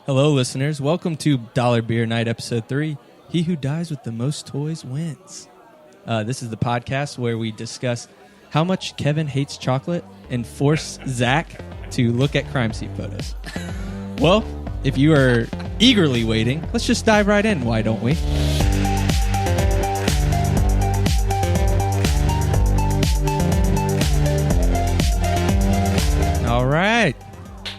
Hello, listeners. Welcome to Dollar Beer Night, Episode 3. He who dies with the most toys wins. This is the podcast where we discuss how much Kevin hates chocolate and force Zach to look at crime scene photos. Well, if you are eagerly waiting, let's just dive right in, why don't we? All right.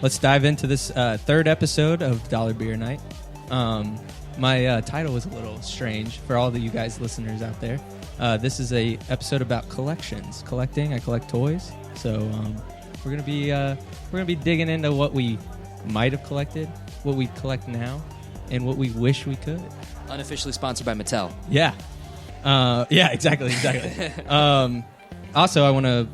Let's dive into this third episode of Dollar Beer Night. My title was a little strange for all of you guys listeners out there. This is a episode about collections. Collecting. I collect toys. So we're gonna be digging into what we might have collected, what we collect now, and what we wish we could. Unofficially sponsored by Mattel. Yeah. Yeah, exactly. Also, I want to,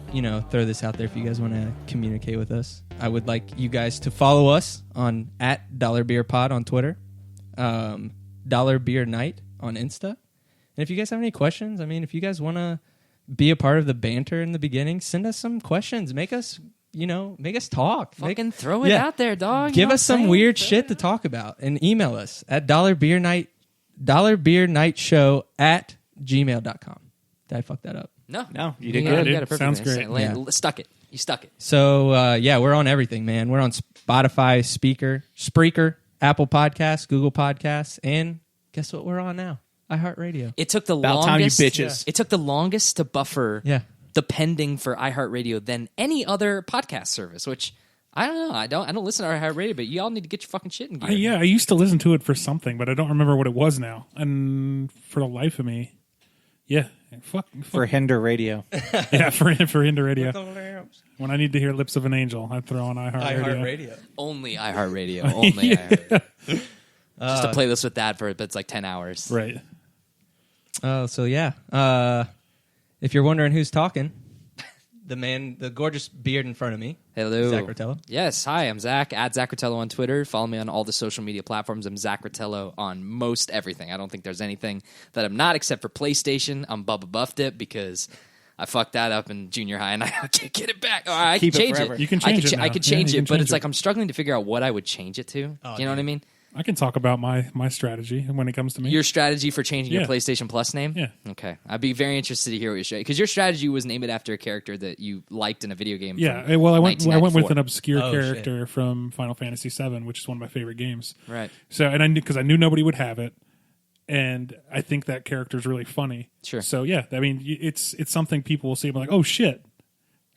throw this out there if you guys want to communicate with us. I would like you guys to follow us on @DollarBeerPod on Twitter, Dollar Beer Night on Insta. And if you guys have any questions, if you guys want to be a part of the banter in the beginning, send us some questions. Make us talk. Fucking throw it out there, dog. Give us some weird shit to talk about and email us at dollarbeernightshow@gmail.com. Did I fuck that up? No, you did good. You got it perfect. Sounds great. Yeah. Stuck it. You stuck it. So, we're on everything, man. We're on Spotify, Spreaker, Apple Podcasts, Google Podcasts, and guess what we're on now? iHeartRadio. It took the About longest. time, you bitches. It took the longest to buffer the pending for iHeartRadio than any other podcast service, which I don't know. I don't listen to iHeartRadio, but y'all need to get your fucking shit in gear. I used to listen to it for something, but I don't remember what it was now. And for the life of me, fuck. For Hinder Radio. Yeah, for Hinder Radio. When I need to hear Lips of an Angel, I throw on iHeartRadio. Only iHeartRadio. Only iHeartRadio. Just a playlist with that but it's like 10 hours. Right. Oh, so yeah. If you're wondering who's talking, the gorgeous beard in front of me. Hello. Zach Rotello. Yes, hi, I'm Zach, @Zach Rotello on Twitter. Follow me on all the social media platforms. I'm Zach Rotello on most everything. I don't think there's anything that I'm not except for PlayStation. I'm Bubba Buffed it because I fucked that up in junior high and I can't get it back. Or I can change it. You can change it now. I could change it, but it's like it. I'm struggling to figure out what I would change it to. You know what I mean? I can talk about my strategy when it comes to me. Your strategy for changing your PlayStation Plus name? Yeah. Okay. I'd be very interested to hear what you say. Because your strategy was name it after a character that you liked in a video game. Yeah. Well, I went with an obscure Oh, character from Final Fantasy VII, which is one of my favorite games. Right. So, and because I knew nobody would have it, and I think that character is really funny. Sure. So yeah, it's something people will see and be like, oh shit.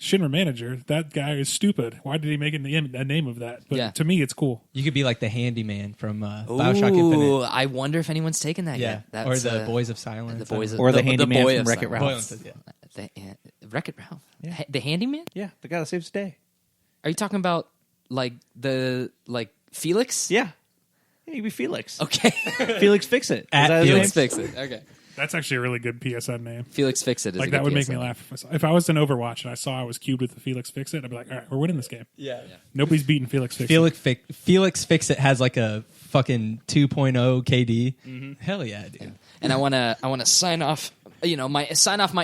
Shinra manager, that guy is stupid. Why did he make a name of that? But to me, it's cool. You could be like the handyman from Bioshock Infinite. I wonder if anyone's taken that yet. Or the Boys of Silence. The handyman boy from of Wreck-It Silence. Ralph. Wreck-It Ralph? Yeah. The handyman? Yeah, the guy that saves the day. Are you talking about Felix? Yeah. He'd be Felix. Okay. Felix Fix It. Felix Fix It. Okay. That's actually a really good PSN name. Felix Fix It is like a that good would make PSN. me laugh. If I was in Overwatch and I saw I was queued with the Felix Fix It, I'd be like, all right, we're winning this game. Yeah. Nobody's beating Felix Fix It. Felix Fix It has like a fucking 2.0 KD. Mm-hmm. Hell yeah, dude. Yeah. And I want to sign off. My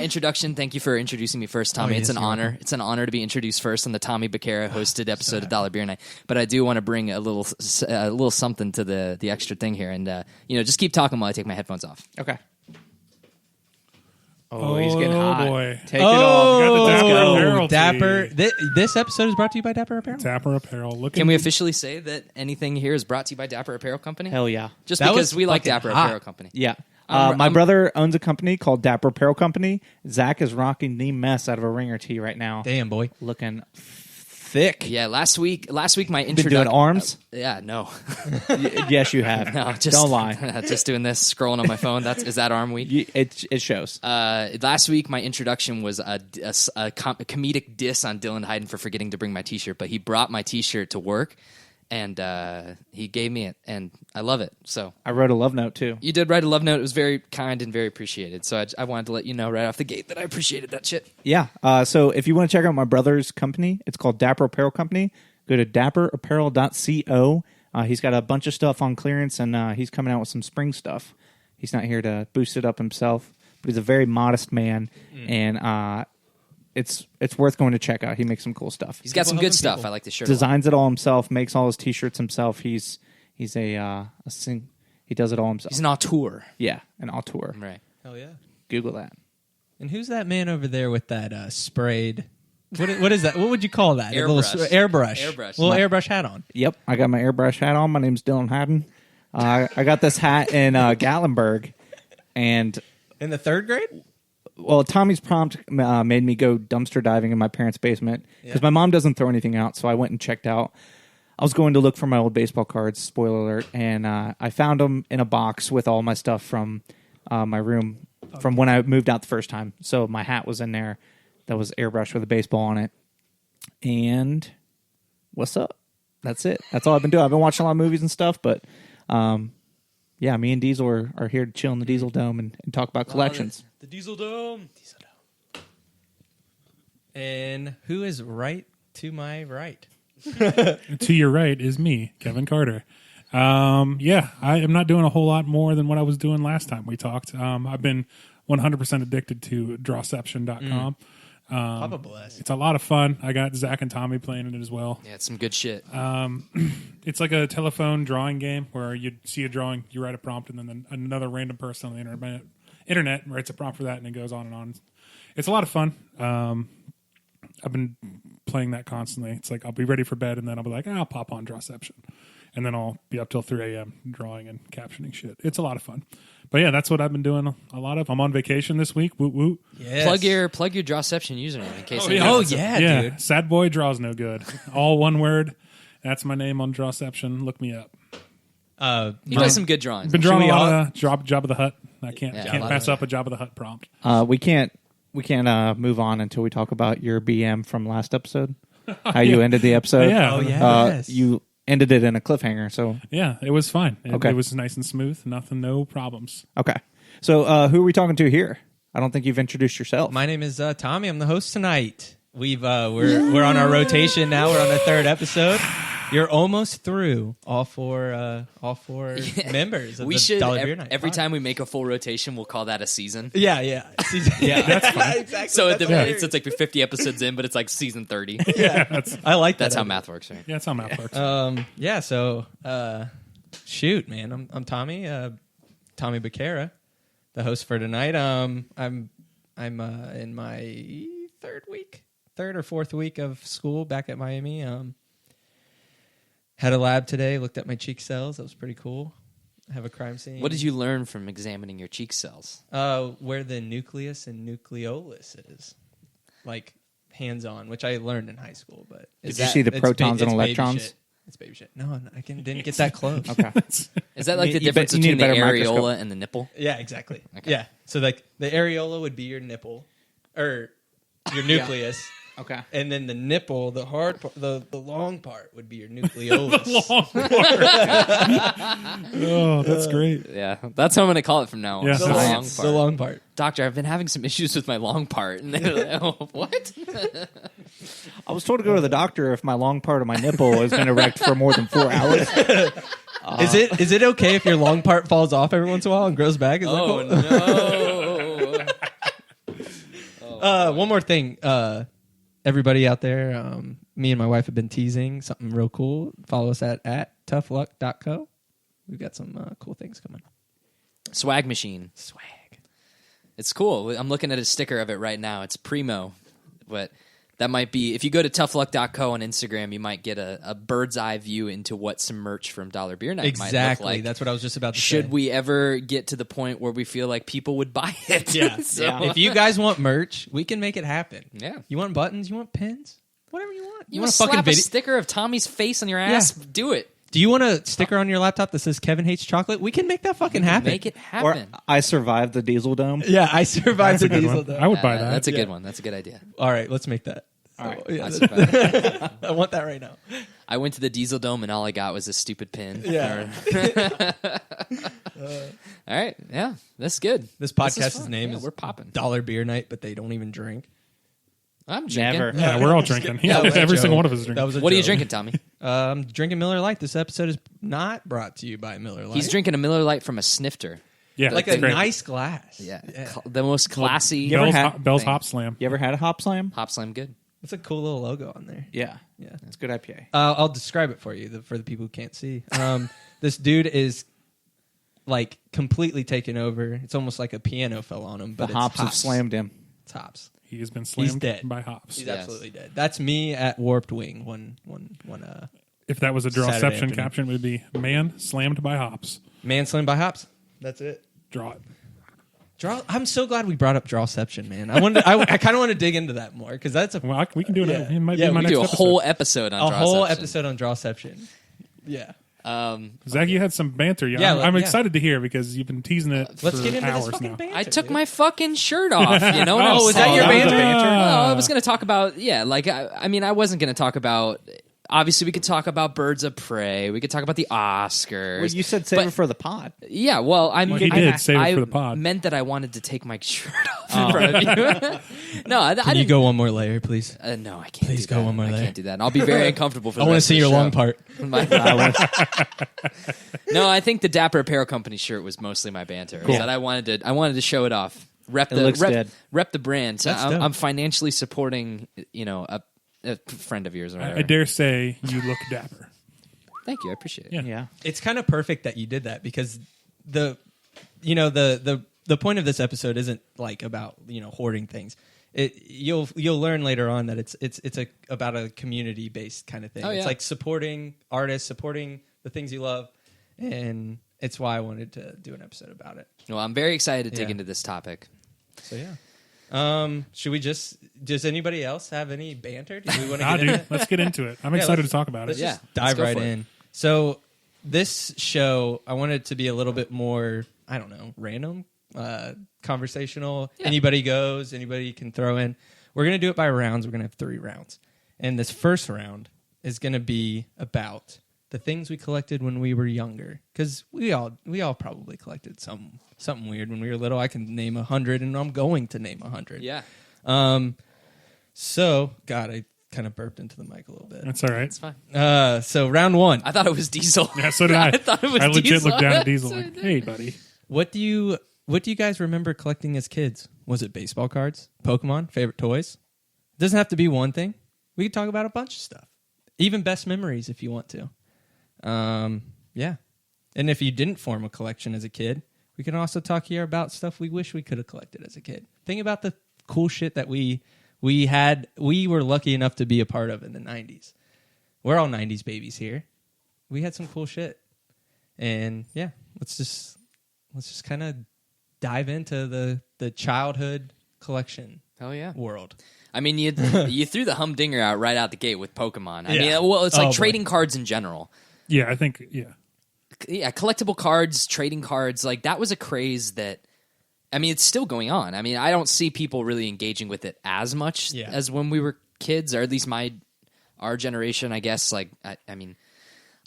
introduction. Thank you for introducing me first, Tommy. It's an honor. Welcome. It's an honor to be introduced first on the Tommy Bakara hosted episode of Dollar Beer Night. But I do want to bring a little something to the extra thing here, and just keep talking while I take my headphones off. Okay. Oh, he's getting hot. Boy. Take it off. You got the Dapper Apparel Dapper. This episode is brought to you by Dapper Apparel. Dapper Apparel. Can we officially say that anything here is brought to you by Dapper Apparel Company? Hell yeah. Just That because was we like fucking Dapper hot. Apparel Company. Yeah. My brother owns a company called Dapper Apparel Company. Zach is rocking the mess out of a ringer tee right now. Damn, boy. Looking thick. Yeah, last week my Been introduction. doing arms? Yeah, no. Yes, you have. No, Don't lie. Just doing this, scrolling on my phone. Is that arm week? It shows. Last week, my introduction was a comedic diss on Dylan Hayden for forgetting to bring my T-shirt, but he brought my T-shirt to work, and he gave me it, and I love it. So I wrote a love note, too. you did write a love note. It was very kind and very appreciated. So I wanted to let you know right off the gate that I appreciated that shit. Yeah. So if you want to check out my brother's company, it's called Dapper Apparel Company. Go to dapperapparel.co. He's got a bunch of stuff on clearance, and he's coming out with some spring stuff. He's not here to boost it up himself, but he's a very modest man, and it's worth going to check out. He makes some cool stuff. He's got some good stuff. I like the shirt. Designs it all himself, makes all his T-shirts himself. He's He's he does it all himself. He's an auteur. Yeah, an auteur. Right. Hell yeah. Google that. And who's that man over there with that sprayed? What is that? What would you call that? Airbrush. A little airbrush. Airbrush. Little airbrush hat on. Yep, I got my airbrush hat on. My name's Dylan Haddon. I got this hat in Gatlinburg, and In the third grade? well, Tommy's prompt made me go dumpster diving in my parents' basement because my mom doesn't throw anything out. So I went and checked out. I was going to look for my old baseball cards. Spoiler alert! And I found them in a box with all my stuff from my room from when I moved out the first time. So my hat was in there. That was airbrushed with a baseball on it. And what's up? That's it. That's all I've been doing. I've been watching a lot of movies and stuff, but yeah, me and Diesel are here to chill in the Diesel Dome and talk about collections. The Diesel Dome. Diesel Dome. And who is right to my right? To your right is me, Kevin Carter. Yeah, I am not doing a whole lot more than what I was doing last time we talked. I've been 100% addicted to drawception.com. Papa bless. It's a lot of fun. I got Zach and Tommy playing it as well. Yeah, it's some good shit. It's like a telephone drawing game where you see a drawing, you write a prompt, and then another random person on the internet writes a prompt for that, and it goes on and on. It's a lot of fun. I've been playing that constantly. It's like I'll be ready for bed, and then I'll be like, I'll pop on Drawception. And then I'll be up till 3 a.m. drawing and captioning shit. It's a lot of fun. But yeah, that's what I've been doing a lot of. I'm on vacation this week. Woot woot. Yes. Plug your Drawception username in case. Yeah, dude. Sad boy draws no good. All one word. That's my name on Drawception. Look me up. He does some good drawings. Been drawing a lot of Job of the Hut. I can't Yeah, pass up a Job of the Hut prompt. We can't move on until we talk about your BM from last episode. How you ended the episode. Yeah. Oh, yes. You ended it in a cliffhanger. So Yeah, it was fine. Okay. It was nice and smooth. No problems. okay. So who are we talking to here? I don't think you've introduced yourself. My name is Tommy. I'm the host tonight. We're on our rotation now. We're on the third episode. You're almost through all four members of We the should Dollar Beer Night. every time we make a full rotation, we'll call that a season. Yeah. Yeah, that's fine. Exactly. So That's it's like 50 episodes in, but it's like season 30. I like that. That's how idea. math works, right? Yeah, that's how math works. Yeah. So, shoot, man. I'm Tommy. Tommy Bakara, the host for tonight. I'm in my third or fourth week of school back at Miami. Had a lab today. Looked at my cheek cells. That was pretty cool. I have a crime scene. What did you learn from examining your cheek cells? Where the nucleus and nucleolus is, like hands-on, which I learned in high school. But Did you see the protons and electrons? It's baby shit. No, I didn't get that close. Okay. Is that like the You difference need a between the better areola microscope. and the nipple? Yeah, exactly. Okay. Yeah. So like the areola would be your nipple, or your nucleus. Okay. And then the nipple, the hard, the long part would be your nucleolus. Oh, that's great. Yeah, that's how I'm going to call it from now on. Yeah. The The long long part. The long part. Doctor, I've been having some issues with my long part. And they're like, oh, what? I was told to go to the doctor if my long part of my nipple has been erect for more than 4 hours. Is it okay if your long part falls off every once in a while and grows back? Is that Oh, cool? no. One more thing. Everybody out there, me and my wife have been teasing something real cool. Follow us at toughluck.co. We've got some cool things coming. Swag machine. Swag. It's cool. I'm looking at a sticker of it right now. It's primo, but that might be, if you go to toughluck.co on Instagram, you might get a bird's eye view into what some merch from Dollar Beer Night might look like. That's what I was just about to say. Should we ever get to the point where we feel like people would buy it? Yeah. So- If you guys want merch, we can make it happen. Yeah. You want buttons? You want pins? Whatever you want. You want want a to fucking slap a video? sticker of Tommy's face on your ass? Do it. Do you want a sticker on your laptop that says Kevin hates chocolate? We can make that fucking happen. Make it Or happen. I survived the Diesel Dome. Yeah, I survived That's a the good diesel. one. Though. I would buy that. That's a good one. That's a good idea. All right, let's make that. All right. Yeah, I survived. I want that right now. I went to the Diesel Dome and all I got was a stupid pin. Yeah. All right. Yeah. That's good. This This podcast's fun. name Yeah, is we're popping. Dollar Beer Night, but they don't even drink. I'm drinking. Never. Yeah, we're all drinking. Yeah, That was a every joke. single one of us is drinking. That was a What are you joke. drinking, Tommy? I'm drinking Miller Lite. This episode is not brought to you by Miller Lite. He's drinking a Miller Lite from a snifter. Yeah, like it's a great. nice glass. The most classy. You ever had- Bell's thing. Hop Slam. You ever had a hop slam? Hop Slam good. It's a cool little logo on there. Yeah. Yeah. It's a good IPA. I'll describe it for you, for the people who can't see. This dude is like completely taken over. It's almost like a piano fell on him. But The hops have slammed him. It's hops. He has been slammed dead. by hops. He's Yes. absolutely dead. That's me at Warped Wing. One. If that was a Saturday drawception afternoon. caption, it would be "Man slammed by hops." Man slammed by hops. That's it. Draw it. I'm so glad we brought up drawception, man. I wanted. I kind of want to dig into that more because that's a Well, we can do it. Yeah. It might Yeah, be my we next Do a episode. whole episode on whole drawception. episode on drawception. Yeah. Zach, you had some banter. Yeah, I'm yeah. excited to hear because you've been teasing it Let's for get into hours this fucking now. banter. I took dude. my fucking shirt off. You know what I'm Oh, was that saying? your that was banter? a banter? I was going to talk about, I mean, I wasn't going to talk about, obviously we could talk about Birds of Prey. We could talk about the Oscars. Well, you said save it for the pod. Yeah, well, I mean, he did save it for the pod. meant that I wanted to take my shirt off in front of you. No, I Can you didn't. go one more layer, please? No, I can't. Please do go that. one more I layer. can't do that. And I'll be very uncomfortable for. I want want to to see your long part. No, I think the Dapper Apparel Company shirt was mostly my banter. Cool. That I wanted to show it off. Rep It looks good. Rep the brand. So That's dope. I'm financially supporting, a friend of yours or whatever. I dare say you look dapper. Thank you. I appreciate it. Yeah. Yeah. It's kind of perfect that you did that because the point of this episode isn't like about hoarding things. You'll learn later on that it's about a community based kind of thing. Oh, yeah. It's like supporting artists, supporting the things you love, and it's why I wanted to do an episode about it. Well, I'm very excited to dig Yeah. into this topic. So yeah. Should we does anybody else have any banter? Do we want to Ah, get into dude, it? let's get into it. I'm Yeah, excited let's- to talk about it. Yeah. Just let's dive go right for it. in. So this show, I wanted it to be a little bit more, I don't know, random, conversational. Yeah. Anybody goes, anybody can throw in. We're going to do it by rounds. We're going to have 3 rounds. And this first round is going to be about the things we collected when we were younger. Because we all probably collected something weird when we were little. I can name 100, and I'm going to name 100. Yeah. So, God, I kind of burped into the mic a little bit. That's all right. It's fine. So round 1. I thought it was Diesel. Yeah, so did I. I thought it was I legit Diesel. looked down at Diesel So like, did hey, buddy. What do you guys remember collecting as kids? Was it baseball cards, Pokemon, favorite toys? It doesn't have to be one thing. We could talk about a bunch of stuff. Even best memories if you want to. Yeah. And if you didn't form a collection as a kid, we can also talk here about stuff we wish we could have collected as a kid. Think about the cool shit that we were lucky enough to be a part of in the 90s. We're all 90s babies here. We had some cool shit. And yeah, let's just kind of dive into the childhood collection Hell yeah. world. I mean, you threw the humdinger out right out the gate with Pokemon. I Yeah. mean, well, it's like Oh, boy. trading cards in general. Yeah, I think, yeah. Yeah, collectible cards, trading cards, like that was a craze that, I mean, it's still going on. I mean, I don't see people really engaging with it as much Yeah. as when we were kids, or at least our generation, I guess. Like, I mean,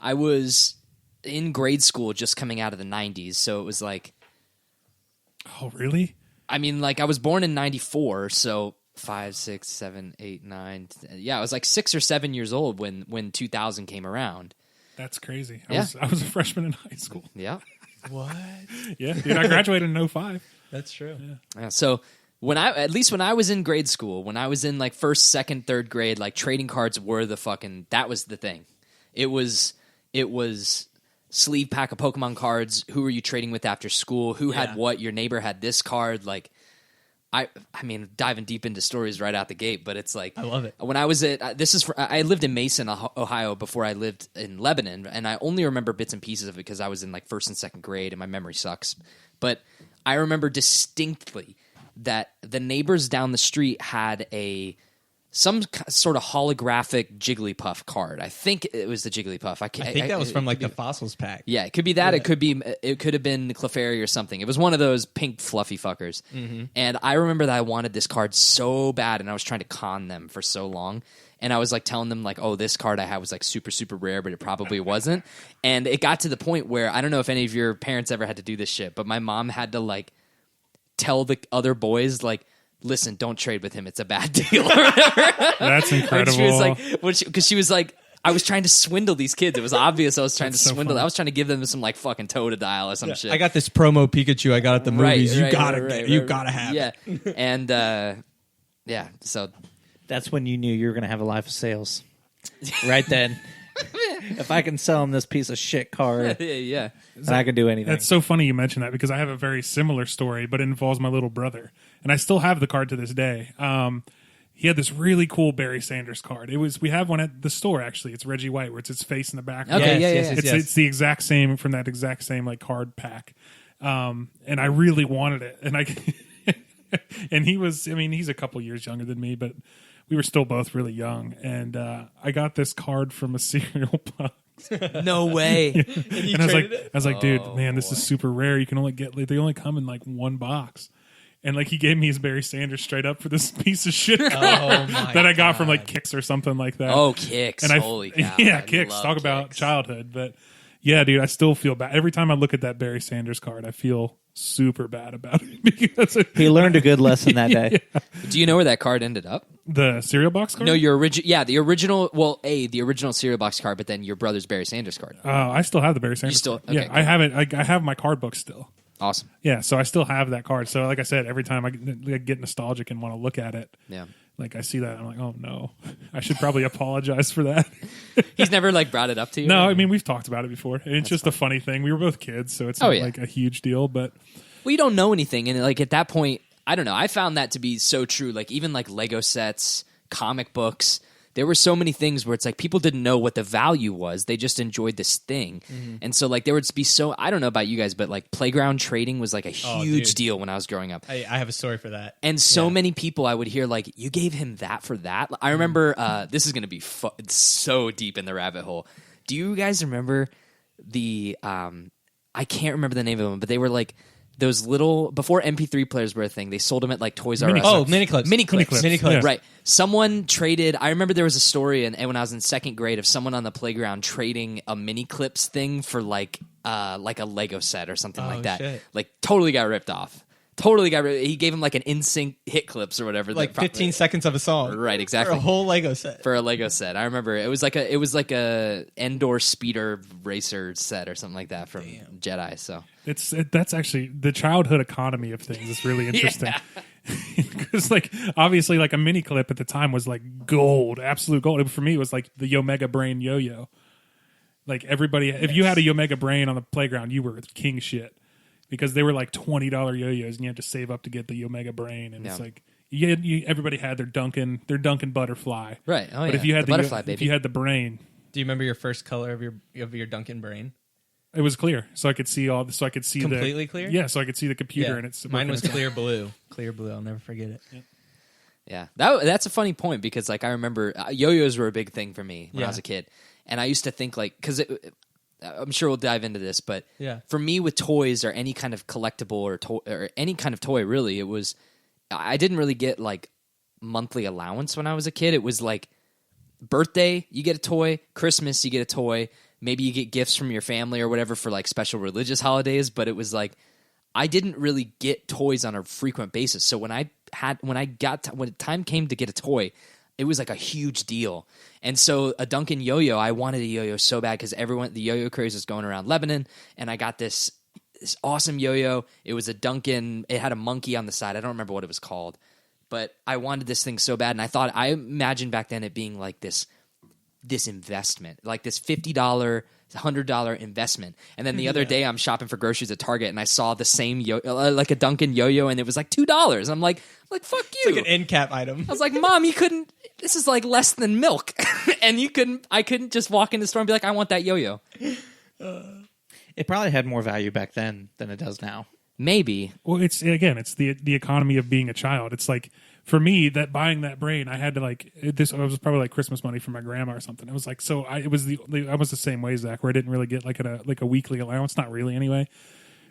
I was in grade school just coming out of the 90s, so it was like, Oh, really? I mean, like I was born in 94, so 5, 6, 7, 8, 9. Yeah, I was like 6 or 7 years old when 2000 came around. That's crazy. Yeah. I was a freshman in high school. Yeah. What? Yeah, dude, I graduated in 05. That's true. Yeah, so when I was in grade school, when I was in like first, second, third grade, like trading cards were that was the thing. It was sleeve pack of Pokemon cards. Who were you trading with after school? Who had Yeah. what? Your neighbor had this card. Like, I mean, diving deep into stories right out the gate, but it's like I love it. When I was I lived in Mason, Ohio before I lived in Lebanon, and I only remember bits and pieces of it because I was in like first and second grade, and my memory sucks. But I remember distinctly that the neighbors down the street had some sort of holographic Jigglypuff card. I think it was the Jigglypuff. I think that was from like the Fossils pack. Yeah, it could be that. Yeah. It could have been the Clefairy or something. It was one of those pink fluffy fuckers. Mm-hmm. And I remember that I wanted this card so bad, and I was trying to con them for so long. And I was like telling them like, "Oh, this card I had was like super super rare, but it probably wasn't." And it got to the point where I don't know if any of your parents ever had to do this shit, but my mom had to like tell the other boys like, listen, don't trade with him. It's a bad deal. Or whatever. That's incredible. She was like, because she was like, I was trying to swindle these kids. It was obvious I was trying That's to so swindle. funny. I was trying to give them some like fucking Totodile or some shit. I got this promo Pikachu I got at the movies. You gotta right, get. right, You right. gotta have. Yeah, it. and yeah. So That's when you knew you were going to have a life of sales. Right then. If I can sell him this piece of shit card, yeah. then I can do anything. That's so funny you mention that because I have a very similar story, but it involves my little brother. And I still have the card to this day. He had this really cool Barry Sanders card. We have one at the store, actually. It's Reggie White, where it's his face in the back. Okay, It's the exact same from that exact same like card pack. And I really wanted it. And and he's a couple years younger than me, but we were still both really young. And I got this card from a cereal box. No way. And I was like, dude, man, this is super rare. You can only get, they only come in like one box. And like he gave me his Barry Sanders straight up for this piece of shit that I got from like Kicks or something like that. Oh, Kicks! And Holy cow! Yeah, Kicks. Talk about childhood. But yeah, dude, I still feel bad every time I look at that Barry Sanders card. I feel super bad about it because he learned a good lesson that day. Yeah. Do you know where that card ended up? The cereal box card? No, your original. Yeah, the original. Well, the original cereal box card, but then your brother's Barry Sanders card. Oh, I still have the Barry Sanders. You still? Okay, yeah, good. I have it. I have my card book still. Awesome. Yeah, so I still have that card. So like I said, every time I get nostalgic and want to look at it, like I see that, I'm like, oh no, I should probably apologize for that. He's never like brought it up to you? No, I mean, we've talked about it before. And it's just a funny thing. We were both kids, so it's not like a huge deal. But well, you don't know anything. And like at that point, I don't know. I found that to be so true. Like even like Lego sets, comic books, there were so many things where it's like people didn't know what the value was. They just enjoyed this thing. Mm-hmm. And so like there would be I don't know about you guys, but like playground trading was like a huge deal when I was growing up. I have a story for that. And so many people I would hear like, you gave him that for that? I remember, this is going to be so deep in the rabbit hole. Do you guys remember the, I can't remember the name of them, but they were like, those little, before MP3 players were a thing, they sold them at like Toys R Us. Oh, mini clips. Mini clips. Yeah. Right. Someone traded, I remember there was a story and when I was in second grade of someone on the playground trading a mini clips thing for like a Lego set or something like that. Shit. Like totally got ripped off. He gave him like an NSYNC hit clips or whatever. Like 15 seconds of a song. Right, exactly. For a whole Lego set. For a Lego set. I remember it was like a Endor speeder racer set or something like that from Jedi. So that's actually the childhood economy of things is really interesting. Because like obviously like a mini clip at the time was like gold, absolute gold. For me it was like the Omega Brain yo-yo. Like everybody, if you had a Omega Brain on the playground, you were king shit. Because they were like $20 yo-yos, and you had to save up to get the Omega Brain, and it's like everybody had their Duncan Butterfly, right? Oh, but if you had if you had the brain, do you remember your first color of your Duncan brain? It was clear, so I could see completely clear. Yeah, so I could see the computer, and mine was clear blue. Clear blue. I'll never forget it. Yeah, that's a funny point because like I remember yo-yos were a big thing for me when I was a kid, and I used to think like because I'm sure we'll dive into this, but for me with toys or any kind of collectible or any kind of toy, really, it was I didn't really get like monthly allowance when I was a kid. It was like birthday, you get a toy, Christmas, you get a toy, maybe you get gifts from your family or whatever for like special religious holidays, but it was like I didn't really get toys on a frequent basis. So when when time came to get a toy, it was like a huge deal. And so a Duncan yo-yo, I wanted a yo-yo so bad because the yo-yo craze was going around Lebanon, and I got this awesome yo-yo. It was a Duncan. It had a monkey on the side. I don't remember what it was called, but I wanted this thing so bad, and I imagined back then it being like this investment, like this $50, $100 investment. And then the other day I'm shopping for groceries at Target and I saw the same like a Duncan yo-yo, and it was like $2. I'm like fuck you. It's like an end cap item. I was like, Mom, you couldn't. This is like less than milk, and I couldn't just walk in the store and be like, I want that yo-yo. It probably had more value back then than it does now. Maybe. Well, it's the economy of being a child. It's like for me that buying that brain, I had to like this. It was probably like Christmas money from my grandma or something. It was like I was the same way, Zach, where I didn't really get like a weekly allowance, not really anyway.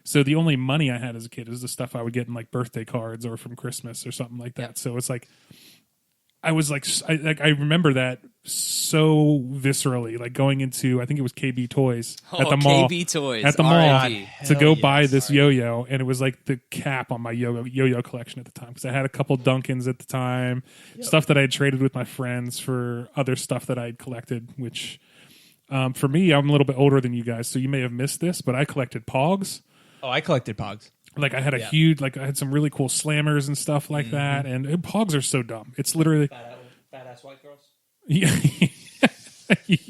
So the only money I had as a kid is the stuff I would get in like birthday cards or from Christmas or something like that. Yeah. So it's like I was like I remember that so viscerally, like going into I think it was KB Toys at the mall. KB Toys at the mall to go buy this yo-yo, yo-yo, and it was like the cap on my yo-yo collection at the time because I had a couple Duncans at the time, stuff that I had traded with my friends for other stuff that I had collected. Which for me, I'm a little bit older than you guys, so you may have missed this, but I collected Pogs. Oh, I collected Pogs. Like I had a huge, like I had some really cool slammers and stuff like that. And Pogs are so dumb. It's literally Ass white girls. Yeah. Yeah.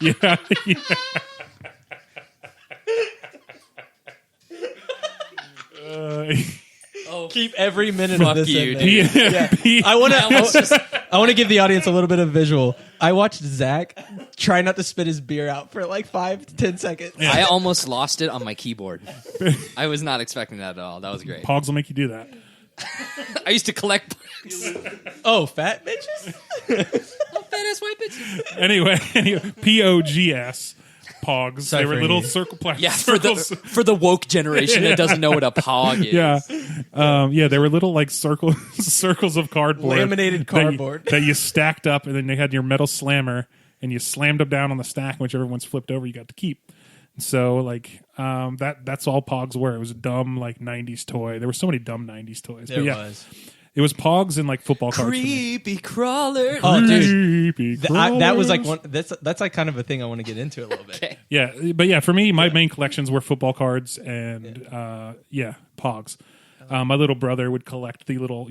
Yeah. Keep every minute Fuck of this you, in dude. there. Yeah. I want to give the audience a little bit of visual. I watched Zach try not to spit his beer out for like 5 to 10 seconds. I almost lost it on my keyboard. I was not expecting that at all. That was great. Pogs will make you do that. I used to collect Oh, fat bitches? fat ass white bitches. Anyway, POGS. Pogs. Sorry They were for little you. circle plastic Yeah, for the woke generation that doesn't know what a pog is. Yeah. They were little like circles of cardboard. Laminated cardboard. That you stacked up, and then they had your metal slammer, and you slammed them down on the stack, whichever one's flipped over, you got to keep. So like that's all Pogs were. It was a dumb like 90s toy. There were so many dumb 90s toys. There was. It was Pogs and like football cards. Creepy crawler. Oh, dude. Creepy That was like crawlers. one. That's like kind of a thing I want to get into a little bit. Okay. Yeah, but yeah, for me, my main collections were football cards and Pogs. My little brother would collect the little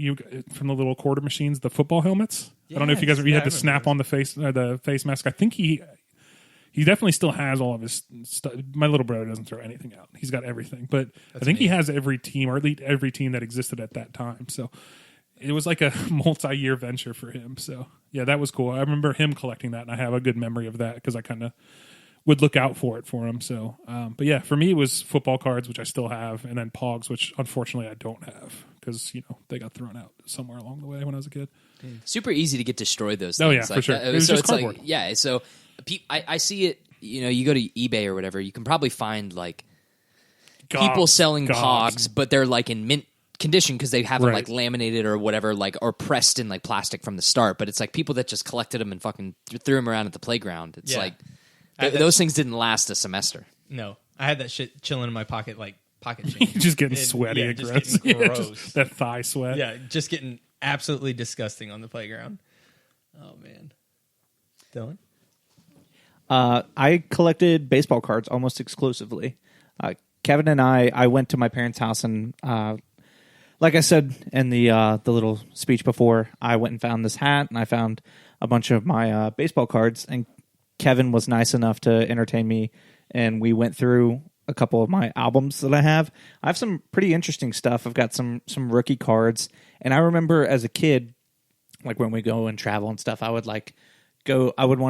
from the little quarter machines, the football helmets. I don't know if you guys Yes. you had Yeah, to I snap remember on the face mask. I think he definitely still has all of his stuff. My little brother doesn't throw anything out. He's got everything, but I think he has every team, or at least every team that existed at that time. So it was like a multi-year venture for him. So yeah, that was cool. I remember him collecting that, and I have a good memory of that because I kind of would look out for him. So, but yeah, for me it was football cards, which I still have, and then Pogs, which unfortunately I don't have because they got thrown out somewhere along the way when I was a kid. Super easy to get destroyed, those things. Oh, yeah, for sure. It was so just it's like, cardboard. yeah, so I see it, you go to eBay or whatever, you can probably find like people selling Pogs, but they're like in mint condition because they have them like laminated or whatever, like, or pressed in like plastic from the start. But it's like people that just collected them and fucking threw them around at the playground. It's like those things didn't last a semester. No, I had that shit chilling in my pocket, like pocket change. Just getting sweaty and just gross. getting Yeah, gross. just that thigh sweat. Yeah, just getting absolutely disgusting on the playground. Oh man, Dylan. I collected baseball cards almost exclusively. Kevin and I went to my parents' house, and like I said in the little speech before, I went and found this hat, and I found a bunch of my baseball cards, and Kevin was nice enough to entertain me, and we went through a couple of my albums that I have. I have some pretty interesting stuff. I've got some rookie cards, and I remember as a kid, like when we go and travel and stuff, I would want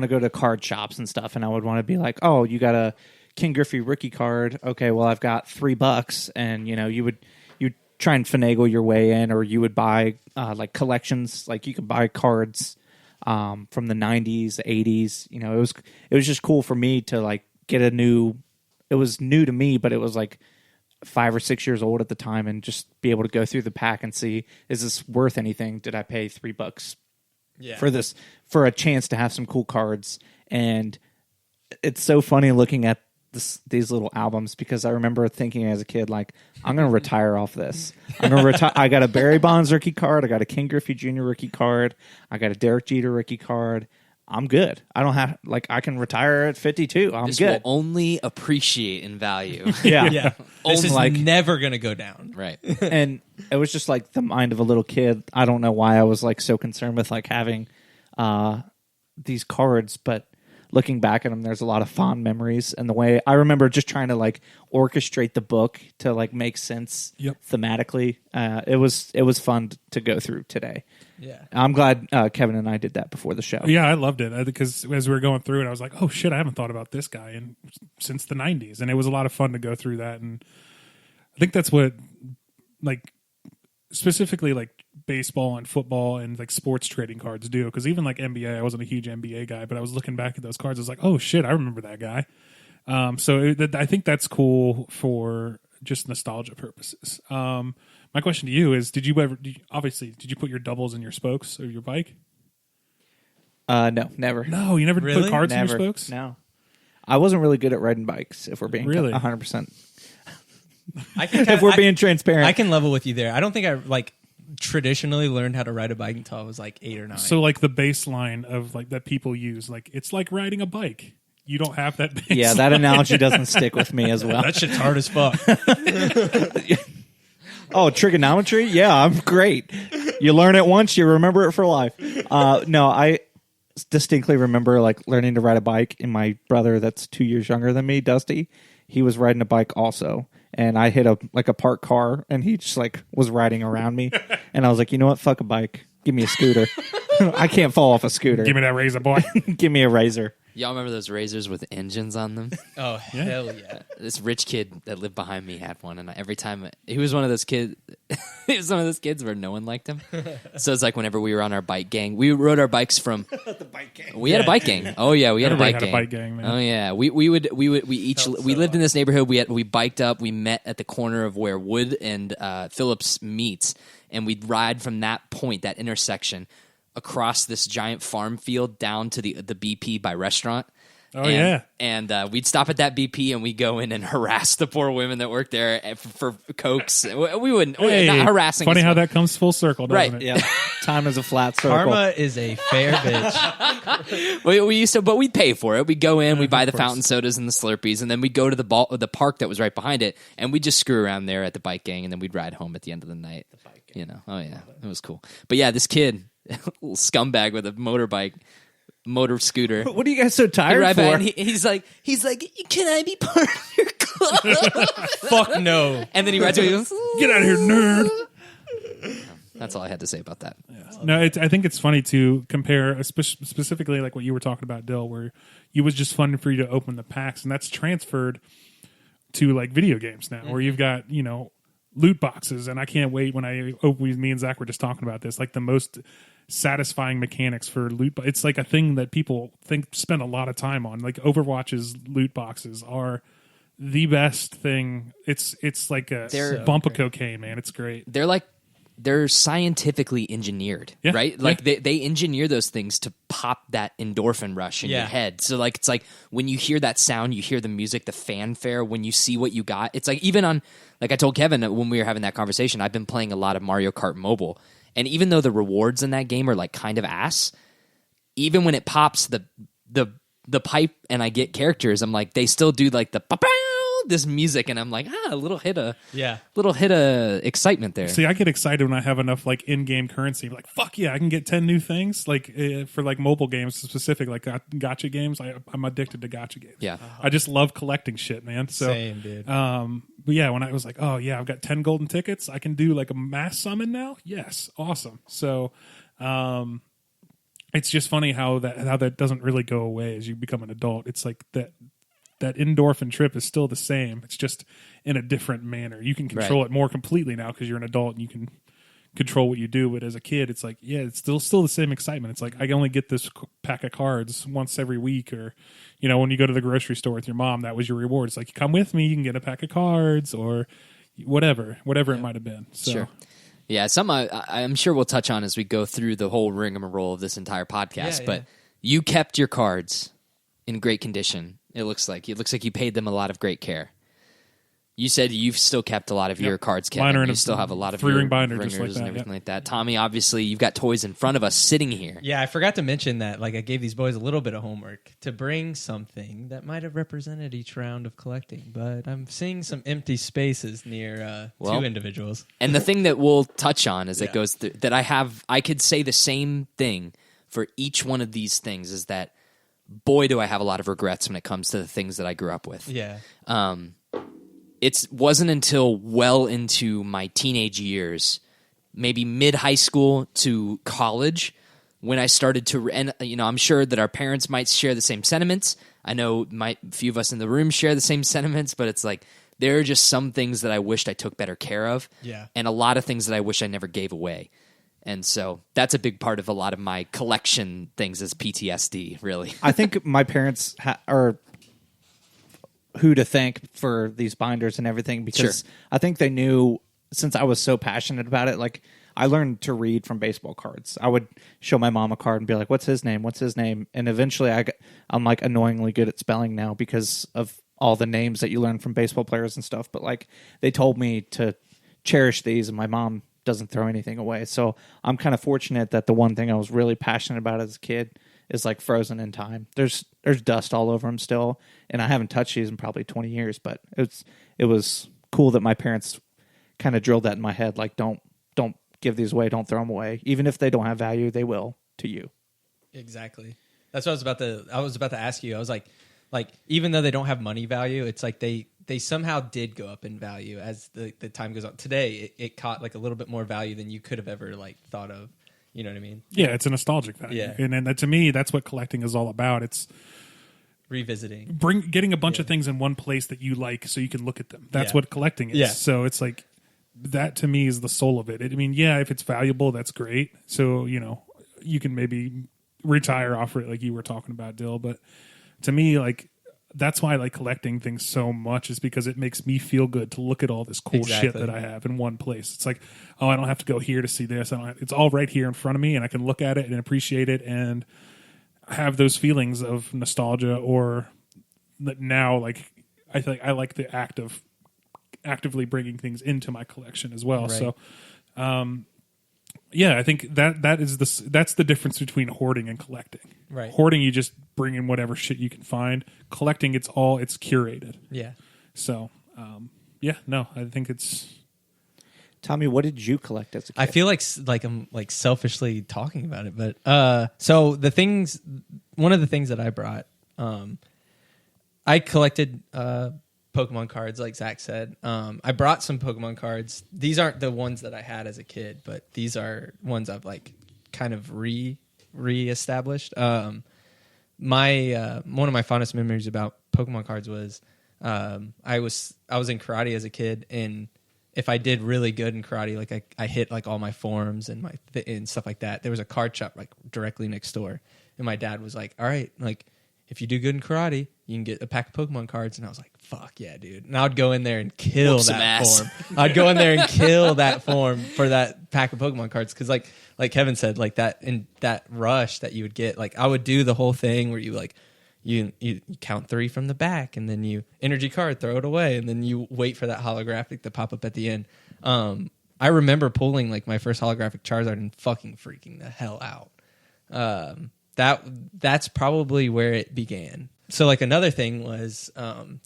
to go to card shops and stuff, and I would want to be like, oh, you got a King Griffey rookie card. Okay, well, I've got $3, and you'd try and finagle your way in, or you would buy like collections, like you could buy cards from the 90s, the 80s. It was just cool for me to like get it was new to me, but it was like 5 or 6 years old at the time, and just be able to go through the pack and see, is this worth anything? Did I pay $3 for a chance to have some cool cards? And it's so funny looking at these little albums, because I remember thinking as a kid, like, I'm going to retire off this. I'm going to retire. I got a Barry Bonds rookie card. I got a King Griffey Jr. rookie card. I got a Derek Jeter rookie card. I'm good. I don't have, like, I can retire at 52. I'm This good. will only appreciate in value. Yeah. Yeah, this is like- never gonna go down. Right. And it was just like the mind of a little kid. I don't know why I was like so concerned with like having these cards, but looking back at them, there's a lot of fond memories. And the way I remember just trying to like orchestrate the book to like make sense thematically. It was fun to go through today. Yeah, I'm glad Kevin and I did that before the show. Yeah, I loved it because as we were going through it, I was like, "Oh shit, I haven't thought about this guy since the '90s," and it was a lot of fun to go through that. And I think that's what, like, specifically like baseball and football and like sports trading cards do. Because even like NBA, I wasn't a huge NBA guy, but I was looking back at those cards, I was like, "Oh shit, I remember that guy." I think that's cool for just nostalgia purposes. My question to you is: did you put your doubles in your spokes of your bike? No, never. No, you never Really? put cards Never. in your spokes? No. I wasn't really good at riding bikes, if we're being Really? 100%. if If we're being transparent. I can level with you there. I don't think I like traditionally learned how to ride a bike until I was like 8 or 9. So like the baseline of like that people use, like it's like riding a bike. You don't have that baseline. Yeah, that analogy doesn't stick with me as well. that shit's hard as fuck. Oh, trigonometry? Yeah, I'm great. You learn it once, you remember it for life. No, I distinctly remember like learning to ride a bike, and my brother that's 2 years younger than me, Dusty, he was riding a bike also. And I hit a parked car, and he just like was riding around me. And I was like, you know what? Fuck a bike. Give me a scooter. I can't fall off a scooter. Give me that razor, boy. Give me a razor. Y'all remember those razors with engines on them? Oh, hell yeah. This rich kid that lived behind me had one, and every time he was one of those kids. He was one of those kids where no one liked him. So it's like whenever we were on our bike gang, we rode our bikes from The bike gang. We had a bike gang. Oh yeah, we had Everybody a bike had gang. a bike gang, man. Oh yeah, we lived in this neighborhood. We biked up. We met at the corner of where Wood and Phillips meets, and we'd ride from that point, that intersection, across this giant farm field down to the BP by restaurant. Oh, yeah. And we'd stop at that BP and we'd go in and harass the poor women that worked there for Cokes. We wouldn't, not harassing. Funny us. how that comes full circle, doesn't Right. it? Yeah. Time is a flat circle. Karma is a fair bitch. We used to, but we'd pay for it. We'd go in, we'd buy the course. fountain sodas and the Slurpees, and then we'd go to the park that was right behind it, and we'd just screw around there at the bike gang, and then we'd ride home at the end of the night. You know, oh yeah, it was cool. But yeah, this kid, little scumbag with a motor scooter. What are you guys so tired Right for? back, and he's like, can I be part of your club? Fuck no. And then he rides away. He goes, Get out of here, nerd. that's all I had to say about that. No, I think it's funny to compare, specifically like what you were talking about, Dill, where it was just fun for you to open the packs, and that's transferred to like video games now, where you've got loot boxes, and I can't wait when me and Zach were just talking about this, like the most satisfying mechanics for loot. It's like a thing that people spend a lot of time on. Like Overwatch's loot boxes are the best thing. It's like a bump of cocaine, man. It's great. They're scientifically engineered, Yeah, right? Like they engineer those things to pop that endorphin rush in your head. So like it's like when you hear that sound, you hear the music, the fanfare, when you see what you got. It's like even on, like I told Kevin when we were having that conversation, I've been playing a lot of Mario Kart Mobile, and even though the rewards in that game are like kind of ass, even when it pops the pipe and I get characters, I'm like, they still do like the pa-pow, this music, and I'm like, a little hit of excitement there. See, I get excited when I have enough like in-game currency. Like, fuck yeah, I can get 10 new things. Like for like mobile games specific, like gacha games. I'm addicted to gacha games. Yeah. I just love collecting shit, man. So, Same, dude. but yeah, when I was like, oh yeah, I've got 10 golden tickets, I can do like a mass summon now. Yes, awesome. So, it's just funny how that doesn't really go away as you become an adult. It's like that endorphin trip is still the same. It's just in a different manner. You can control it more completely now because you're an adult and you can control what you do. But as a kid, it's like, yeah, it's still the same excitement. It's like I only get this pack of cards once every week, or when you go to the grocery store with your mom, that was your reward. It's like, you come with me, you can get a pack of cards or whatever it might have been. So. Sure. Yeah, some I'm sure we'll touch on as we go through the whole rigmarole of this entire podcast. But you kept your cards in great condition. It looks like you paid them a lot of great care. You said you've still kept a lot of your cards, Kevin. Mine are in You a still have a lot of 3-ring your binder, ringers just like that, and everything like that. Tommy, obviously, you've got toys in front of us sitting here. Yeah, I forgot to mention that. Like, I gave these boys a little bit of homework to bring something that might have represented each round of collecting, but I'm seeing some empty spaces near two individuals. And the thing that we'll touch on as it goes through, that I could say the same thing for each one of these things, is that boy, do I have a lot of regrets when it comes to the things that I grew up with. Yeah. It wasn't until well into my teenage years, maybe mid-high school to college, when I started to, and I'm sure that our parents might share the same sentiments. I know a few of us in the room share the same sentiments, but it's like there are just some things that I wished I took better care of, and a lot of things that I wish I never gave away. And so that's a big part of a lot of my collection things is PTSD, really. I think my parents are who to thank for these binders and everything, because I think they knew, since I was so passionate about it, like I learned to read from baseball cards. I would show my mom a card and be like, what's his name? What's his name? And eventually I'm like annoyingly good at spelling now because of all the names that you learn from baseball players and stuff. But like they told me to cherish these, and my mom doesn't throw anything away. So I'm kind of fortunate that the one thing I was really passionate about as a kid is like frozen in time. There's dust all over them still, and I haven't touched these in probably 20 years, but it was cool that my parents kind of drilled that in my head, like don't give these away. Don't throw them away. Even if they don't have value, they will to you. Exactly. That's what I was about to ask you. I was like even though they don't have money value, it's like they somehow did go up in value as the time goes on. Today, it caught like a little bit more value than you could have ever like thought of. You know what I mean? Yeah, it's a nostalgic value. Yeah. And to me, that's what collecting is all about. It's revisiting, getting a bunch of things in one place that you like so you can look at them. That's Yeah. what collecting is. Yeah. So it's like, that to me is the soul of it. I mean, yeah, if it's valuable, that's great. So, you can maybe retire off it like you were talking about, Dill. But to me, like, that's why I like collecting things so much, is because it makes me feel good to look at all this cool shit that I have in one place. It's like, oh, I don't have to go here to see this. It's all right here in front of me, and I can look at it and appreciate it and have those feelings of nostalgia. Or that now, like, I think I like the act of actively bringing things into my collection as well. Right. So, yeah, I think that's the difference between hoarding and collecting. Right. Hoarding, you just bring in whatever shit you can find. Collecting, it's curated. Yeah. So, I think it's. Tommy, what did you collect as a kid? I feel like I'm like selfishly talking about it, but so one of the things that I brought, I collected Pokemon cards, like Zach said. I brought some Pokemon cards. These aren't the ones that I had as a kid, but these are ones I've like kind of re-established. One of my fondest memories about Pokemon cards was I was in karate as a kid, and if I did really good in karate, like I hit like all my forms and and stuff like that, there was a card shop like directly next door, and my dad was like, all right, like if you do good in karate, you can get a pack of Pokemon cards. And I was like, fuck yeah, dude. And I would go in there and kill that form. I'd go in there and kill that form for that pack of Pokemon cards. Cause like Kevin said, like that rush that you would get, like I would do the whole thing where you like, you count 3 from the back, and then you energy card, throw it away. And then you wait for that holographic to pop up at the end. I remember pulling like my first holographic Charizard and fucking freaking the hell out. That's probably where it began. So like another thing was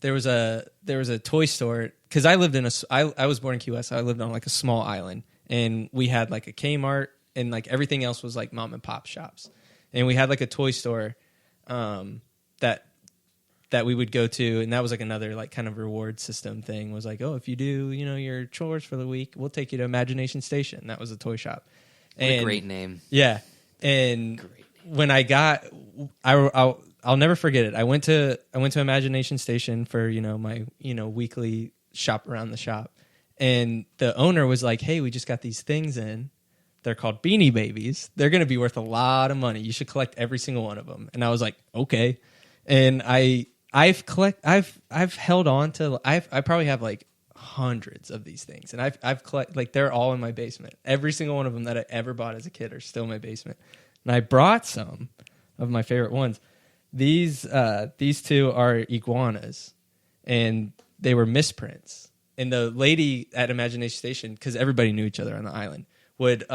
there was a toy store, because I lived I was born in Key West, so I lived on like a small island, and we had like a Kmart, and like everything else was like mom and pop shops, and we had like a toy store that we would go to, and that was like another like kind of reward system thing. Was like, oh, if you do your chores for the week, we'll take you to Imagination Station. That was a toy shop. What a great name. Yeah, and when I got, I'll never forget it. I went to Imagination Station for my weekly shop around the shop, and the owner was like, "Hey, we just got these things in. They're called Beanie Babies. They're going to be worth a lot of money. You should collect every single one of them." And I was like, "Okay." And I've held on to, I probably have like hundreds of these things, and I've collected, like, they're all in my basement. Every single one of them that I ever bought as a kid are still in my basement. And I brought some of my favorite ones. These two are iguanas, and they were misprints. And the lady at Imagination Station, because everybody knew each other on the island, would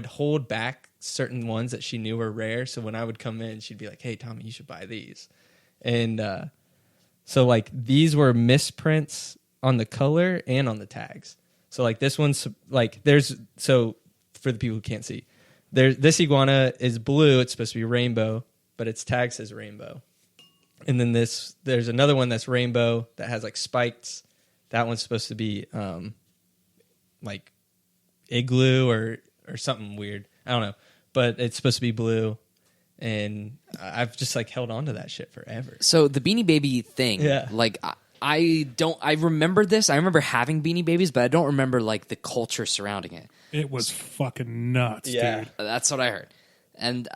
hold back certain ones that she knew were rare. So when I would come in, she'd be like, "Hey, Tommy, you should buy these." And so like these were misprints on the color and on the tags. So like this one's like so for the people who can't see, this iguana is blue. It's supposed to be rainbow, but its tag says rainbow. And then there's another one that's rainbow that has like spikes. That one's supposed to be like igloo or something weird. I don't know, but it's supposed to be blue. And I've just like held on to that shit forever. So the Beanie Baby thing, Yeah. like I remember this. I remember having Beanie Babies, but I don't remember like the culture surrounding it. It was fucking nuts, dude. That's what I heard. And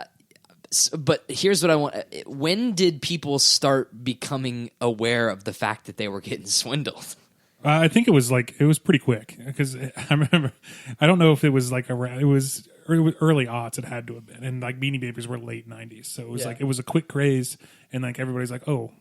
but here's what I want. When did people start becoming aware of the fact that they were getting swindled? I think it was pretty quick, because I remember, I don't know if it was like around, it was early aughts, it had to have been, and like Beanie Babies were late 90s, so it was like, it was a quick craze, and like everybody's like, oh,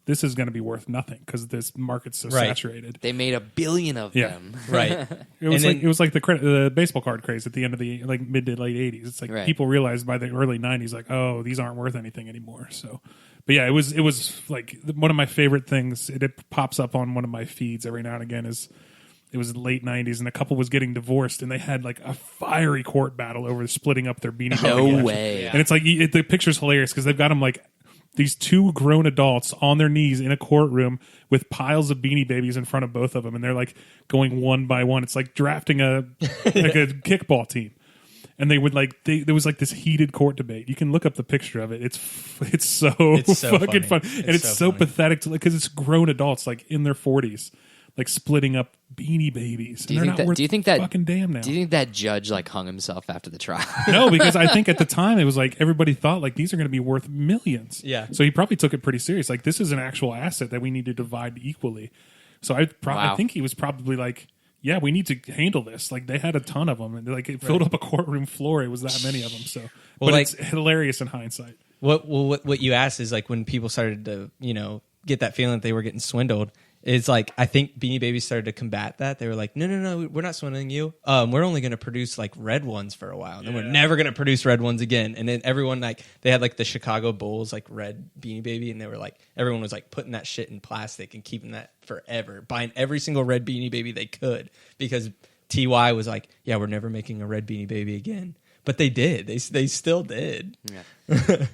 this is going to be worth nothing because this market's so saturated. They made 1 billion of them. Right. It was like the baseball card craze at the end of the like mid to late 80s. It's like people realized by the early 90s, like, oh, these aren't worth anything anymore. So, but yeah, it was like one of my favorite things. It pops up on one of my feeds every now and again. Is It was the late 90s, and a couple was getting divorced, and they had like a fiery court battle over splitting up their Beanie Baby No collection. way. And it's like the picture's hilarious because they've got them like these two grown adults on their knees in a courtroom with piles of Beanie Babies in front of both of them, and they're like going one by one. It's like drafting a kickball team. And they would there was like this heated court debate. You can look up the picture of it. It's so fucking fun, and it's so pathetic because it's grown adults like in their 40s, like splitting up Beanie Babies. Do you think that fucking damn now? Do you think that judge like hung himself after the trial? No, because I think at the time it was like everybody thought like these are going to be worth millions. Yeah. So he probably took it pretty serious. Like this is an actual asset that we need to divide equally. So I think he was probably like, yeah, we need to handle this. Like they had a ton of them, and like it filled up a courtroom floor. It was that many of them. So, Well, but like- it's hilarious in hindsight. What you asked is like when people started to get that feeling that they were getting swindled. It's like I think Beanie Babies started to combat that. They were like, no, we're not swindling you. We're only going to produce like red ones for a while, and then we're never going to produce red ones again. And then everyone they had like the Chicago Bulls like red Beanie Baby, and they were like everyone was like putting that shit in plastic and keeping that forever, buying every single red Beanie Baby they could because TY was like, yeah, we're never making a red Beanie Baby again. But they did. They still did. Yeah.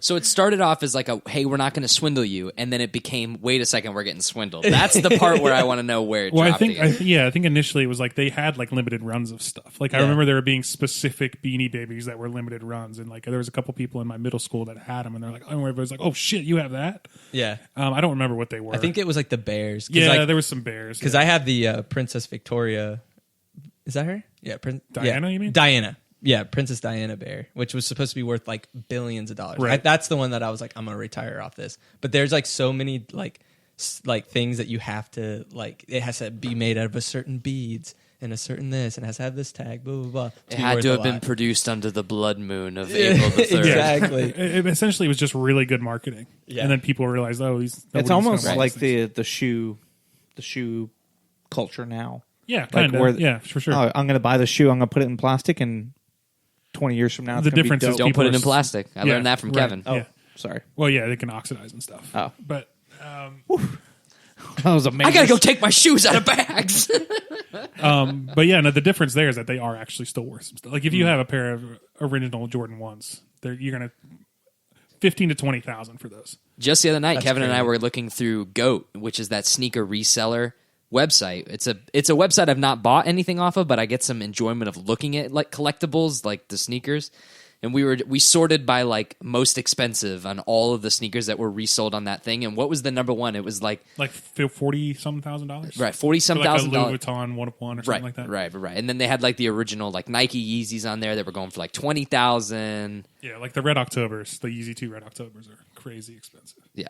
So it started off as like hey, we're not going to swindle you, and then it became, wait a second, we're getting swindled. That's the part where I want to know where it dropped. I think initially it was like they had like limited runs of stuff. Like I remember there were being specific Beanie Babies that were limited runs, and like there was a couple people in my middle school that had them, and they're like, oh, everybody's like, oh shit, you have that? Yeah. I don't remember what they were. I think it was like the bears. Yeah, there was some bears. Because I have the Princess Victoria. Is that her? Yeah, Diana, you mean? Diana. Yeah, Princess Diana bear, which was supposed to be worth like billions of dollars. Right. That's the one that I was like, I'm gonna retire off this. But there's like so many like things that you have to like. It has to be made out of a certain beads and a certain this, and it has to have this tag. Blah blah blah. It had to have been produced under the blood moon of April the 3rd. Exactly. It essentially was just really good marketing. Yeah. And then people realized, it's almost like the shoe culture now. Yeah, kind of. Yeah, for sure. Oh, I'm going to buy the shoe. I'm going to put it in plastic, and 20 years from now, it's The gonna be difference is dope. Don't put it in People are- plastic. I learned that from right. Kevin. Oh, Yeah. sorry. Well, yeah, they can oxidize and stuff. Oh. But That was amazing. I gotta go take my shoes out of bags. but yeah, no, the difference there is that they are actually still worth some stuff. Like if you have a pair of original Jordan 1s, you're going to 15 to 20,000 for those. Just the other night, Kevin and I crazy. were looking through GOAT, which is that sneaker reseller website. It's a website I've not bought anything off of, but I get some enjoyment of looking at like collectibles, like the sneakers. And we sorted by like most expensive on all of the sneakers that were resold on that thing. And what was the number one? It was like $40-some-thousand. right, $40-some like thousand a Louis dollars. Vuitton 1-of-1 or something like that. Right. And then they had like the original like Nike Yeezys on there that were going for like 20,000. Yeah, like the Red Octobers, the Yeezy 2 Red Octobers are crazy expensive. Yeah,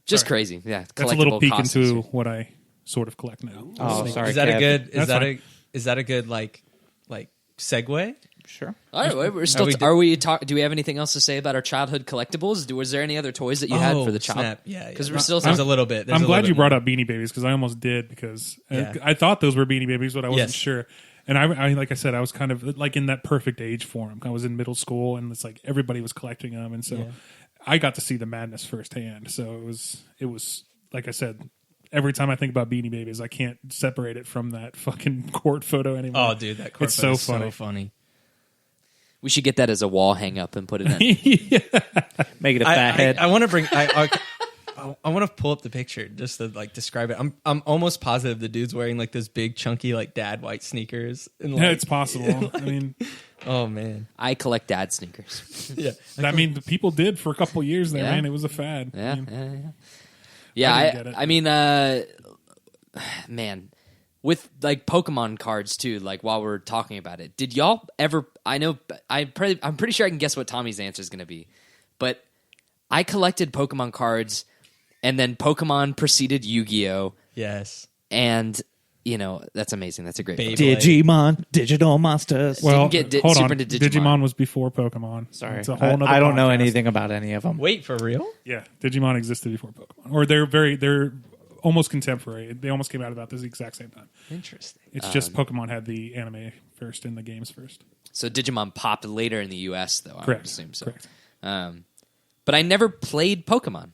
just Sorry. crazy. Yeah, That's a little collectible peek costumes. into what I sort of collect now. Oh, sorry. Is that a Kev. good? That's fine. Is that a good like segue? Sure. All right, we're still. Do we have anything else to say about our childhood collectibles? Was there any other toys that you had for the child? Snap. Yeah, because yeah. we're still. There's a little bit. I'm glad you brought up Beanie Babies because I almost did because Yeah. I thought those were Beanie Babies, but I wasn't Yes. sure. And I, like I said, I was kind of like in that perfect age for them. I was in middle school, and it's like everybody was collecting them, and so I got to see the madness firsthand. So it was like I said. Every time I think about Beanie Babies, I can't separate it from that fucking court photo anymore. Oh, dude, that court It's photo so is funny. so funny. We should get that as a wall hang up and put it in. Make it a fat head. I want to bring. I want to pull up the picture just to like describe it. I'm almost positive the dude's wearing like those big chunky like dad white sneakers. And, like, Yeah, it's possible. I mean, oh man. I collect dad sneakers. Yeah. I mean, the people did for a couple years there, Yeah. man. It was a fad. Yeah, I mean, yeah. I didn't get it. I mean, man, with like Pokemon cards too. Like while we're talking about it, did y'all ever? I'm pretty sure I can guess what Tommy's answer is going to be, but I collected Pokemon cards, and then Pokemon preceded Yu-Gi-Oh, Yes. and you know that's amazing. That's a great. Baby. book. Digimon, digital monsters. well, didn't get hold super on. into Digimon. Digimon was before Pokemon. Sorry, It's a whole nother I don't know podcast. anything about any of them. Wait, for real? Yeah, Digimon existed before Pokemon, or they're almost contemporary. They almost came out about the exact same time. Interesting. It's just Pokemon had the anime first and the games first. So Digimon popped later in the U.S. though. I would Correct. assume so. Correct. But I never played Pokemon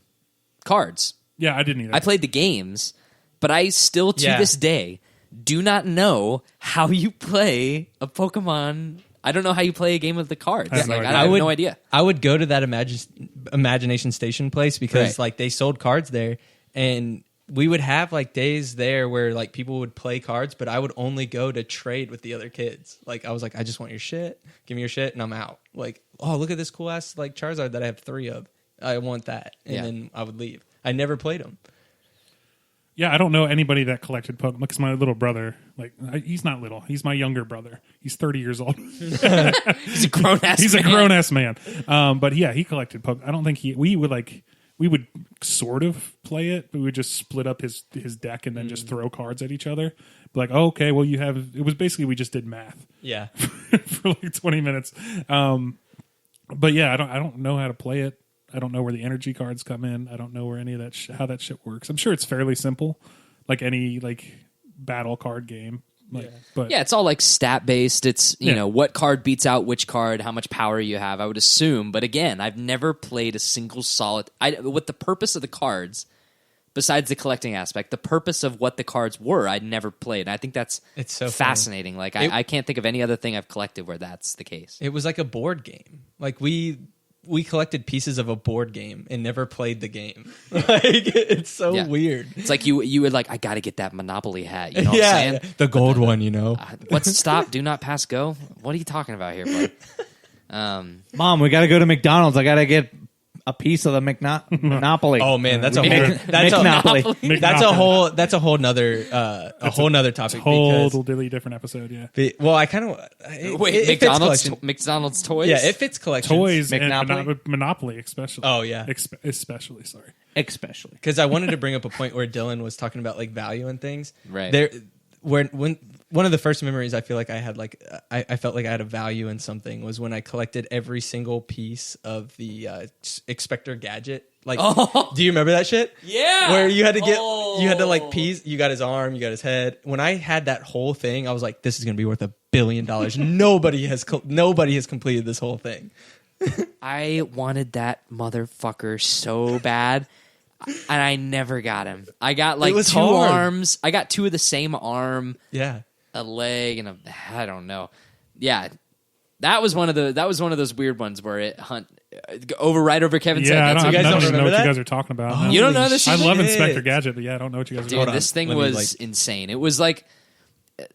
cards. Yeah, I didn't either. I played the games, but I still to Yeah. this day do not know how you play a Pokemon. I don't know how you play a game of the cards. I have no Like, idea. I have no idea. I would go to that Imagination Station place because Right. like they sold cards there, and we would have like days there where like people would play cards, but I would only go to trade with the other kids. Like I was like, I just want your shit. Give me your shit, and I'm out. Like, oh, look at this cool ass like Charizard that I have 3 of. I want that, and then I would leave. I never played them. Yeah, I don't know anybody that collected Pokemon because my little brother, he's not little. He's my younger brother. He's 30 years old. He's a grown ass. He's a grown ass man. But yeah, he collected Pokemon. I don't think we would sort of play it, but we would just split up his deck and then just throw cards at each other. Like, oh, okay, well it was basically we just did math. Yeah, for like 20 minutes. But yeah, I don't know how to play it. I don't know where the energy cards come in. I don't know where any of that how that shit works. I'm sure it's fairly simple, like any battle card game. But Yeah, it's all like stat based. It's you know what card beats out which card, how much power you have. I would assume, but again, I've never played a single solid. What the purpose of the cards, besides the collecting aspect, the purpose of what the cards were, I'd never played. And I think that's it's so fascinating. Like I can't think of any other thing I've collected where that's the case. It was like a board game. Like we collected pieces of a board game and never played the game. Like it's so weird. It's like you would like, I got to get that Monopoly hat. You know what I'm saying? The gold one, you know. What's stop? Do not pass go. What are you talking about here, bud? Mom, we got to go to McDonald's. I got to get a piece of the Monopoly. Oh man, that's a whole nother topic. totally different episode. Yeah. Well, I kind of Wait, McDonald's toys. Yeah, it fits collections. Toys Monopoly? and Monopoly, especially. Oh yeah, especially. Sorry. Especially because I wanted to bring up a point where Dylan was talking about like value and things. Right. There, when one of the first memories I feel like I had, like I felt like I had a value in something, was when I collected every single piece of the Expector Gadget. Like, do you remember that shit? Yeah. Where you had to you had to like piece. You got his arm, you got his head. When I had that whole thing, I was like, this is gonna be worth $1 billion. Nobody has completed this whole thing. I wanted that motherfucker so bad, and I never got him. I got like 2 hard. arms. I got 2 of the same arm. Yeah. A leg and I don't know. Yeah, that was one of those weird ones where it right over Kevin's head. Yeah, I don't guys know don't what remember you that? guys are talking about. Oh, You don't know this? I love shit. Inspector Gadget, but yeah, I don't know what you guys are Dude, talking this thing was insane. It was like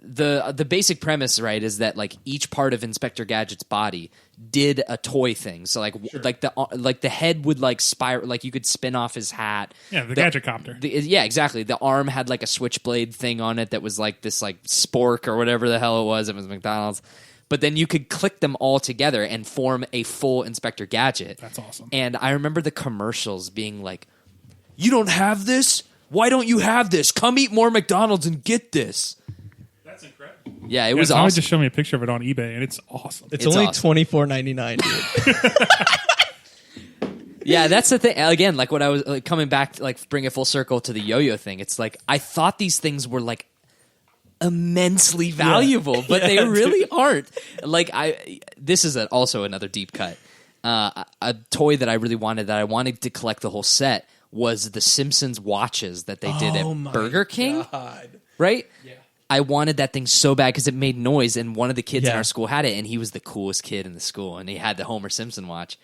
the basic premise, right, is that like each part of Inspector Gadget's body did a toy thing. So like the head would like spiral, like you could spin off his hat. Yeah, the Gadget Copter. Yeah, exactly. The arm had like a switchblade thing on it that was like this like spork or whatever the hell it was. It was McDonald's. But then you could click them all together and form a full Inspector Gadget. That's awesome. And I remember the commercials being like, "You don't have this? Why don't you have this? Come eat more McDonald's and get this." That's incredible. Yeah, it was Somebody awesome. just showed me a picture of it on eBay, and it's awesome. It's only awesome. $24.99, dude. Yeah, that's the thing. Again, like what I was like, coming back, like bring it full circle to the yo-yo thing. It's like I thought these things were like immensely valuable, but they really aren't. Like this is also another deep cut. A toy that I really wanted, that I wanted to collect the whole set, was the Simpsons watches that they did at Burger King. God. Right? Yeah. I wanted that thing so bad because it made noise, and one of the kids in Yeah. our school had it, and he was the coolest kid in the school, and he had the Homer Simpson watch.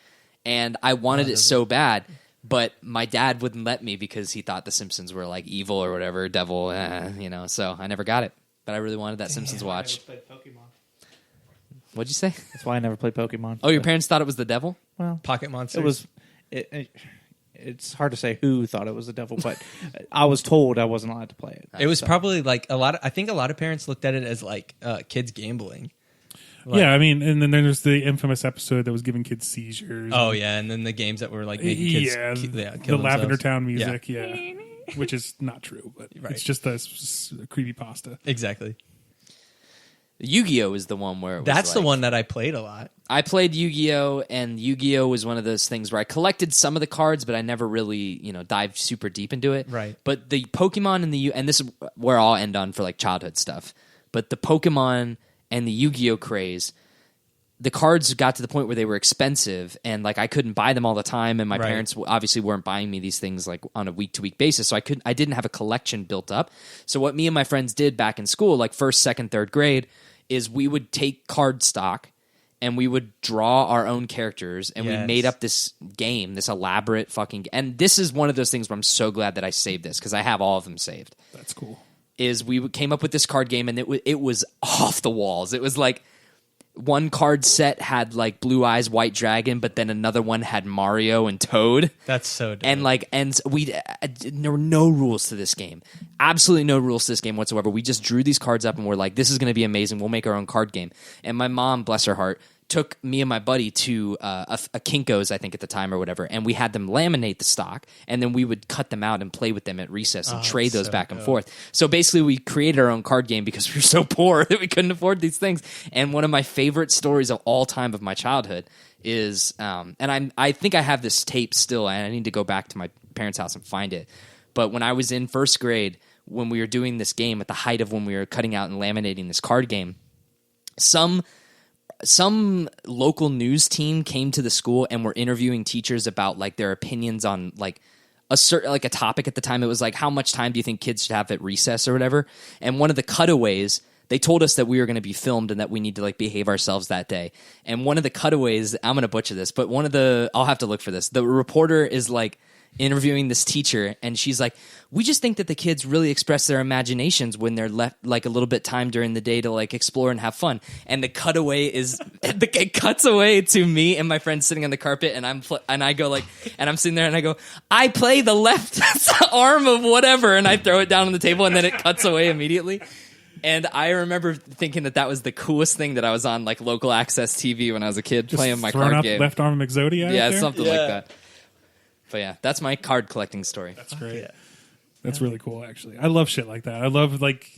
And I wanted it so bad, but my dad wouldn't let me because he thought the Simpsons were like evil or whatever, devil, so I never got it. But I really wanted that Simpsons watch. What'd you say? That's why I never played Pokemon. Oh, your parents thought it was the devil? Well, Pocket Monsters. it was. It's hard to say who thought it was the devil, but I was told I wasn't allowed to play it. It was probably like I think a lot of parents looked at it as like kids gambling. Yeah, I mean, and then there's the infamous episode that was giving kids seizures. Oh yeah, and then the games that were like making kids the kill Lavender themselves. Town music, yeah. Which is not true, but Right. it's just a creepypasta. Exactly. Yu-Gi-Oh! Is the one where it was That's the like- one that I played a lot. I played Yu-Gi-Oh! And Yu-Gi-Oh! Was one of those things where I collected some of the cards, but I never really, dived super deep into it. Right. But the Pokemon and this is where I'll end on for like childhood stuff. But the Pokemon and the Yu-Gi-Oh! Craze, the cards got to the point where they were expensive, and like I couldn't buy them all the time, and my parents obviously weren't buying me these things like on a week-to-week basis, so I didn't have a collection built up. So what me and my friends did back in school, like first, second, third grade, is we would take card stock and we would draw our own characters, and we made up this game, this elaborate fucking. And this is one of those things where I'm so glad that I saved this because I have all of them saved. That's cool. Is we came up with this card game, and it was off the walls. It was like one card set had like Blue Eyes White Dragon, but then another one had Mario and Toad. That's so dope. And there were no rules to this game. Absolutely no rules to this game whatsoever. We just drew these cards up and we're like, this is going to be amazing. We'll make our own card game. And my mom, bless her heart, took me and my buddy to a Kinko's, I think at the time or whatever, and we had them laminate the stock, and then we would cut them out and play with them at recess and trade those back and forth. So basically we created our own card game because we were so poor that we couldn't afford these things. And one of my favorite stories of all time of my childhood is, and I think I have this tape still, and I need to go back to my parents' house and find it. But when I was in first grade, when we were doing this game at the height of when we were cutting out and laminating this card game, some local news team came to the school and were interviewing teachers about like their opinions on like a certain like a topic at the time. It was like, how much time do you think kids should have at recess or whatever? And one of the cutaways, they told us that we were going to be filmed and that we need to like behave ourselves that day. And one of the cutaways, I'm going to butcher this, but I'll have to look for this. The reporter is like interviewing this teacher, and she's like, we just think that the kids really express their imaginations when they're left like a little bit time during the day to like explore and have fun. And the cutaway is it cuts away to me and my friend sitting on the carpet, and I go like, and I'm sitting there and I go, I play the left arm of whatever, and I throw it down on the table, and then it cuts away immediately. And I remember thinking that was the coolest thing, that I was on like local access TV when I was a kid, Just playing my throwing card up game. Left arm Exodia. Yeah, out there? something like that. But yeah, that's my card collecting story. That's great. That's really cool, actually. I love shit like that. I love like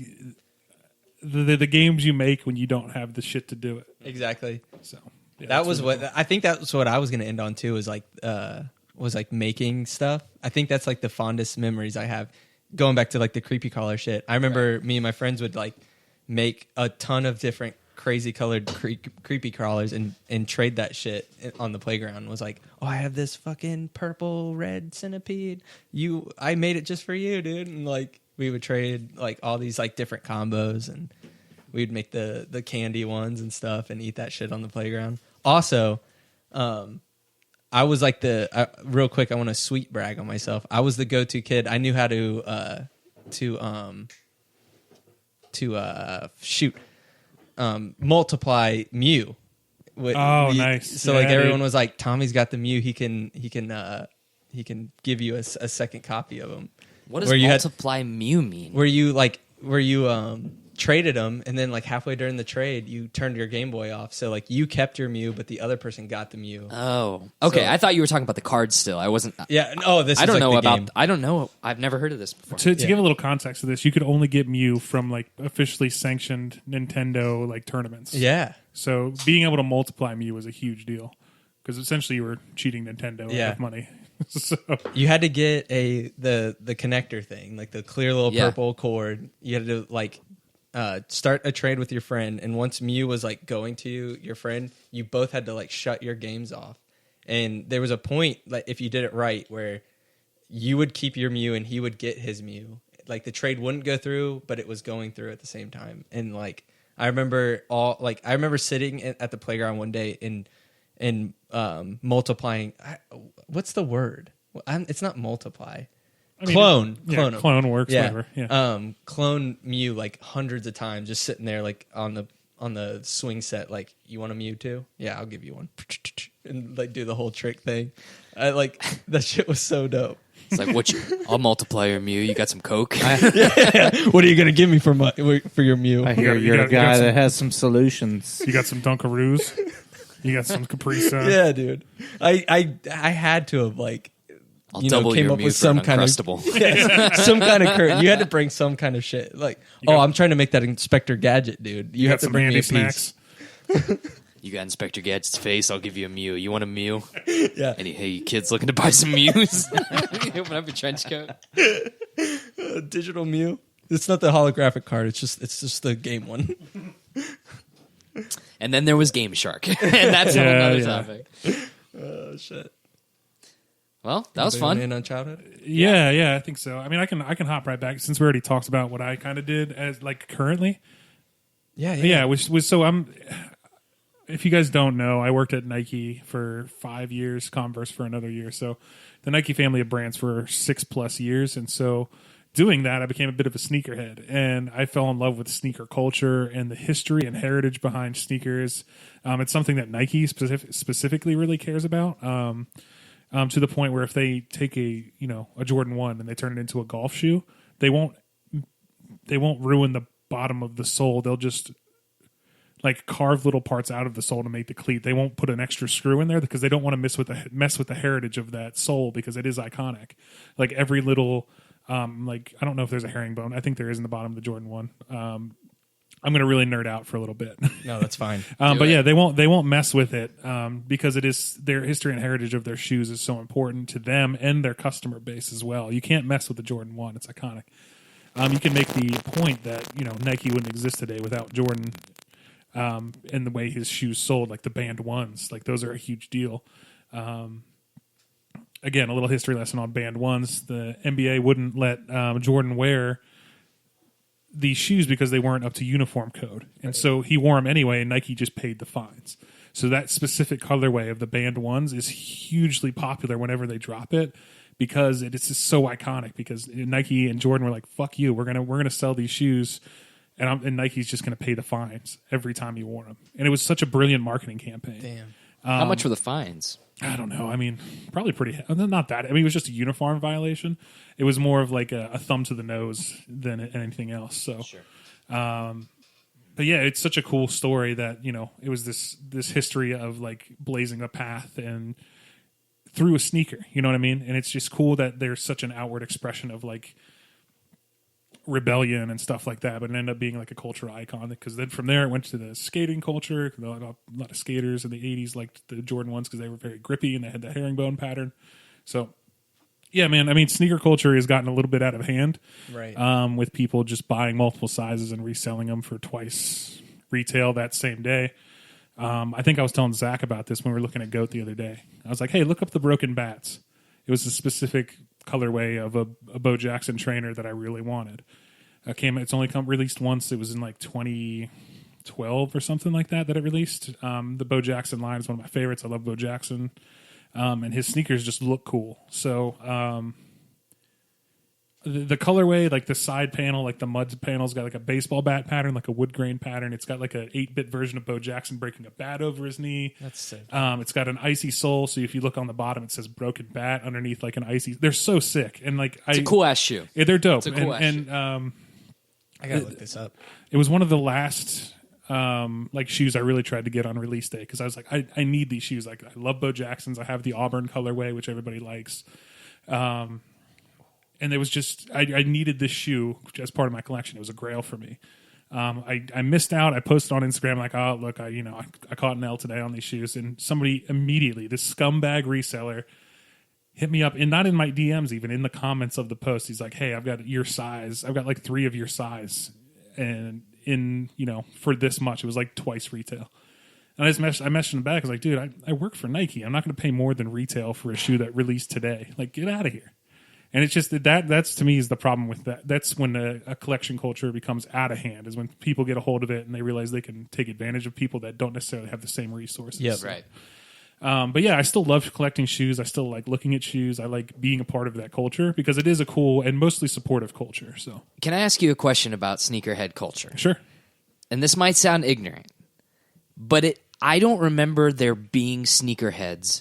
the games you make when you don't have the shit to do it. Exactly. So yeah, that was really what cool. I think that was what I was going to end on too. Was like making stuff. I think that's like the fondest memories I have. Going back to like the creepy crawler shit. I remember me and my friends would like make a ton of different crazy colored creepy crawlers and trade that shit on the playground. Was like, oh, I have this fucking purple red centipede. I made it just for you, dude. And like we would trade like all these like different combos, and we'd make the candy ones and stuff and eat that shit on the playground. Also, I was like real quick, I want to sweet brag on myself. I was the go-to kid. I knew how to multiply Mew. Nice. So like everyone was like, Tommy's got the Mew. He can give you a second copy of them. What does multiply Mew mean? Where you traded them, and then like halfway during the trade, you turned your Game Boy off. So like you kept your Mew, but the other person got the Mew. Oh, okay. So, I thought you were talking about the cards still. I wasn't. Yeah. No, this. I don't is know like the about. game. I don't know. I've never heard of this before. To give a little context to this, you could only get Mew from like officially sanctioned Nintendo like tournaments. Yeah. So being able to multiply Mew was a huge deal because essentially you were cheating Nintendo out of money. So You had to get the connector thing, like the clear little purple cord. You had to like start a trade with your friend, and once Mew was like going to your friend, you both had to like shut your games off. And there was a point, like if you did it right, where you would keep your Mew and he would get his Mew. Like the trade wouldn't go through, but it was going through at the same time. And like I remember sitting at the playground one day and multiplying. What's the word? It's not multiply. Clone. Clone works. Yeah. Whatever. Yeah. Clone Mew like hundreds of times, just sitting there like on the swing set. Like, you want a Mew too? Yeah, I'll give you one. And like do the whole trick thing. I like that shit was so dope. It's like, I'll multiply your Mew. You got some Coke? What are you gonna give me for your Mew? I hear you're a guy that has some solutions. You got some Dunkaroos. You got some Capri Sun. Yeah, dude. I had to have like. I'll double came your up Mew with for some an kind of Uncrustable. some kind of current. You had to bring some kind of shit. Like, I'm trying to make that Inspector Gadget, dude. You have to some bring me handy a piece. snacks. You got Inspector Gadget's face. I'll give you a Mew. You want a Mew? Yeah. Hey, you kids looking to buy some Mews? Open up your trench coat. Digital Mew. It's not the holographic card. It's just the game one. And then there was Game Shark, and that's a whole other topic. Oh shit. Well, that was fun. In on childhood. Yeah, I think so. I mean, I can hop right back since we already talked about what I kind of did as like currently. Yeah. Was so I'm. If you guys don't know, I worked at Nike for 5 years, Converse for another year. So the Nike family of brands for 6+ years, and so doing that, I became a bit of a sneakerhead, and I fell in love with sneaker culture and the history and heritage behind sneakers. It's something that Nike specifically really cares about. To the point where if they take a Jordan 1 and they turn it into a golf shoe, they won't ruin the bottom of the sole. They'll just like carve little parts out of the sole to make the cleat. They won't put an extra screw in there because they don't want to mess with the heritage of that sole because it is iconic. Like every little like I don't know if there's a herringbone. I think there is in the bottom of the Jordan 1. I'm going to really nerd out for a little bit. No, that's fine. But yeah, they won't mess with it because it is their history and heritage of their shoes is so important to them and their customer base as well. You can't mess with the Jordan 1. It's iconic. You can make the point that Nike wouldn't exist today without Jordan and the way his shoes sold, like the Band 1s. Like those are a huge deal. Again, a little history lesson on Band 1s. The NBA wouldn't let Jordan wear these shoes because they weren't up to uniform code. And so he wore them anyway, and Nike just paid the fines. So that specific colorway of the Band 1s is hugely popular whenever they drop it because it's just so iconic because Nike and Jordan were like, fuck you, we're gonna sell these shoes, and Nike's just going to pay the fines every time you wore them. And it was such a brilliant marketing campaign. Damn. How much were the fines? I don't know. I mean, probably pretty. Not that. I mean, it was just a uniform violation. It was more of like a thumb to the nose than anything else. So, Sure. But yeah, it's such a cool story that it was this history of like blazing a path and through a sneaker. You know what I mean? And it's just cool that there's such an outward expression of like rebellion and stuff like that, but it ended up being like a cultural icon because then from there it went to the skating culture. A lot of skaters in the 80s liked the Jordan 1s because they were very grippy and they had the herringbone pattern. So yeah, man, I mean, sneaker culture has gotten a little bit out of hand, Right. With people just buying multiple sizes and reselling them for twice retail that same day. I think I was telling Zach about this when we were looking at GOAT the other day. I was like, hey, look up the broken bats. It was a specific colorway of a Bo Jackson trainer that I really wanted. It's only released once. It was in like 2012 or something like that it released. The Bo Jackson line is one of my favorites. I love Bo Jackson. And his sneakers just look cool. So the colorway, like the side panel, like the mud panel's got like a baseball bat pattern, like a wood grain pattern. It's got like an 8-bit version of Bo Jackson breaking a bat over his knee. That's sick. It's got an icy sole, so if you look on the bottom, it says broken bat underneath like an icy. They're so sick, and like It's a cool ass shoe. Yeah, they're dope. It's a cool ass shoe. I gotta look this up. It was one of the last like shoes I really tried to get on release day because I was like, I need these shoes. Like I love Bo Jacksons. I have the Auburn colorway, which everybody likes. And it was just I needed this shoe as part of my collection. It was a grail for me. I missed out. I posted on Instagram like, oh look, I caught an L today on these shoes, and somebody immediately, this scumbag reseller, hit me up, and not in my DMs, even in the comments of the post. He's like, hey, I've got your size. I've got like 3 of your size, and for this much, it was like twice retail. And I messaged him back. I was like, dude, I work for Nike. I'm not going to pay more than retail for a shoe that released today. Like, get out of here. And it's just that's to me is the problem with that. That's when a collection culture becomes out of hand, is when people get a hold of it and they realize they can take advantage of people that don't necessarily have the same resources. Yep. Right. But yeah, I still love collecting shoes. I still like looking at shoes. I like being a part of that culture because it is a cool and mostly supportive culture. So, Can I ask you a question about sneakerhead culture? sure. And this might sound ignorant, but I don't remember there being sneakerheads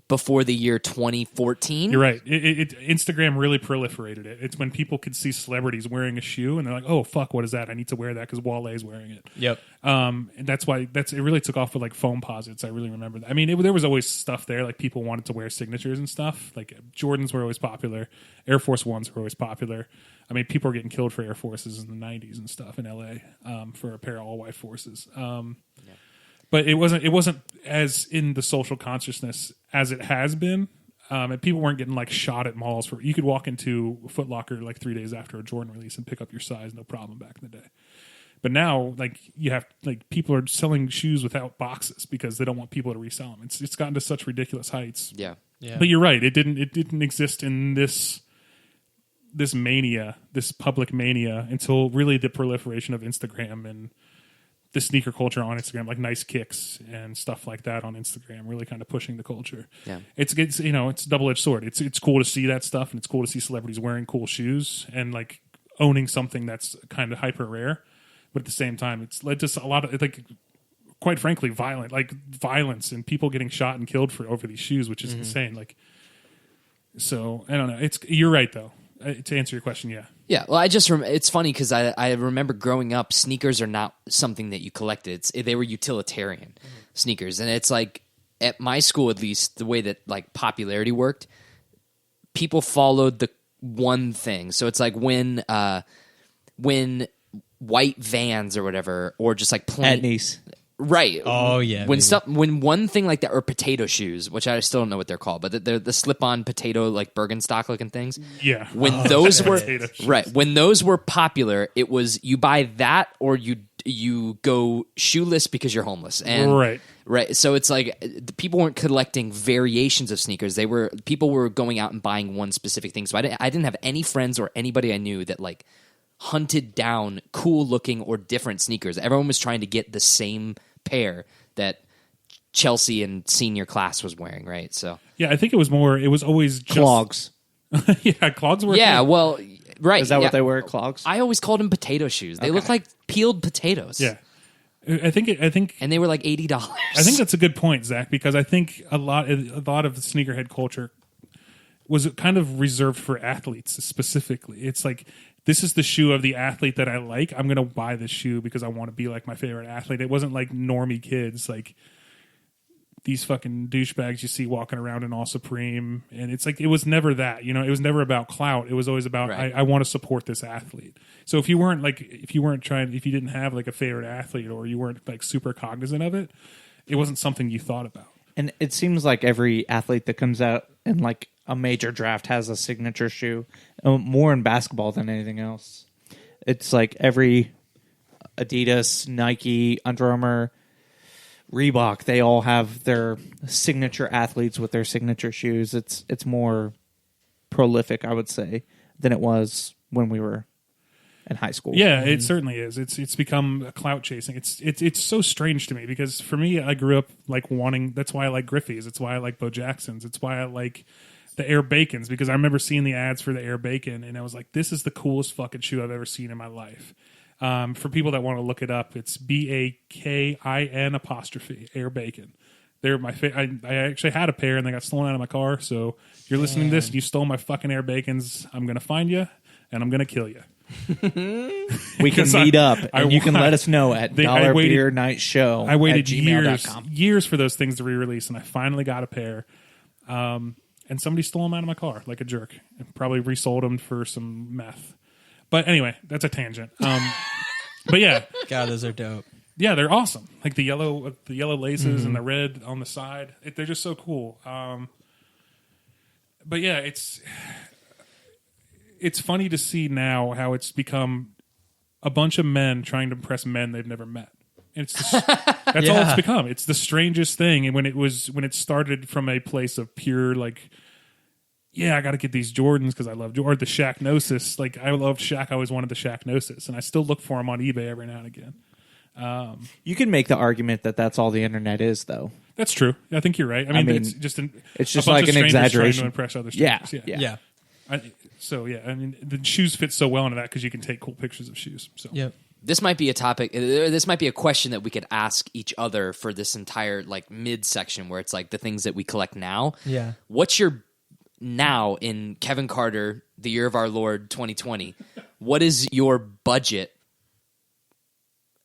before the year 2014. You're right. Instagram really proliferated it. It's when people could see celebrities wearing a shoe and they're like, "Oh fuck, what is that? I need to wear that because Wale's wearing it." Yep. And that's why it really took off with like foam posits. I really remember that. I mean, there was always stuff there. Like people wanted to wear signatures and stuff. Like Jordans were always popular. Air Force Ones were always popular. I mean, people were getting killed for Air Forces in the 90s and stuff in LA for a pair of all white forces. But it wasn't as in the social consciousness as it has been, and people weren't getting like shot at malls you could walk into Foot Locker like 3 days after a Jordan release and pick up your size, no problem back in the day. But now, like you have like people are selling shoes without boxes because they don't want people to resell them. It's gotten to such ridiculous heights. Yeah. But you're right. It didn't exist in this mania, this public mania, until really the proliferation of Instagram and the sneaker culture on Instagram, like Nice Kicks and stuff like that on Instagram, really kind of pushing the culture. Yeah. It's a double-edged sword. It's cool to see that stuff, and it's cool to see celebrities wearing cool shoes and like owning something that's kind of hyper rare. But at the same time, it's led to a lot of, like, quite frankly, violence and people getting shot and killed over these shoes, which is insane. Like, so I don't know. You're right though. To answer your question, yeah. Yeah, well, it's funny because I remember growing up, sneakers are not something that you collected. They were utilitarian sneakers. And it's like, at my school at least, the way that like popularity worked, people followed the one thing. So it's like when white Vans or whatever, or just like plain... At Nice. Right. Oh, yeah. When one thing like that, or potato shoes, which I still don't know what they're called, but they're the slip-on potato, like Bergenstock looking things. Yeah. When those were popular, it was you buy that or you go shoeless because you're homeless. And right. So it's like the people weren't collecting variations of sneakers. People were going out and buying one specific thing. So I didn't have any friends or anybody I knew that like hunted down cool looking or different sneakers. Everyone was trying to get the same pair that Chelsea and senior class was wearing, right? So yeah, I think it was always just Clogs. Yeah, clogs were well, right. Is that what they were? Clogs? I always called them potato shoes. They look like peeled potatoes. Yeah. I think and they were like $80. I think that's a good point, Zach, because I think a lot of the sneakerhead culture was kind of reserved for athletes specifically. It's like, this is the shoe of the athlete that I like. I'm going to buy this shoe because I want to be like my favorite athlete. It wasn't like normie kids, like these fucking douchebags you see walking around in All Supreme. And it's like, it was never that, it was never about clout. It was always about, I want to support this athlete. So if you didn't have like a favorite athlete, or you weren't like super cognizant of it, it wasn't something you thought about. And it seems like every athlete that comes out in like a major draft has a signature shoe, more in basketball than anything else. It's like every Adidas, Nike, Under Armour, Reebok, they all have their signature athletes with their signature shoes. It's more prolific, I would say, than it was when we were in high school. Yeah, it certainly is. It's become a clout chasing. It's so strange to me because for me, I grew up like wanting. That's why I like Griffey's. It's why I like Bo Jacksons. It's why I like the Air Bacons, because I remember seeing the ads for the Air Bacon and I was like, this is the coolest fucking shoe I've ever seen in my life. For people that want to look it up, it's BAKIN Air Bacon. They're my I actually had a pair and they got stolen out of my car. So if you're listening to this and you stole my fucking Air Bacons, I'm going to find you and I'm going to kill you. We can meet up and you can let us know at Dollar Beer Night Show. I waited @gmail.com. years for those things to re-release, and I finally got a pair. And somebody stole them out of my car like a jerk and probably resold them for some meth. But anyway, that's a tangent. But yeah, God, those are dope. Yeah, they're awesome. Like the yellow laces and the red on the side. They're just so cool. But yeah, it's funny to see now how it's become a bunch of men trying to impress men they've never met. That's all it's become. It's the strangest thing. And when it started from a place of pure like, yeah, I got to get these Jordans because I love Jordan. Or the Shaq-nosis. Like I loved Shaq. I always wanted the Shaq-nosis, and I still look for them on eBay every now and again. You can make the argument that that's all the internet is, though. That's true. I think you're right. I mean it's just like an exaggeration to impress other strangers. Yeah. I mean, the shoes fit so well into that because you can take cool pictures of shoes. So Yep. This might be a topic. This might be a question that we could ask each other for this entire like mid section where it's like the things that we collect now. Yeah. What's your now in Kevin Carter, the year of our Lord 2020? What is your budget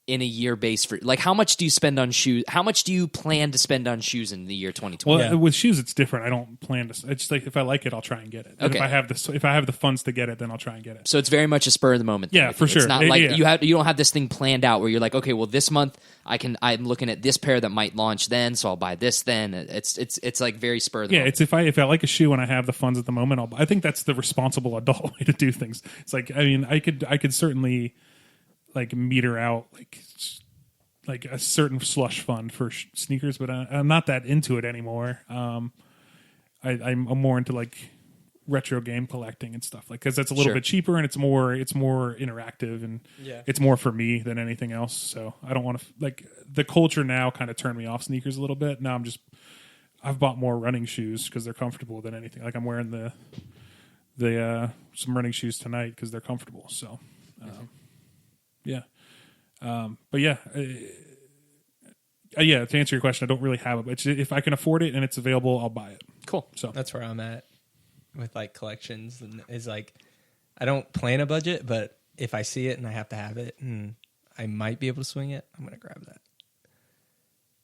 in a year base for, like, how much do you spend on shoes? How much do you plan to spend on shoes in the year 2020? Well, with shoes, it's different. I don't plan to. It's just like if I like it, I'll try and get it. And Okay. if I have the funds to get it, then I'll try and get it. So it's very much a spur of the moment thing. Yeah, with for you. sure. It's not like Yeah. you don't have this thing planned out where you're like, okay, well, this month I'm looking at this pair that might launch then, so I'll buy this then. It's like very spur of the Yeah, moment. it's if I like a shoe and I have the funds at the moment, I think that's the responsible adult way to do things. It's like, I mean, I could certainly like meter out like a certain slush fund for sneakers, but I'm not that into it anymore. I'm more into like retro game collecting and stuff, like, because that's a little bit cheaper and it's more interactive, and it's more for me than anything else. So I don't want to, like, the culture now kind of turned me off sneakers a little bit. Now I've bought more running shoes because they're comfortable than anything. Like, I'm wearing the some running shoes tonight because they're comfortable. So but yeah. To answer your question, I don't really have it, but if I can afford it and it's available, I'll buy it. Cool. So that's where I'm at with like collections, and is like I don't plan a budget, but if I see it and I have to have it and I might be able to swing it, I'm gonna grab that.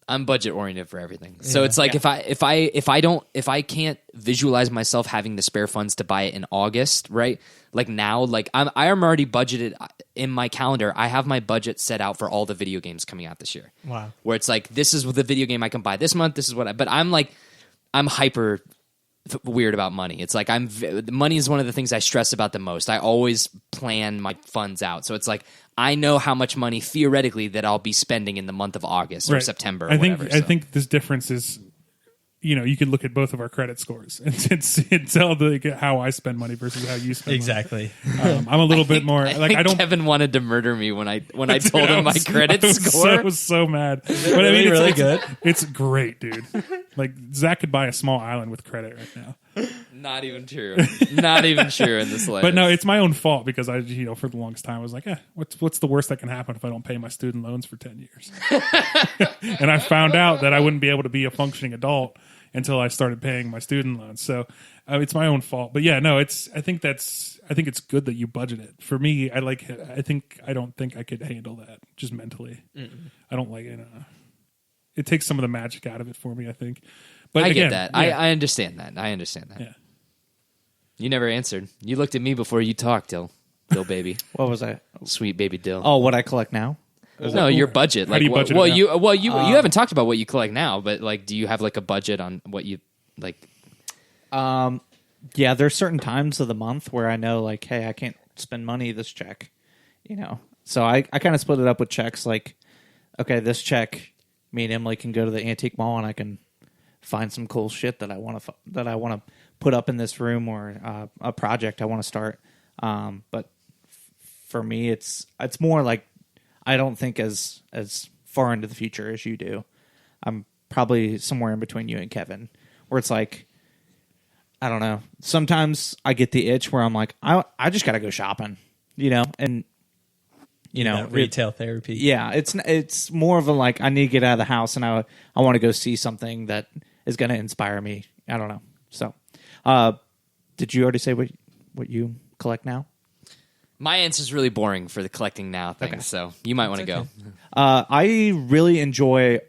I'm budget oriented for everything. So it's like if I can't visualize myself having the spare funds to buy it in August, right? Like now, like I am already budgeted in my calendar. I have my budget set out for all the video games coming out this year. Wow. Where it's like, this is the video game I can buy this month. This is what but I'm hyper weird about money. It's like money is one of the things I stress about the most. I always plan my funds out. So it's like, I know how much money theoretically that I'll be spending in the month of August or September or whatever. I think this difference is, you could look at both of our credit scores and tell how I spend money versus how you spend exactly. money. I'm a little bit more like, I don't. Kevin wanted to murder me when I told him my credit score. I was so mad. But it's really good. It's great, dude. Like, Zach could buy a small island with credit right now. Not even true. Not even true in this life. But no, it's my own fault because I, for the longest time, I was like, what's the worst that can happen if I don't pay my student loans for 10 years? And I found out that I wouldn't be able to be a functioning adult until I started paying my student loans. So it's my own fault. But yeah, no, I think it's good that you budget it. For me, I don't think I could handle that just mentally. Mm-mm. I don't like it. It takes some of the magic out of it for me, I think. But I again, get that. Yeah. I understand that. Yeah. You never answered. You looked at me before you talked, Dill baby. What was I? Sweet baby Dill. Oh, what I collect now? No, your budget. How do you budget it now? You haven't talked about what you collect now, but like, do you have like a budget on what you like? Yeah, there's certain times of the month where I know, like, hey, I can't spend money this check, So I kind of split it up with checks. Like, okay, this check, me and Emily can go to the antique mall and I can find some cool shit that I want to put up in this room, or a project I want to start. But for me, it's more like, I don't think as far into the future as you do. I'm probably somewhere in between you and Kevin, where it's like, I don't know. Sometimes I get the itch where I'm like, I just got to go shopping, and retail therapy. Yeah, it's more of a like, I need to get out of the house and I want to go see something that is going to inspire me. I don't know. So, did you already say what you collect now? My answer is really boring for the collecting now thing, okay. So you might want to go. I really enjoy.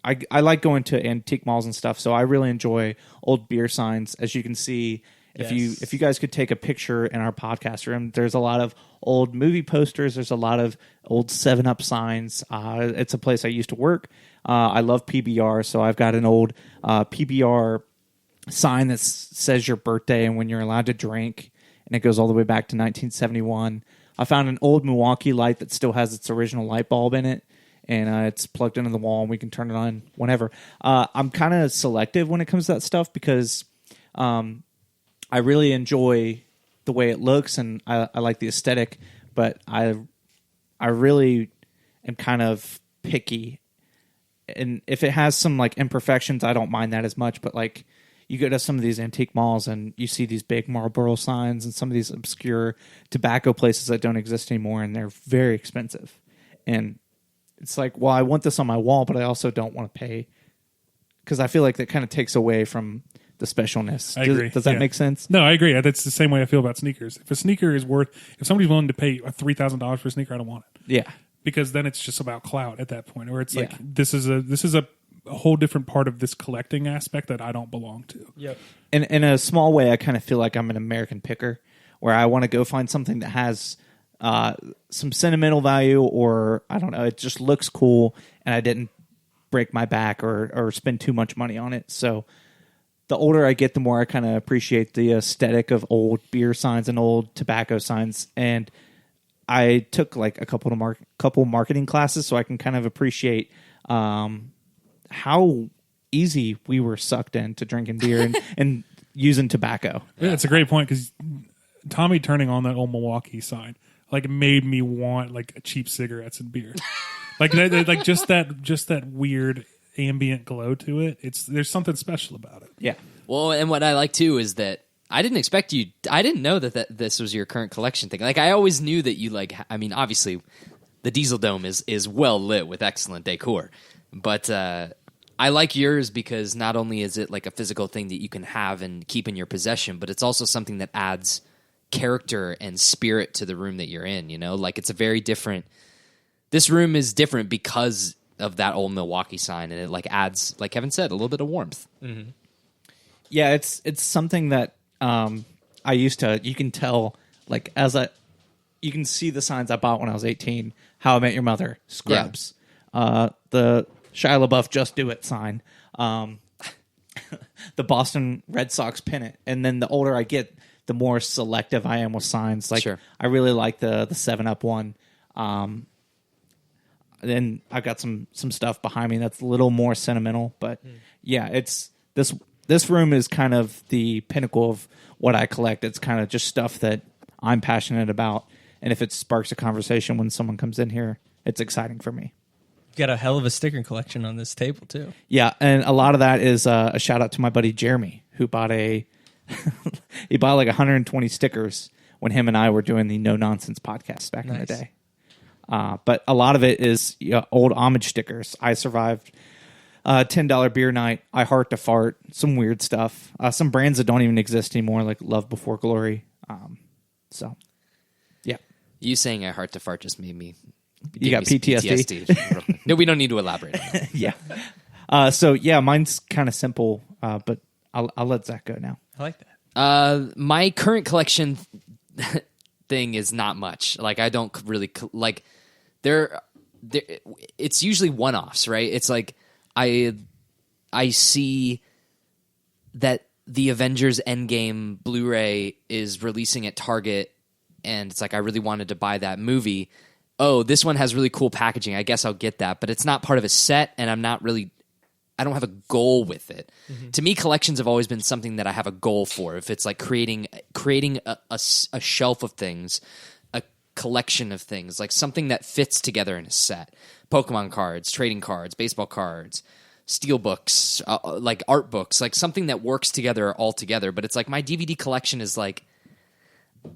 I like going to antique malls and stuff, so I really enjoy old beer signs. As you can see, if you guys could take a picture in our podcast room, there's a lot of old movie posters. There's a lot of old 7-Up signs. It's a place I used to work. I love PBR, so I've got an old PBR sign that says your birthday and when you're allowed to drink. And it goes all the way back to 1971. I found an old Milwaukee light that still has its original light bulb in it, and it's plugged into the wall, and we can turn it on whenever. I'm kind of selective when it comes to that stuff because I really enjoy the way it looks, and I like the aesthetic, but I really am kind of picky. And if it has some like imperfections, I don't mind that as much, but like, you go to some of these antique malls and you see these big Marlboro signs and some of these obscure tobacco places that don't exist anymore, and they're very expensive. And it's like, well, I want this on my wall, but I also don't want to pay, because I feel like that kind of takes away from the specialness. I agree. Does that make sense? No, I agree. That's the same way I feel about sneakers. If a sneaker is if somebody's willing to pay $3,000 for a sneaker, I don't want it. Yeah. Because then it's just about clout at that point, where it's like, this is a whole different part of this collecting aspect that I don't belong to. Yep. In a small way, I kind of feel like I'm an American picker, where I want to go find something that has some sentimental value, or I don't know, it just looks cool, and I didn't break my back or spend too much money on it. So the older I get, the more I kind of appreciate the aesthetic of old beer signs and old tobacco signs. And I took like a couple marketing classes, so I can kind of appreciate how easy we were sucked into drinking beer and using tobacco. Yeah, it's a great point because Tommy turning on that old Milwaukee sign like made me want like cheap cigarettes and beer. Like just that weird ambient glow to it. There's something special about it. Yeah. Well, and what I like too is that I didn't expect you. I didn't know that this was your current collection thing. Like I always knew that you like. I mean, obviously, the Diesel Dome is well lit with excellent decor, but I like yours because not only is it like a physical thing that you can have and keep in your possession, but it's also something that adds character and spirit to the room that you're in. You know, like it's a very different. This room is different because of that old Milwaukee sign, and it like adds, like Kevin said, a little bit of warmth. Mm-hmm. Yeah, it's something that I used to. You can tell, like you can see the signs I bought when I was 18. How I Met Your Mother, Scrubs, the Shia LaBeouf Just Do It sign, the Boston Red Sox pennant, and then the older I get, the more selective I am with signs. Like Sure. I really like the 7-Up one. Then I've got some stuff behind me that's a little more sentimental, but yeah, it's this room is kind of the pinnacle of what I collect. It's kind of just stuff that I'm passionate about, and if it sparks a conversation when someone comes in here, it's exciting for me. Got a hell of a sticker collection on this table too. Yeah, and a lot of that is a shout out to my buddy Jeremy, who bought he bought like 120 stickers when him and I were doing the No Nonsense podcast back in the day. But a lot of it is old homage stickers. I Survived, $10 Beer Night, I Heart to Fart, some weird stuff. Some brands that don't even exist anymore, like Love Before Glory. So, yeah. You saying I Heart to Fart just made me... You got PTSD? No, we don't need to elaborate on that. Yeah. So, yeah, mine's kind of simple, but I'll let Zach go now. I like that. My current collection thing is not much. Like, I don't really... Like, it's usually one-offs, right? It's like I see that the Avengers Endgame Blu-ray is releasing at Target, and it's like I really wanted to buy that movie. Oh, this one has really cool packaging. I guess I'll get that, but it's not part of a set, and I don't have a goal with it. Mm-hmm. To me, collections have always been something that I have a goal for. If it's like creating a shelf of things, a collection of things, like something that fits together in a set. Pokemon cards, trading cards, baseball cards, steel books, like art books, like something that works together all together. But it's like my DVD collection is like,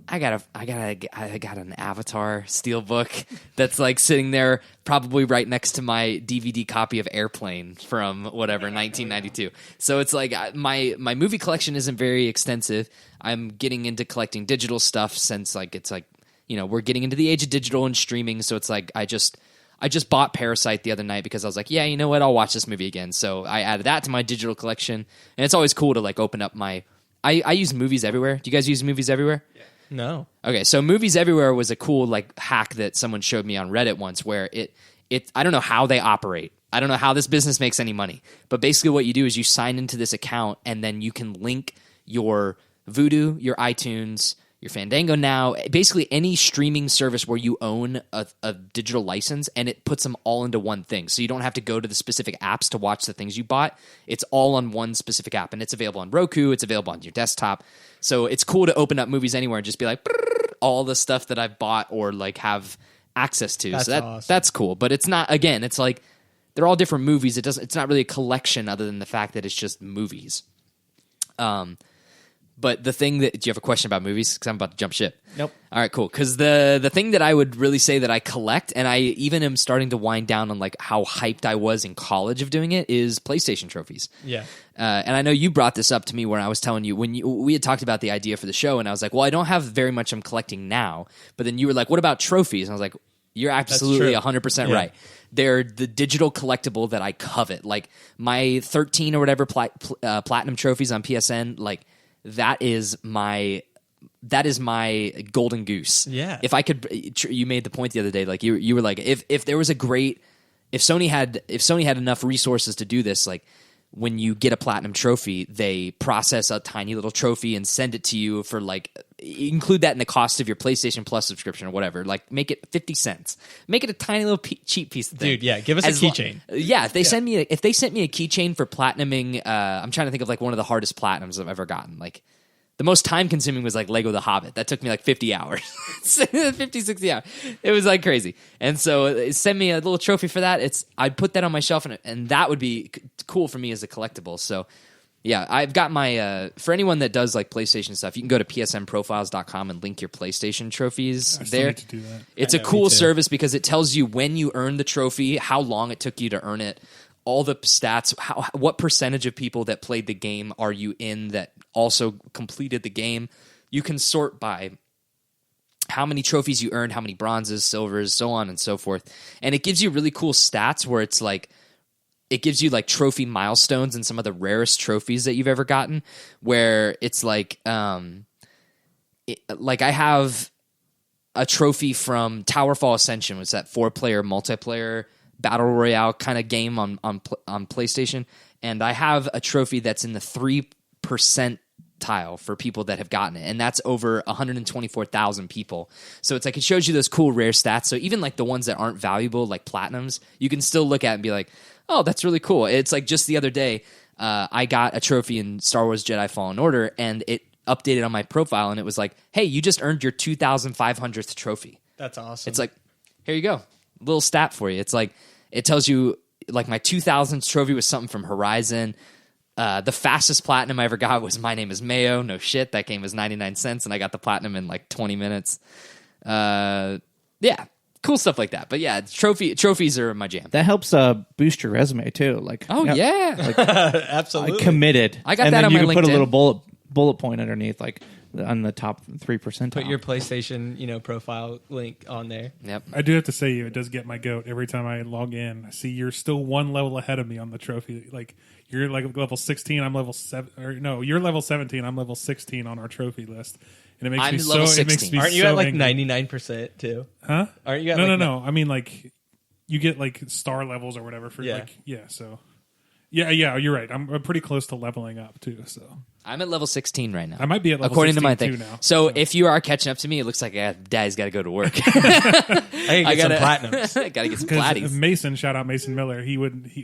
I got an Avatar steelbook that's like sitting there probably right next to my DVD copy of Airplane from whatever 1992. So it's like my movie collection isn't very extensive. I'm getting into collecting digital stuff since like it's like, you know, we're getting into the age of digital and streaming. So it's like I just bought Parasite the other night because I was like, yeah, you know what, I'll watch this movie again. So I added that to my digital collection, and it's always cool to like open up my. I use Movies Everywhere. Do you guys use Movies Everywhere? Yeah. No. Okay, so Movies Everywhere was a cool like hack that someone showed me on Reddit once where it I don't know how they operate. I don't know how this business makes any money. But basically what you do is you sign into this account, and then you can link your Vudu, your iTunes, your Fandango Now, basically any streaming service where you own a digital license, and it puts them all into one thing. So you don't have to go to the specific apps to watch the things you bought. It's all on one specific app, and it's available on Roku. It's available on your desktop. So it's cool to open up Movies Anywhere and just be like, all the stuff that I've bought or like have access to. That's awesome. That's cool. But it's not, again, it's like they're all different movies. It's not really a collection other than the fact that it's just movies. But the thing that, do you have a question about movies? Because I'm about to jump ship. Nope. All right, cool. Because the thing that I would really say that I collect, and I even am starting to wind down on like how hyped I was in college of doing it, is PlayStation trophies. Yeah. And I know you brought this up to me when I was telling you, we had talked about the idea for the show, and I was like, well, I don't have very much I'm collecting now. But then you were like, what about trophies? And I was like, you're absolutely 100% right. They're the digital collectible that I covet. Like my 13 or whatever platinum trophies on PSN, like that is my golden goose. Yeah. If I could, you made the point the other day, like you were like, if there was a great, if Sony had enough resources to do this, like when you get a platinum trophy, they process a tiny little trophy and send it to you for like include that in the cost of your PlayStation Plus subscription or whatever. Like, make it 50 cents. Make it a tiny little cheap piece of thing. Dude, yeah, give us a keychain. If they sent me a keychain for platinuming, I'm trying to think of like one of the hardest platinums I've ever gotten. Like, the most time consuming was like Lego The Hobbit. That took me like 50 hours. 50, 60 hours. It was like crazy. And so send me a little trophy for that. I'd put that on my shelf, and that would be cool for me as a collectible. So yeah, I've got my, for anyone that does like PlayStation stuff, you can go to psnprofiles.com and link your PlayStation trophies there. Need to do that. It's a cool service because it tells you when you earned the trophy, how long it took you to earn it, all the stats, what percentage of people that played the game are you in that also completed the game. You can sort by how many trophies you earned, how many bronzes, silvers, so on and so forth. And it gives you really cool stats where it's like, it gives you like trophy milestones and some of the rarest trophies that you've ever gotten, where it's like, like I have a trophy from Towerfall Ascension, which is that 4-player multiplayer battle royale kind of game on PlayStation, and I have a trophy that's in the 3% tile for people that have gotten it, and that's over 124,000 people. So it's like it shows you those cool rare stats. So even like the ones that aren't valuable, like platinums, you can still look at and be like, oh, that's really cool. It's like just the other day, I got a trophy in Star Wars Jedi Fallen Order, and it updated on my profile, and it was like, hey, you just earned your 2,500th trophy. That's awesome. It's like, here you go, little stat for you. It's like, it tells you like my 2000th trophy was something from Horizon. The fastest platinum I ever got was My Name is Mayo. No shit, that game was 99 cents, and I got the platinum in like 20 minutes. Yeah, cool stuff like that. But yeah, trophies are my jam. That helps boost your resume too. Like, yeah. Absolutely. Committed. I got and that then on you my can put a LinkedIn. little bullet point underneath, like on the top 3%. Put your PlayStation, profile link on there. Yep. I do have to say, it does get my goat every time I log in. I see you're still one level ahead of me on the trophy. Like, you're like level 16, I'm level 7. Or no, you're level 17, I'm level 16 on our trophy list. And it makes I'm me level so. It makes 16. me Aren't you so at like angry. 99% too? Huh? Aren't you at No. I mean, like, you get like star levels or whatever for so. Yeah, you're right. I'm pretty close to leveling up too. So I'm at level 16 right now. I might be at level according to 16 my thing. too now. So if you are catching up to me, it looks like Daddy's got to go to work. I get some platinums. I got to get some Because platties. Mason, shout out Mason Miller. I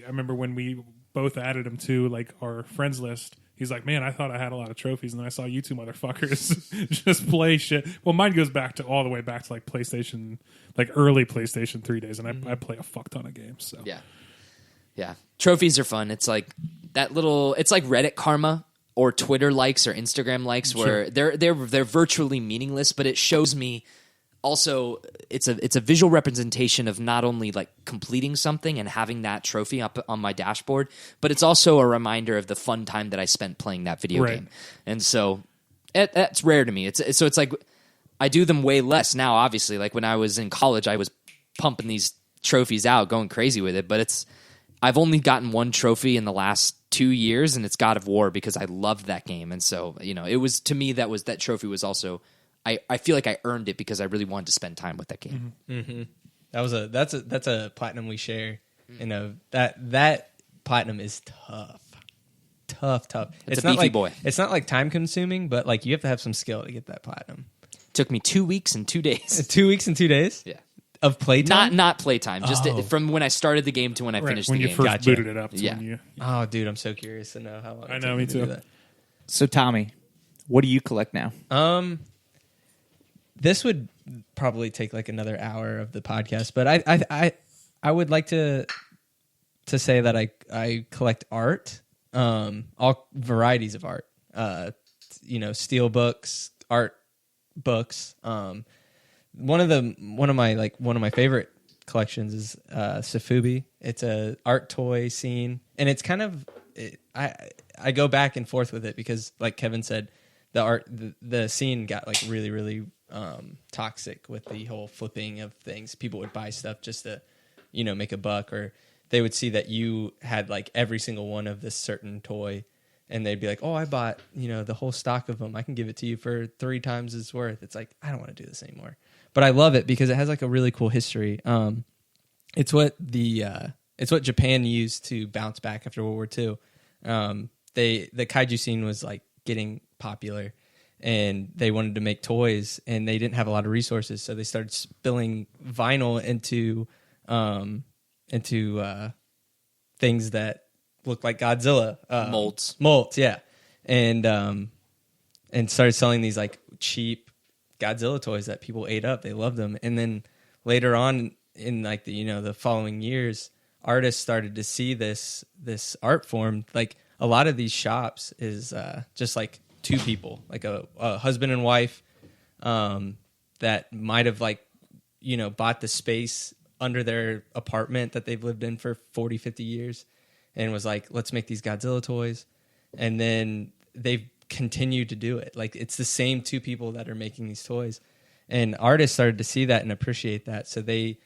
remember when we both added him to like our friends list. He's like, man, I thought I had a lot of trophies, and then I saw you two motherfuckers just play shit. Well, mine goes back to all the way back to like PlayStation, like early PlayStation 3 days, and I play a fuck ton of games. So Yeah. Trophies are fun. It's like that little. It's like Reddit karma or Twitter likes or Instagram likes, where they're virtually meaningless, but it shows me. Also, it's a visual representation of not only like completing something and having that trophy up on my dashboard, but it's also a reminder of the fun time that I spent playing that video game. And so that's rare to me. It's like I do them way less now. Obviously, like when I was in college, I was pumping these trophies out, going crazy with it. But I've only gotten one trophy in the last 2 years, and it's God of War because I loved that game. And so it was, to me, that trophy was also. I feel like I earned it because I really wanted to spend time with that game. Mm-hmm. That's a platinum we share. That platinum is tough. It's a not beefy like, boy. It's not like time consuming, but like you have to have some skill to get that platinum. Took me 2 weeks and 2 days. 2 weeks and 2 days. Yeah. Of playtime? Not playtime. Just from when I started the game to when I finished when the you game. first Gotcha. booted it up. Yeah. When you, Oh, dude, I'm so curious to know how long. I it know, took me to do too. that. So, Tommy, what do you collect now? This would probably take like another hour of the podcast, but I would like to say that I collect art, all varieties of art. Steel books, art books. One of my favorite collections is Safubi. It's a art toy scene, and it's kind of I go back and forth with it because, like Kevin said, the scene got like really, really toxic with the whole flipping of things. People would buy stuff just to make a buck, or they would see that you had like every single one of this certain toy, and they'd be like, oh, I bought the whole stock of them, I can give it to you for 3 times its worth. It's like, I don't want to do this anymore, but I love it because it has like a really cool history. It's what Japan used to bounce back after World War II. The kaiju scene was like getting popular, and they wanted to make toys, and they didn't have a lot of resources, so they started spilling vinyl into things that looked like Godzilla molds, yeah, and started selling these like cheap Godzilla toys that people ate up. They loved them, and then later on in like the following years, artists started to see this art form. Like a lot of these shops is just like two people, like a husband and wife that might have like bought the space under their apartment that they've lived in for 40, 50 years and was like, let's make these Godzilla toys. And then they've continued to do it. Like it's the same two people that are making these toys. And artists started to see that and appreciate that. So they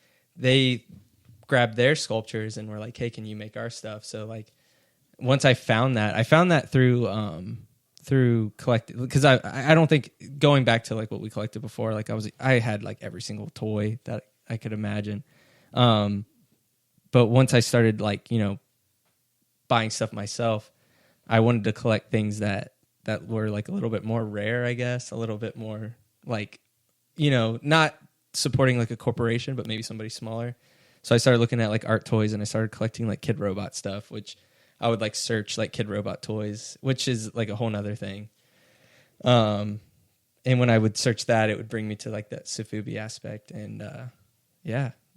grabbed their sculptures and were like, hey, can you make our stuff? So like once I found that through collecting, because I don't think, going back to like what we collected before, like I had like every single toy that I could imagine. But once I started like, buying stuff myself, I wanted to collect things that were like a little bit more rare, I guess, a little bit more like, not supporting like a corporation, but maybe somebody smaller. So I started looking at like art toys, and I started collecting like Kid Robot stuff, which I would like search like Kid Robot toys, which is like a whole nother thing. And when I would search that, it would bring me to like that Sofubi aspect. And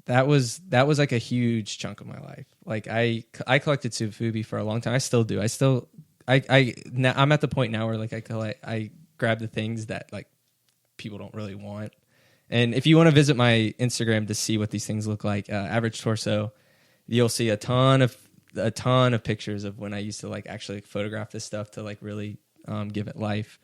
that was like a huge chunk of my life. Like I collected Sofubi for a long time. I still do. Now I'm at the point now where like I grab the things that like people don't really want. And if you want to visit my Instagram to see what these things look like, Average Torso, you'll see a ton of pictures of when I used to like actually photograph this stuff to like really give it life.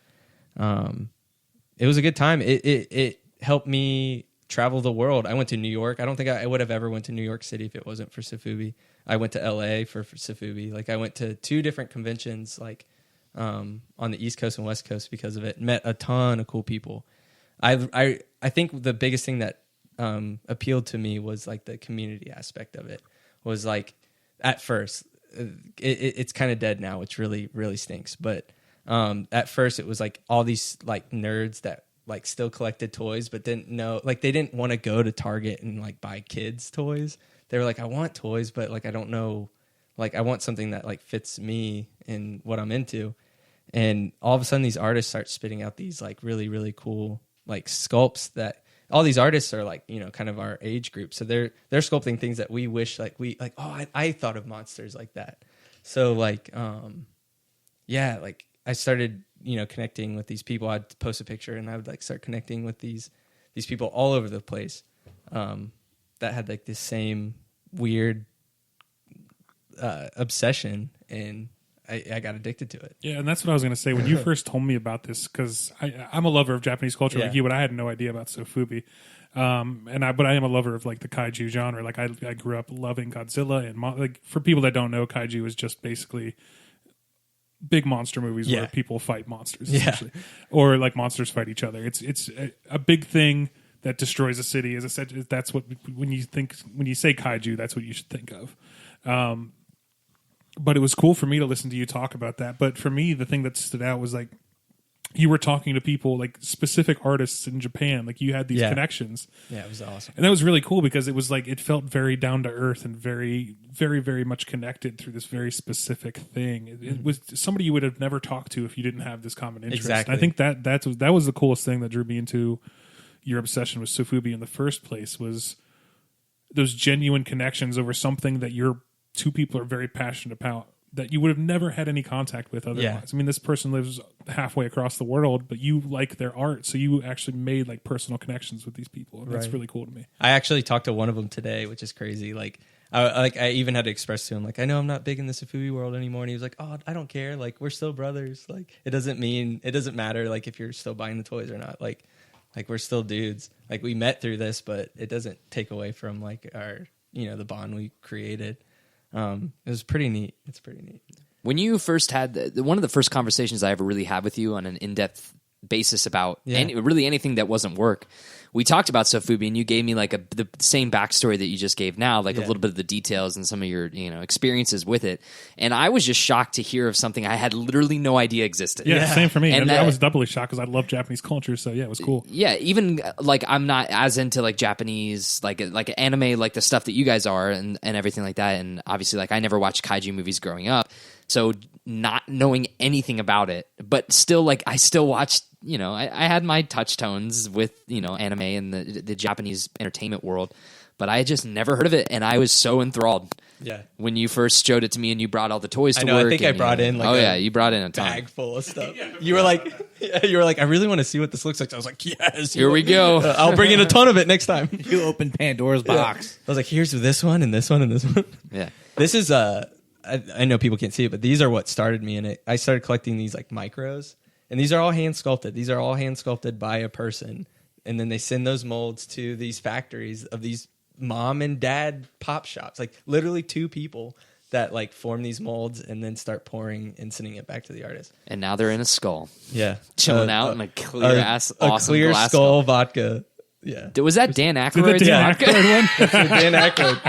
It was a good time. It helped me travel the world. I went to New York. I don't think I would have ever went to New York City if it wasn't for Sofubi. I went to LA for Sofubi. Like I went to 2 different conventions like on the East Coast and West Coast because of it. Met a ton of cool people. I think the biggest thing that appealed to me was like the community aspect of it. Was like at first it's kind of dead now, which really really stinks. But at first it was like all these like nerds that like still collected toys, but didn't know, like they didn't want to go to Target and like buy kids toys. They were like, I want toys, but like I don't know, like I want something that like fits me and what I'm into. And all of a sudden these artists start spitting out these like really really cool like sculpts that all these artists are like, kind of our age group. So they're sculpting things that we wish like I thought of monsters like that. So like, like I started, connecting with these people. I'd post a picture and I would like start connecting with these people all over the place, that had like this same weird, obsession, and I got addicted to it. Yeah, and that's what I was going to say when you first told me about this, because I'm a lover of Japanese culture like you, but I had no idea about Sofubi. But I am a lover of like the kaiju genre. Like I grew up loving Godzilla, and like for people that don't know, kaiju is just basically big monster movies where people fight monsters, essentially, or like monsters fight each other. It's a big thing that destroys a city. As I said, that's what when you say kaiju, that's what you should think of. But it was cool for me to listen to you talk about that. But for me, the thing that stood out was like you were talking to people, like specific artists in Japan. Like you had these connections. Yeah, it was awesome. And that was really cool because it was like it felt very down to earth and very, very, very much connected through this very specific thing. It was somebody you would have never talked to if you didn't have this common interest. Exactly. And I think that was the coolest thing that drew me into your obsession with Sofubi in the first place, was those genuine connections over something that your two people are very passionate about that you would have never had any contact with otherwise. Yeah. I mean, this person lives halfway across the world, but you like their art, so you actually made like personal connections with these people. And that's really cool to me. I actually talked to one of them today, which is crazy. Like I even had to express to him, like, I know I'm not big in the Sofubi world anymore, and he was like, oh, I don't care. Like, we're still brothers. Like, it doesn't matter like if you're still buying the toys or not. Like we're still dudes. Like we met through this, but it doesn't take away from like our, the bond we created. It was pretty neat. It's pretty neat. When you first had one of the first conversations I ever really had with you on an in-depth basis about really anything that wasn't work. We talked about Sofubi, and you gave me like the same backstory that you just gave now, like a little bit of the details and some of your experiences with it. And I was just shocked to hear of something I had literally no idea existed. Yeah, same for me. And I was doubly shocked because I love Japanese culture, so yeah, it was cool. Yeah, even like I'm not as into like Japanese like anime, like the stuff that you guys are and everything like that. And obviously, like I never watched kaiju movies growing up, so not knowing anything about it, but still like I still watched. I had my touch tones with, anime and the Japanese entertainment world, but I had just never heard of it, and I was so enthralled. Yeah. When you first showed it to me and you brought all the toys to work. I think I brought in you brought in a ton. Bag full of stuff. You were like, I really want to see what this looks like. I was like, yes. Here we go. I'll bring in a ton of it next time. You opened Pandora's box. I was like, here's this one and this one and this one. Yeah. This is, I know people can't see it, but these are what started me in it. I started collecting these like micros. And these are all hand sculpted. These are all hand sculpted by a person. And then they send those molds to these factories of these mom and dad pop shops. Like literally two people that like form these molds and then start pouring and sending it back to the artist. And now they're in a skull. Yeah. Chilling out in a clear ass awesome clear glass skull vodka. Yeah. Was that Dan Aykroyd's vodka? Dan Aykroyd.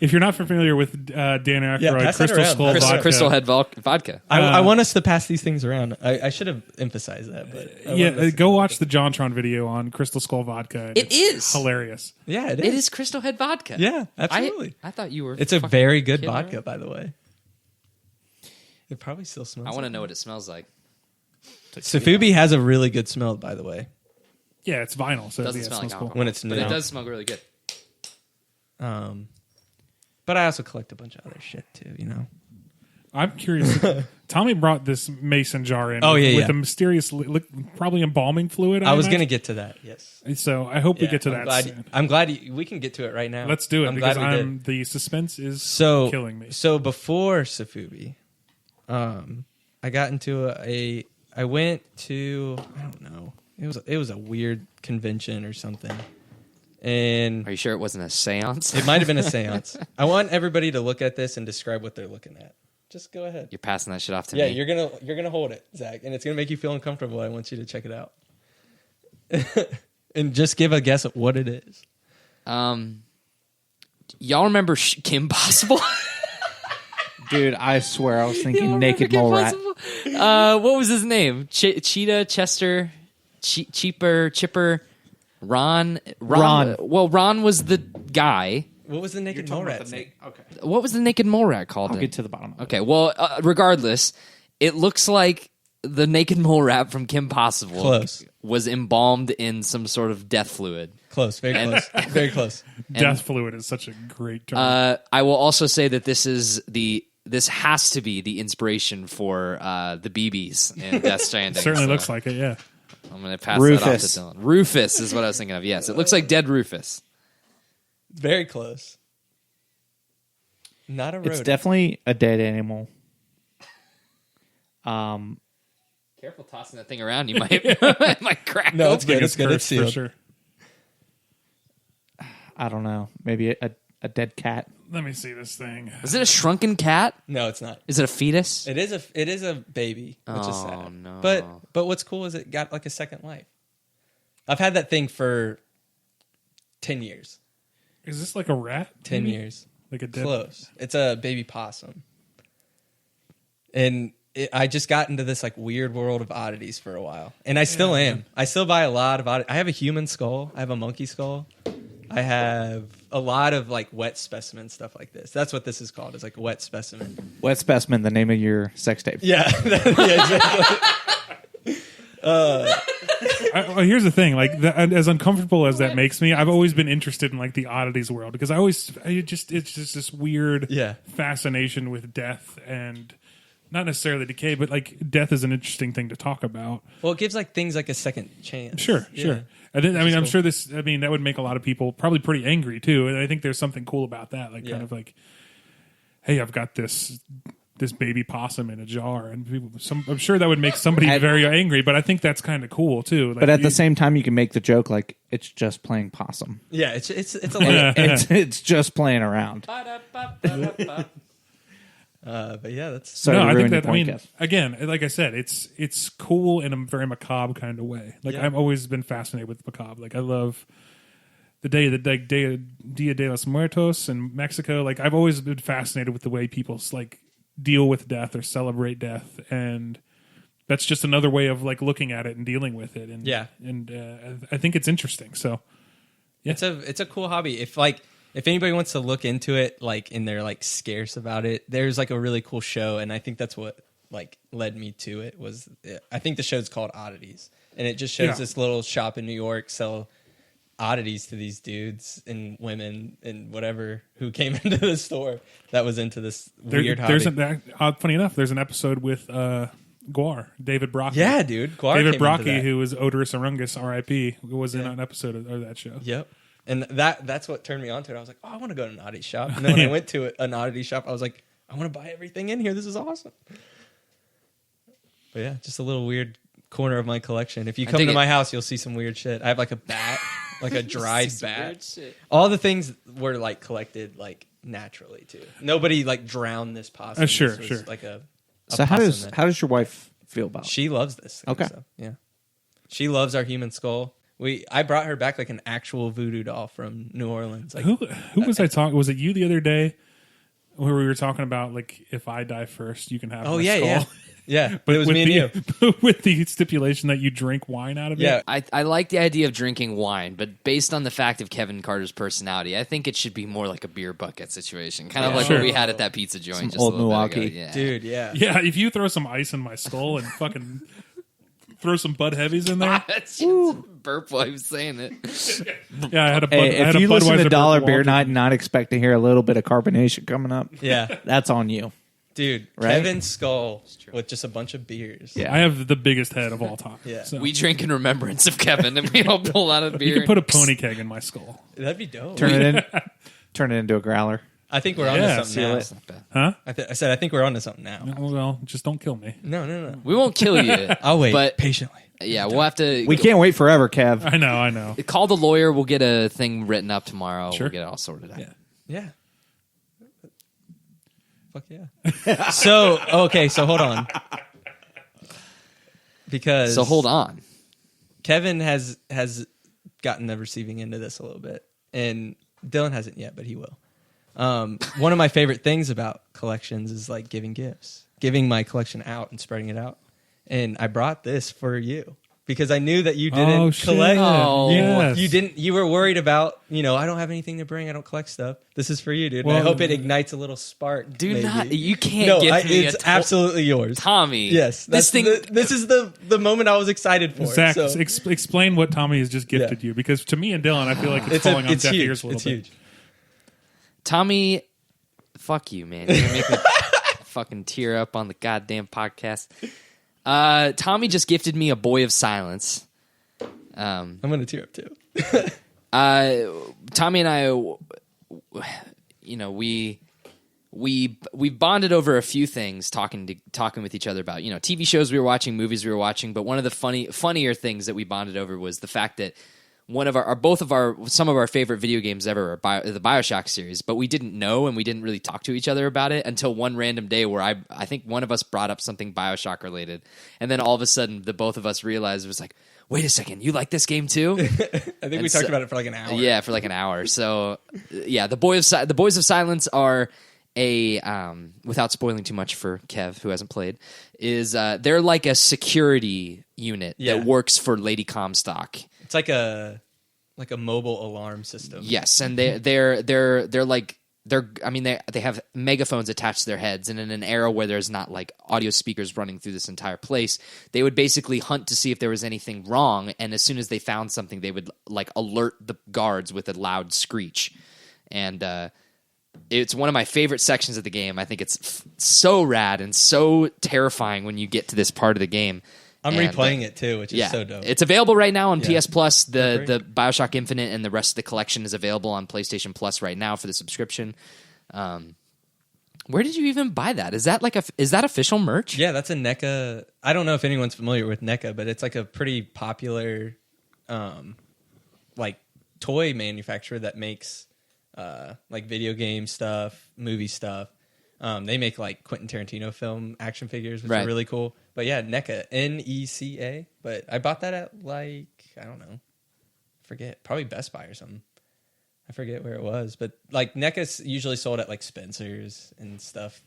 If you're not familiar with Dan Aykroyd, Crystal Skull vodka. Crystal Head vodka. I want us to pass these things around. I should have emphasized that. But go watch the JonTron video on Crystal Skull vodka. It is hilarious. Yeah, it is. It is Crystal Head vodka. Yeah, absolutely. I thought you were. It's a very good vodka, by the way. It probably still smells. I want to know what it smells like. Sofubi has a really good smell, by the way. Yeah, it's vinyl, so it doesn't smell like cool. When it's new. But it does smell really good. But I also collect a bunch of other shit too, I'm curious. Tommy brought this mason jar in with a mysterious, probably embalming fluid. I was going to get to that, yes. So I hope we get to that soon. I'm glad we can get to it right now. Let's do it because the suspense is killing me. So before Sofubi, I got into I went to, I don't know, it was a weird convention or something. And are you sure it wasn't a seance? It might have been a seance. I want everybody to look at this and describe what they're looking at. Just go ahead. You're passing that shit off to me. Yeah, you're gonna hold it, Zach, and it's gonna make you feel uncomfortable. I want you to check it out, and just give a guess at what it is. Y'all remember Kim Possible? Dude, I swear I was thinking Naked Mole Rat. What was his name? Cheetah, Chester, Chipper. Ron. Well, Ron was the guy. What was the Naked Mole Rat? Okay. What was the Naked Mole Rat called? I'll get to the bottom of it. Okay, well, regardless, it looks like the Naked Mole Rat from Kim Possible was embalmed in some sort of death fluid. Close, very close. Very close. Death fluid is such a great term. I will also say that this has to be the inspiration for the BBs in Death Stranding. Certainly looks like it, yeah. I'm going to pass that off to Dylan. Rufus is what I was thinking of. Yes, it looks like dead Rufus. Very close. Not a rodent. It's definitely a dead animal. Careful tossing that thing around. You might crack. No, it's good. It's good. It's sealed. For sure. I don't know. Maybe a dead cat. Let me see this thing. Is it a shrunken cat? No, it's not. Is it a fetus? It is a baby, which is sad. No. But what's cool is it got like a second life. I've had that thing for 10 years. Is this like a rat? 10 years. Like a dead... Close. It's a baby possum. And I just got into this like weird world of oddities for a while. And I still am. I still buy a lot of oddities. I have a human skull. I have a monkey skull. I have a lot of like wet specimen stuff like this. That's what this is called. It's like a wet specimen. Wet specimen, the name of your sex tape. Yeah, exactly. Here's the thing, like as uncomfortable as that makes me, I've always been interested in like the oddities world because it's just this weird fascination with death and not necessarily decay, but like death is an interesting thing to talk about. Well, it gives like things like a second chance. Sure. And then, I'm sure that would make a lot of people probably pretty angry too. And I think there's something cool about that, like kind of like, hey, I've got this baby possum in a jar, and I'm sure that would make somebody very angry. But I think that's kind of cool too. Like, but at the same time, you can make the joke like it's just playing possum. Yeah, it's a little, it's just playing around. But yeah, that's Sorry no, to I ruin think that. your I point, mean, Kev. again, like I said, it's cool in a very macabre kind of way. Like Yeah. I've always been fascinated with macabre. Like I love the Dia de los Muertos in Mexico. Like I've always been fascinated with the way people like deal with death or celebrate death, and that's just another way of like looking at it and dealing with it. And I think it's interesting. So it's a cool hobby. If anybody wants to look into it, like, and they're like scarce about it, there's like a really cool show, and I think that's what like led me to it. I think the show's called Oddities, and it just shows this little shop in New York sell oddities to these dudes and women and whatever who came into the store that was into this weird hobby. Funny enough, there's an episode with Guar, David Brocky. Yeah, dude, Guar David came Brocky, into that. who was Odorous Arungus, R.I.P., was in an episode of that show. Yep. And that's what turned me on to it. I was like, oh, I want to go to an oddity shop. And then when I went to an oddity shop, I was like, I want to buy everything in here. This is awesome. But yeah, just a little weird corner of my collection. If you come to my house, you'll see some weird shit. I have like a bat, like a dried bat. All the things were like collected like naturally too. Nobody like drowned this possum. Sure, This was sure. Like a So how possum does your wife feel about it? She loves this kind of stuff. Yeah. She loves our human skull. I brought her back like an actual voodoo doll from New Orleans. Like, Who was I talking? Was it you the other day where we were talking about like if I die first, you can have my skull? Yeah. But it was with me and you. with the stipulation that you drink wine out of Yeah. it. I like the idea of drinking wine, but based on the fact of Kevin Carter's personality, I think it should be more like a beer bucket situation, kind of like Sure. what we had at that pizza joint Some just old a little Milwaukee. bit ago. Yeah. Dude, yeah. Yeah, if you throw some ice in my skull and fucking throw some Bud Heavies in there. That's just burp while he was saying it. Yeah, I had a Bud. Hey, I had if a you listen Budweiser to Dollar Burp Beer Walter. Night and not expect to hear a little bit of carbonation coming up, Yeah. that's on you. Dude, Right? Kevin's skull with just a bunch of beers. Yeah. I have the biggest head of all time. Yeah. So. We drink in remembrance of Kevin, and we all pull out a beer. You can put a pony keg in my skull. That'd be dope. Turn it into a growler. I think we're on Yeah, to something now. That's not bad. Huh? I said, I think we're on to something now. Well, just don't kill me. No. We won't kill you. I'll wait But patiently. yeah, we'll have to. We can't wait forever, Kev. I know. call the lawyer. We'll get a thing written up tomorrow. Sure. We'll get it all sorted out. Yeah. Yeah. Fuck yeah. So hold on. Because So hold on. Kevin has gotten the receiving end of this a little bit, and Dylan hasn't yet, but he will. One of my favorite things about collections is like giving gifts, giving my collection out and spreading it out. And I brought this for you because I knew that you didn't Oh, shit. collect. Oh. Yes. You didn't. You were worried about. I don't have anything to bring. I don't collect stuff. This is for you, dude. Well, and I hope it ignites a little spark. Do maybe. not. You can't No, give me it's a absolutely yours. Tommy. Yes, This thing. This is the moment I was excited for. Zach, so. explain what Tommy has just gifted you, because to me and Dylan, I feel like it's falling on it's deaf huge. ears a little It's bit. huge. Tommy, fuck you, man. You're gonna make me fucking tear up on the goddamn podcast. Tommy just gifted me a Boy of Silence. I'm gonna tear up too. Tommy and I, we bonded over a few things, talking with each other about TV shows we were watching, movies we were watching. But one of the funnier things that we bonded over was the fact that some of our favorite video games ever are the BioShock series, but we didn't know and we didn't really talk to each other about it until one random day where I think one of us brought up something BioShock related, and then all of a sudden the both of us realized it was like, wait a second, you like this game too? I think we talked about it for like an hour. Yeah, for like an hour. So yeah, the Boys of Silence are without spoiling too much for Kev, who hasn't played, they're like a security unit that works for Lady Comstock. It's like a mobile alarm system. Yes, and they have megaphones attached to their heads, and in an era where there's not like audio speakers running through this entire place, they would basically hunt to see if there was anything wrong, and as soon as they found something, they would like alert the guards with a loud screech. And it's one of my favorite sections of the game. I think it's so rad and so terrifying when you get to this part of the game. I'm replaying it too, which is so dope. It's available right now on Yeah. PS Plus. The Great. BioShock Infinite and the rest of the collection is available on PlayStation Plus right now for the subscription. Where did you even buy that? Is that official merch? Yeah, that's a NECA. I don't know if anyone's familiar with NECA, but it's like a pretty popular like toy manufacturer that makes like video game stuff, movie stuff. They make like Quentin Tarantino film action figures, which Right. are really cool. But yeah, NECA, NECA. But I bought that at like, I don't know, forget, probably Best Buy or something. I forget where it was, but like NECA's usually sold at like Spencer's and stuff.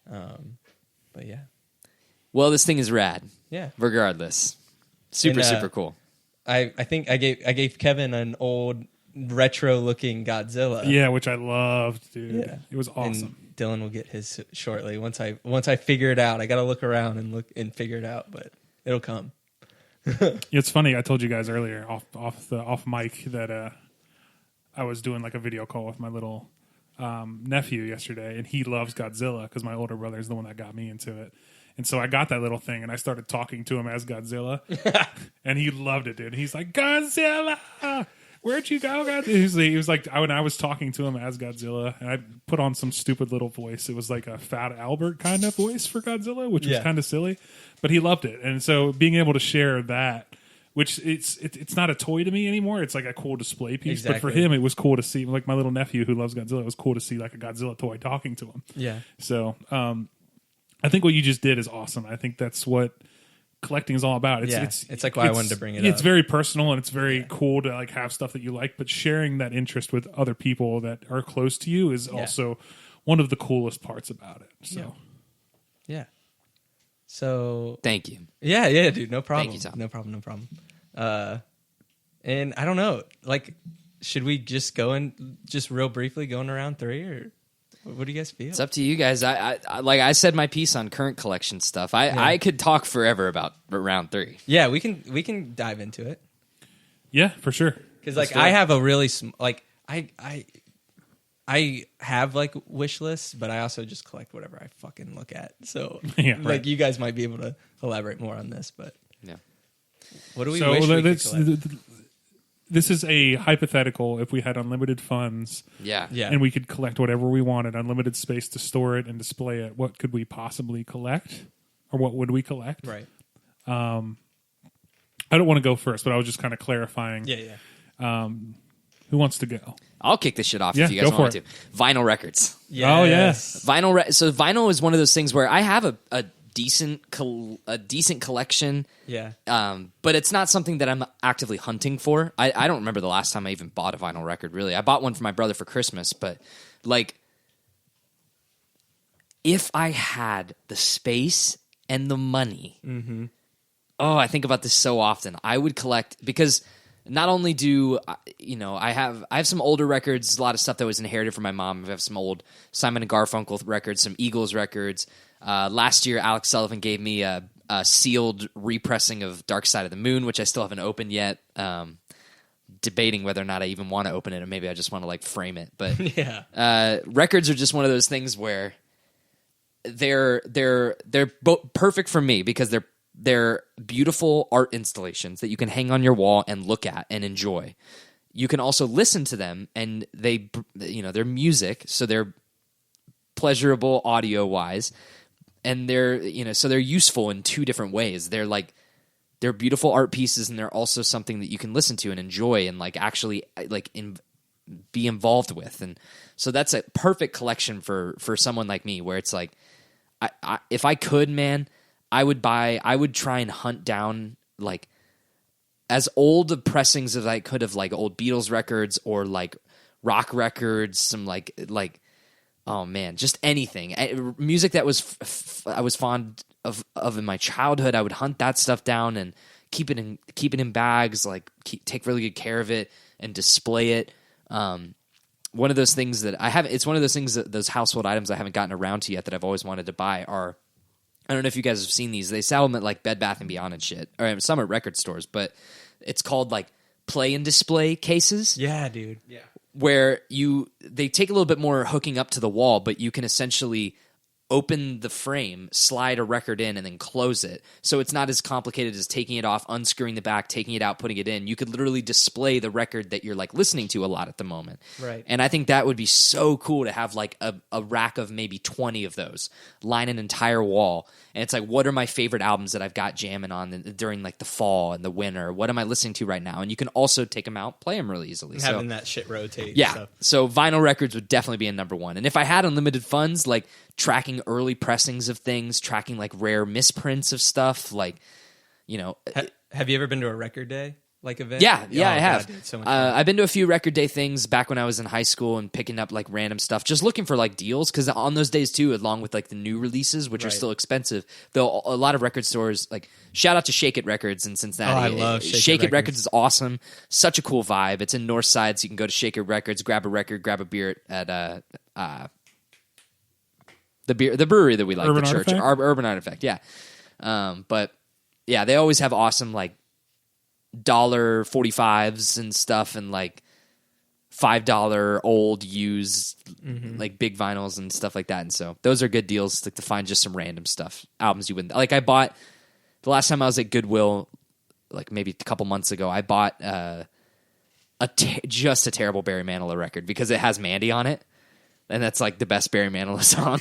But yeah, Well, this thing is rad. yeah. Regardless, super And, super cool. I think I gave Kevin an old retro looking Godzilla. Yeah, which I loved, dude. Yeah. It was awesome. And Dylan will get his shortly once I figure it out. I got to look around and figure it out, but it'll come. It's funny. I told you guys earlier off mic that I was doing like a video call with my little nephew yesterday, and he loves Godzilla because my older brother is the one that got me into it. And so I got that little thing, and I started talking to him as Godzilla, and he loved it, dude. He's like, Godzilla, where'd you go, Godzilla? He was like, when I was talking to him as Godzilla, and I put on some stupid little voice. It was like a Fat Albert kind of voice for Godzilla, which was kind of silly, but he loved it. And so being able to share that, which it's not a toy to me anymore. It's like a cool display piece. Exactly. But for him, it was cool to see, like my little nephew who loves Godzilla, it was cool to see like a Godzilla toy talking to him. Yeah. So I think what you just did is awesome. I think that's what collecting is all about. It's like why I wanted to bring it up. It's very personal, and it's very cool to like have stuff that you like, but sharing that interest with other people that are close to you is also one of the coolest parts about it. So Yeah. So Thank you. yeah, dude, no problem. Thank you, Tom. No problem. And I don't know, like, should we just go in just real briefly going around 3, or what do you guys feel? It's up to you guys. I like I said my piece on current collection stuff. I could talk forever about round 3. Yeah, we can dive into it. yeah, for sure. Because like I have a really like I have like wish lists, but I also just collect whatever I fucking look at. So Yeah, like right. you guys might be able to elaborate more on this, but Yeah. what do we So wish we could collect? this is a hypothetical. If we had unlimited funds, Yeah. Yeah. and we could collect whatever we wanted, unlimited space to store it and display it, what could we possibly collect, or what would we collect? Right. I don't want to go first, but I was just kind of clarifying. Yeah. Who wants to go? I'll kick this shit off Yeah, if you guys go for want me to. Vinyl records. Oh, yes. So vinyl is one of those things where I have a decent collection. Yeah. But it's not something that I'm actively hunting for. I don't remember the last time I even bought a vinyl record, really. I bought one for my brother for Christmas, but like if I had the space and the money, I think about this so often. I would collect, because not only do I have some older records, a lot of stuff that was inherited from my mom. I have some old Simon and Garfunkel records, some Eagles records. Last year, Alex Sullivan gave me a sealed repressing of Dark Side of the Moon, which I still haven't opened yet. Debating whether or not I even want to open it, or maybe I just want to like frame it. But Yeah. records are just one of those things where they're perfect for me because they're beautiful art installations that you can hang on your wall and look at and enjoy. You can also listen to them, and they're music, so they're pleasurable audio wise, and they're so they're useful in 2 different ways. They're beautiful art pieces, and they're also something that you can listen to and enjoy and like actually be involved with. And so that's a perfect collection for someone like me, where it's like if I could, man, I would try and hunt down like as old pressings as I could of like old Beatles records or like rock records, some like oh man, just anything, music that was I was fond of in my childhood. I would hunt that stuff down and keep it in bags, like take really good care of it and display it. One of those things that I have, it's one of those things that those household items I haven't gotten around to yet that I've always wanted to buy are, I don't know if you guys have seen these. They sell them at like Bed Bath & Beyond and shit, or some at record stores, but it's called like play and display cases. Yeah, dude. Yeah. Where they take a little bit more hooking up to the wall, but you can essentially open the frame, slide a record in, and then close it. So it's not as complicated as taking it off, unscrewing the back, taking it out, putting it in. You could literally display the record that you're like listening to a lot at the moment. Right. And I think that would be so cool to have like a rack of maybe 20 of those, line an entire wall. And it's like, what are my favorite albums that I've got jamming on during like the fall and the winter? What am I listening to right now? And you can also take them out, play them really easily. Having that shit rotate. Yeah. And stuff. So vinyl records would definitely be in number 1. And if I had unlimited funds, like tracking early pressings of things, tracking like rare misprints of stuff, like Have you ever been to a record day event? Yeah, Oh, I have. God, dude, so much fun. I've been to a few record day things back when I was in high school and picking up like random stuff, just looking for like deals, because on those days too, along with like the new releases, which are still expensive, though a lot of record stores, like shout out to Shake It Records in Cincinnati. Oh, I love Shake It Records is awesome. Such a cool vibe. It's in North Side, so you can go to Shake It Records, grab a record, grab a beer at the brewery that we like, Urban the church, Artifact? Urban Artifact. Yeah, but yeah, they always have awesome like $1.45s and stuff, and like $5 old used like big vinyls and stuff like that. And so those are good deals, like to find just some random stuff, albums you wouldn't like. I bought the last time I was at Goodwill, like maybe a couple months ago, I bought just a terrible Barry Manilow record because it has Mandy on it. And that's like the best Barry Manilow song.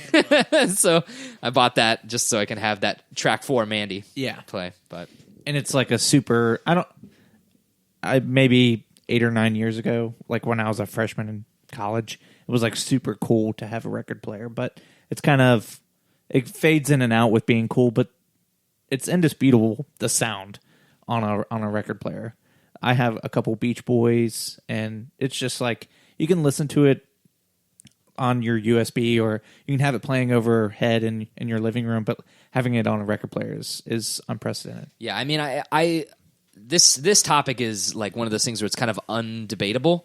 So I bought that just so I can have that track 4 Mandy play. But And it's like a super. Maybe 8 or 9 years ago, like when I was a freshman in college, it was like super cool to have a record player. But it's kind of, it fades in and out with being cool. But it's indisputable, the sound on a record player. I have a couple Beach Boys, and it's just like you can listen to it on your USB, or you can have it playing overhead in your living room, but having it on a record player is unprecedented. yeah, I mean, this topic is like one of those things where it's kind of undebatable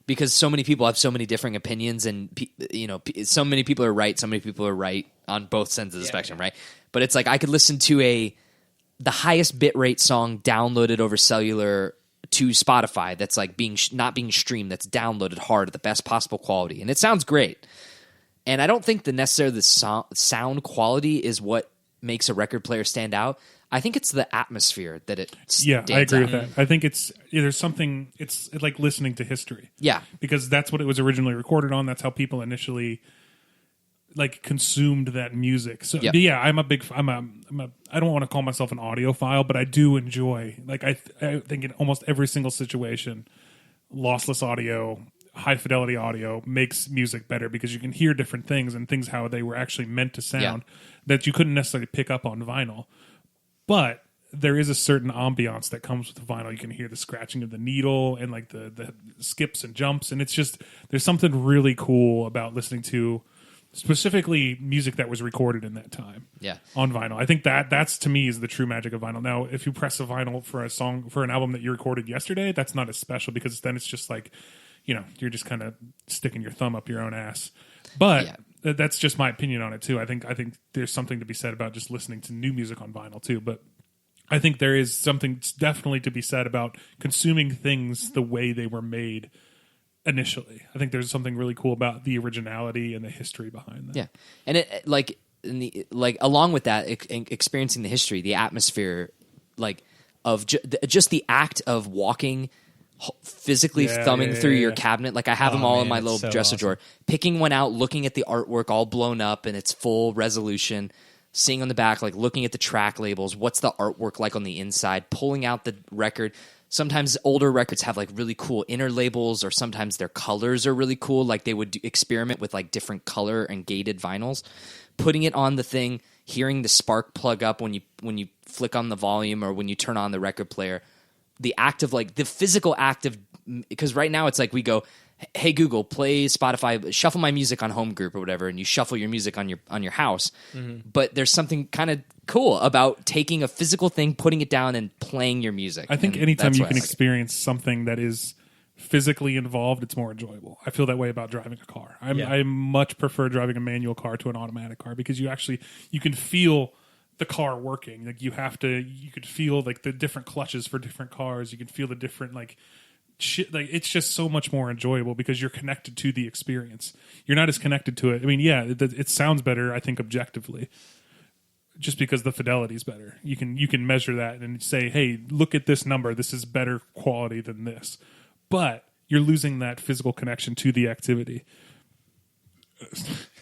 because so many people have so many different opinions, and so many people are right, so many people are right on both ends of the spectrum, right? But it's like I could listen to the highest bitrate song downloaded over cellular to Spotify that's like not being streamed, that's downloaded hard at the best possible quality, and it sounds great. And I don't think necessarily the sound quality is what makes a record player stand out. I think it's the atmosphere that it stands I agree out. with that. I think there's something, it's like listening to history. Yeah. Because that's what it was originally recorded on. That's how people initially like consumed that music. So Yep. yeah, I don't want to call myself an audiophile, but I do enjoy, like I think in almost every single situation, lossless audio, high fidelity audio makes music better because you can hear different things and things how they were actually meant to sound that you couldn't necessarily pick up on vinyl. But there is a certain ambiance that comes with the vinyl. You can hear the scratching of the needle and like the skips and jumps, and it's just, there's something really cool about listening to specifically music that was recorded in that time on vinyl. I think that's to me is the true magic of vinyl. Now, if you press a vinyl for a song, for an album that you recorded yesterday, that's not as special because then it's just like, you're just kind of sticking your thumb up your own ass. But that's just my opinion on it too. I think there's something to be said about just listening to new music on vinyl too. But I think there is something definitely to be said about consuming things the way they were made initially. I think there's something really cool about the originality and the history behind that. Yeah, and it along with that, experiencing the history, the atmosphere, like of just the act of walking, physically thumbing through your cabinet. Like I have them all in my little dresser drawer. Picking one out, looking at the artwork all blown up and its full resolution. Seeing on the back, like looking at the track labels, what's the artwork like on the inside? Pulling out the record. Sometimes older records have like really cool inner labels, or sometimes their colors are really cool. Like they would experiment with like different color and gated vinyls. Putting it on the thing, hearing the spark plug up when you flick on the volume or when you turn on the record player. The act of like the physical act of, because right now it's like we go, hey Google, play Spotify, shuffle my music on Home Group or whatever, and you shuffle your music on your house. Mm-hmm. But there's something kind of cool about taking a physical thing, putting it down, and playing your music. I think anytime you can experience something that is physically involved, it's more enjoyable. I feel that way about driving a car. I much prefer driving a manual car to an automatic car because you can feel the car working. Like you could feel like the different clutches for different cars. You can feel the different like shit. Like it's just so much more enjoyable because you're connected to the experience. You're not as connected to it. I mean, it sounds better, I think, objectively, just because the fidelity is better. You can measure that and say, hey, look at this number. This is better quality than this. But you're losing that physical connection to the activity.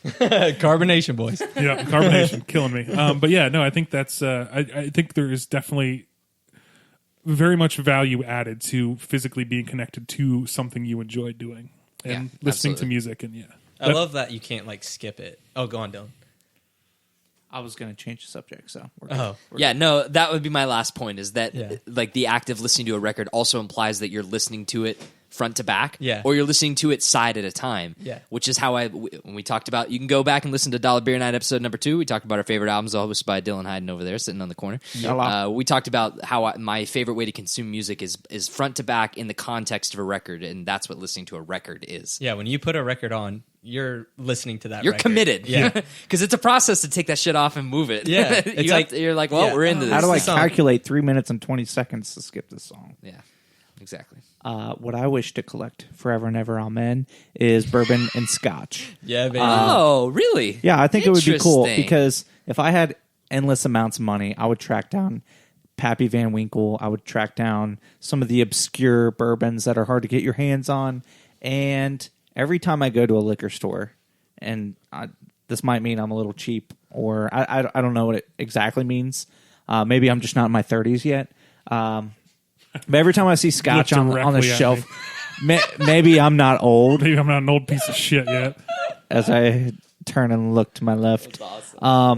Carbonation, boys. Yeah, carbonation, killing me. But yeah, no, I think that's. I think there is definitely very much value added to physically being connected to something you enjoy doing and listening to music. And I love that you can't like skip it. Oh, go on, Dylan. I was going to change the subject, so we're good. Yeah, no, that would be my last point, is that Yeah. like the act of listening to a record also implies that you're listening to it front to back, Yeah. or you're listening to it side at a time, Yeah. which is how when we talked about, you can go back and listen to Dollar Beer Night episode number 2. We talked about our favorite albums, all hosted by Dylan Hayden over there, sitting on the corner. We talked about how my favorite way to consume music is front to back in the context of a record, and that's what listening to a record is. Yeah, when you put a record on, you're listening to that You're record. committed, Yeah. because it's a process to take that shit off and move it. Yeah, it's you're like, well, yeah. we're into this. How do I song. calculate 3 minutes and 20 seconds to skip this song? Yeah, exactly. What I wish to collect forever and ever, amen, is bourbon and scotch. Yeah, baby. Oh, really? Yeah, I think it would be cool Interesting. because if I had endless amounts of money, I would track down Pappy Van Winkle. I would track down some of the obscure bourbons that are hard to get your hands on. And every time I go to a liquor store, and this might mean I'm a little cheap, or I don't know what it exactly means. Maybe I'm just not in my 30s yet. But every time I see scotch Look on the directly at shelf, maybe I'm not old. Maybe I'm not an old piece of shit yet. As I turn and look to my left. I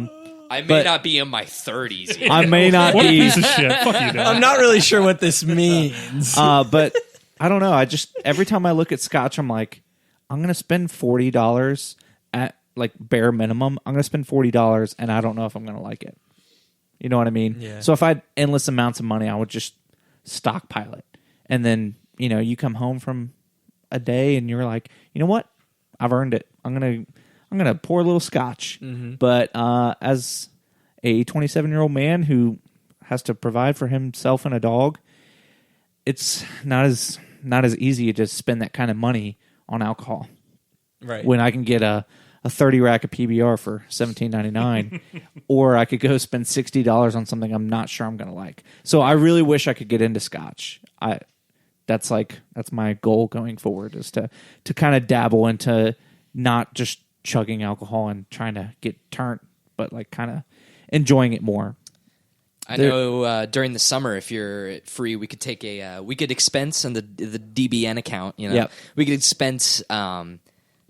may But- not be in my 30s yet. I may not What a be, piece of shit. Fuck you, Dad. I'm not really sure what this means. but I don't know. I just every time I look at scotch, I'm like, I'm gonna spend $40 at like bare minimum. I'm gonna spend $40, and I don't know if I'm gonna like it. You know what I mean? Yeah. So if I had endless amounts of money, I would just stockpile it, and then you come home from a day, and you're like, you know what? I've earned it. I'm gonna pour a little scotch. But as a 27-year-old man who has to provide for himself and a dog, it's not as easy to just spend that kind of money on alcohol Right. when I can get a 30 rack of PBR for $17.99, or I could go spend $60 on something I'm not sure I'm going to like. So I really wish I could get into scotch. That's my goal going forward, is to kind of dabble into not just chugging alcohol and trying to get turned, but like kind of enjoying it more. I know during the summer, if you're free, we could take we could expense on the DBN account. Yep. We could expense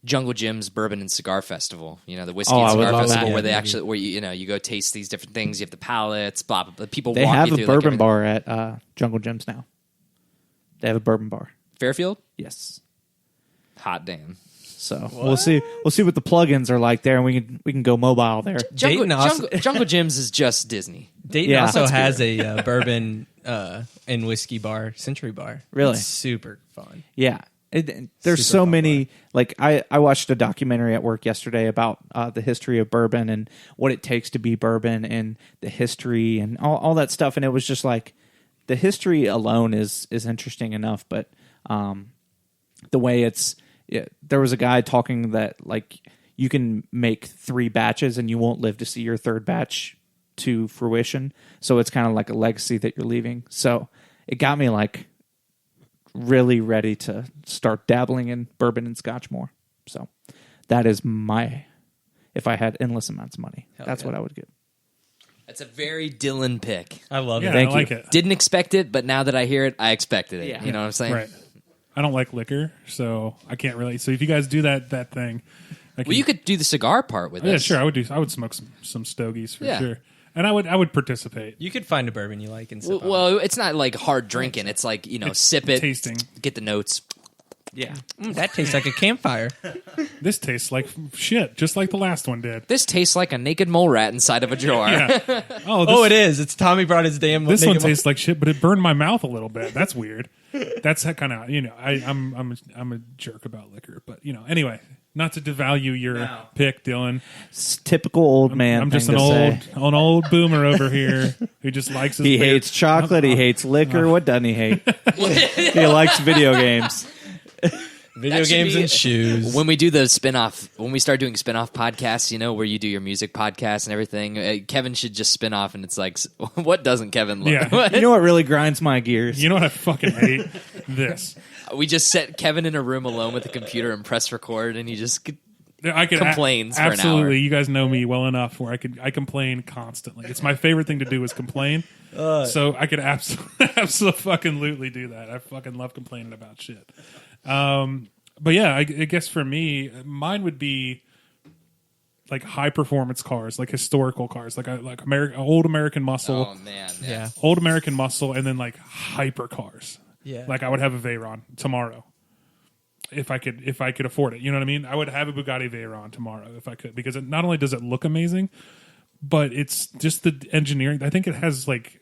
Jungle Jim's Bourbon and Cigar Festival. The whiskey Oh, and I would cigar love festival, that. where they Yeah, actually you go taste these different things. You have the palettes, blah blah blah. People They walk have you a through bourbon like bar at Jungle Jim's now. They have a bourbon bar. Fairfield. Yes. Hot damn. So we'll see what the plugins are like there, and we can go mobile there. Dayton also- Jungle Jim's is just Disney. Dayton Yeah. also That's has a bourbon and whiskey bar, Century Bar. Really? It's super fun. Yeah. There's Super so fun many, like I watched a documentary at work yesterday about the history of bourbon and what it takes to be bourbon and the history and all that stuff. And it was just like, the history alone is interesting enough, but the way there was a guy talking that like you can make 3 batches and you won't live to see your 3rd batch to fruition. So it's kind of like a legacy that you're leaving. So it got me like really ready to start dabbling in bourbon and scotch more. So that is if I had endless amounts of money, that's yeah. what I would get. That's a very Dylan pick. I love Yeah, it. Thank I like you. it. Didn't expect it, but now that I hear it, I expected it. Yeah. You know what I'm saying? Right. I don't like liquor, so I can't really. So if you guys do that thing, I can, Well, you could do the cigar part with Yeah, this. sure. I would smoke some stogies for Yeah. sure, and I would participate. You could find a bourbon you like and sip on. Well, it's not like hard drinking. It's like sip it, tasting. get the notes. Yeah. That tastes like a campfire. This tastes like shit, just like the last one did. This tastes like a naked mole rat inside of a jar. Yeah. Oh, it is. It's Tommy brought his damn. This one naked tastes like shit, but it burned my mouth a little bit. That's weird. That's kind of I'm a jerk about liquor, but anyway, not to devalue your pick, Dylan. It's typical old man. I'm just thing an to say. old boomer over here who just likes his He beer. hates chocolate. He hates liquor. What doesn't he hate? He likes video games. video That should games be- and shoes. When we do the spin-off, when we start doing spin-off podcasts, where you do your music podcast and everything, Kevin should just spin off, and it's like, what doesn't Kevin love? Yeah. You know what really grinds my gears? You know what I fucking hate? This. We just set Kevin in a room alone with the computer and press record, and he just I could complains for an absolutely. hour. You guys know me well enough where I complain constantly. It's my favorite thing to do is complain. So I could absolutely do that. I fucking love complaining about shit. But yeah, I guess for me, mine would be like high performance cars, like historical cars, like old American muscle. Oh man, Yeah. Old American muscle, and then like hyper cars. Yeah. Like I would have a Veyron tomorrow if I could afford it. You know what I mean? I would have a Bugatti Veyron tomorrow if I could, because not only does it look amazing, but it's just the engineering. I think it has like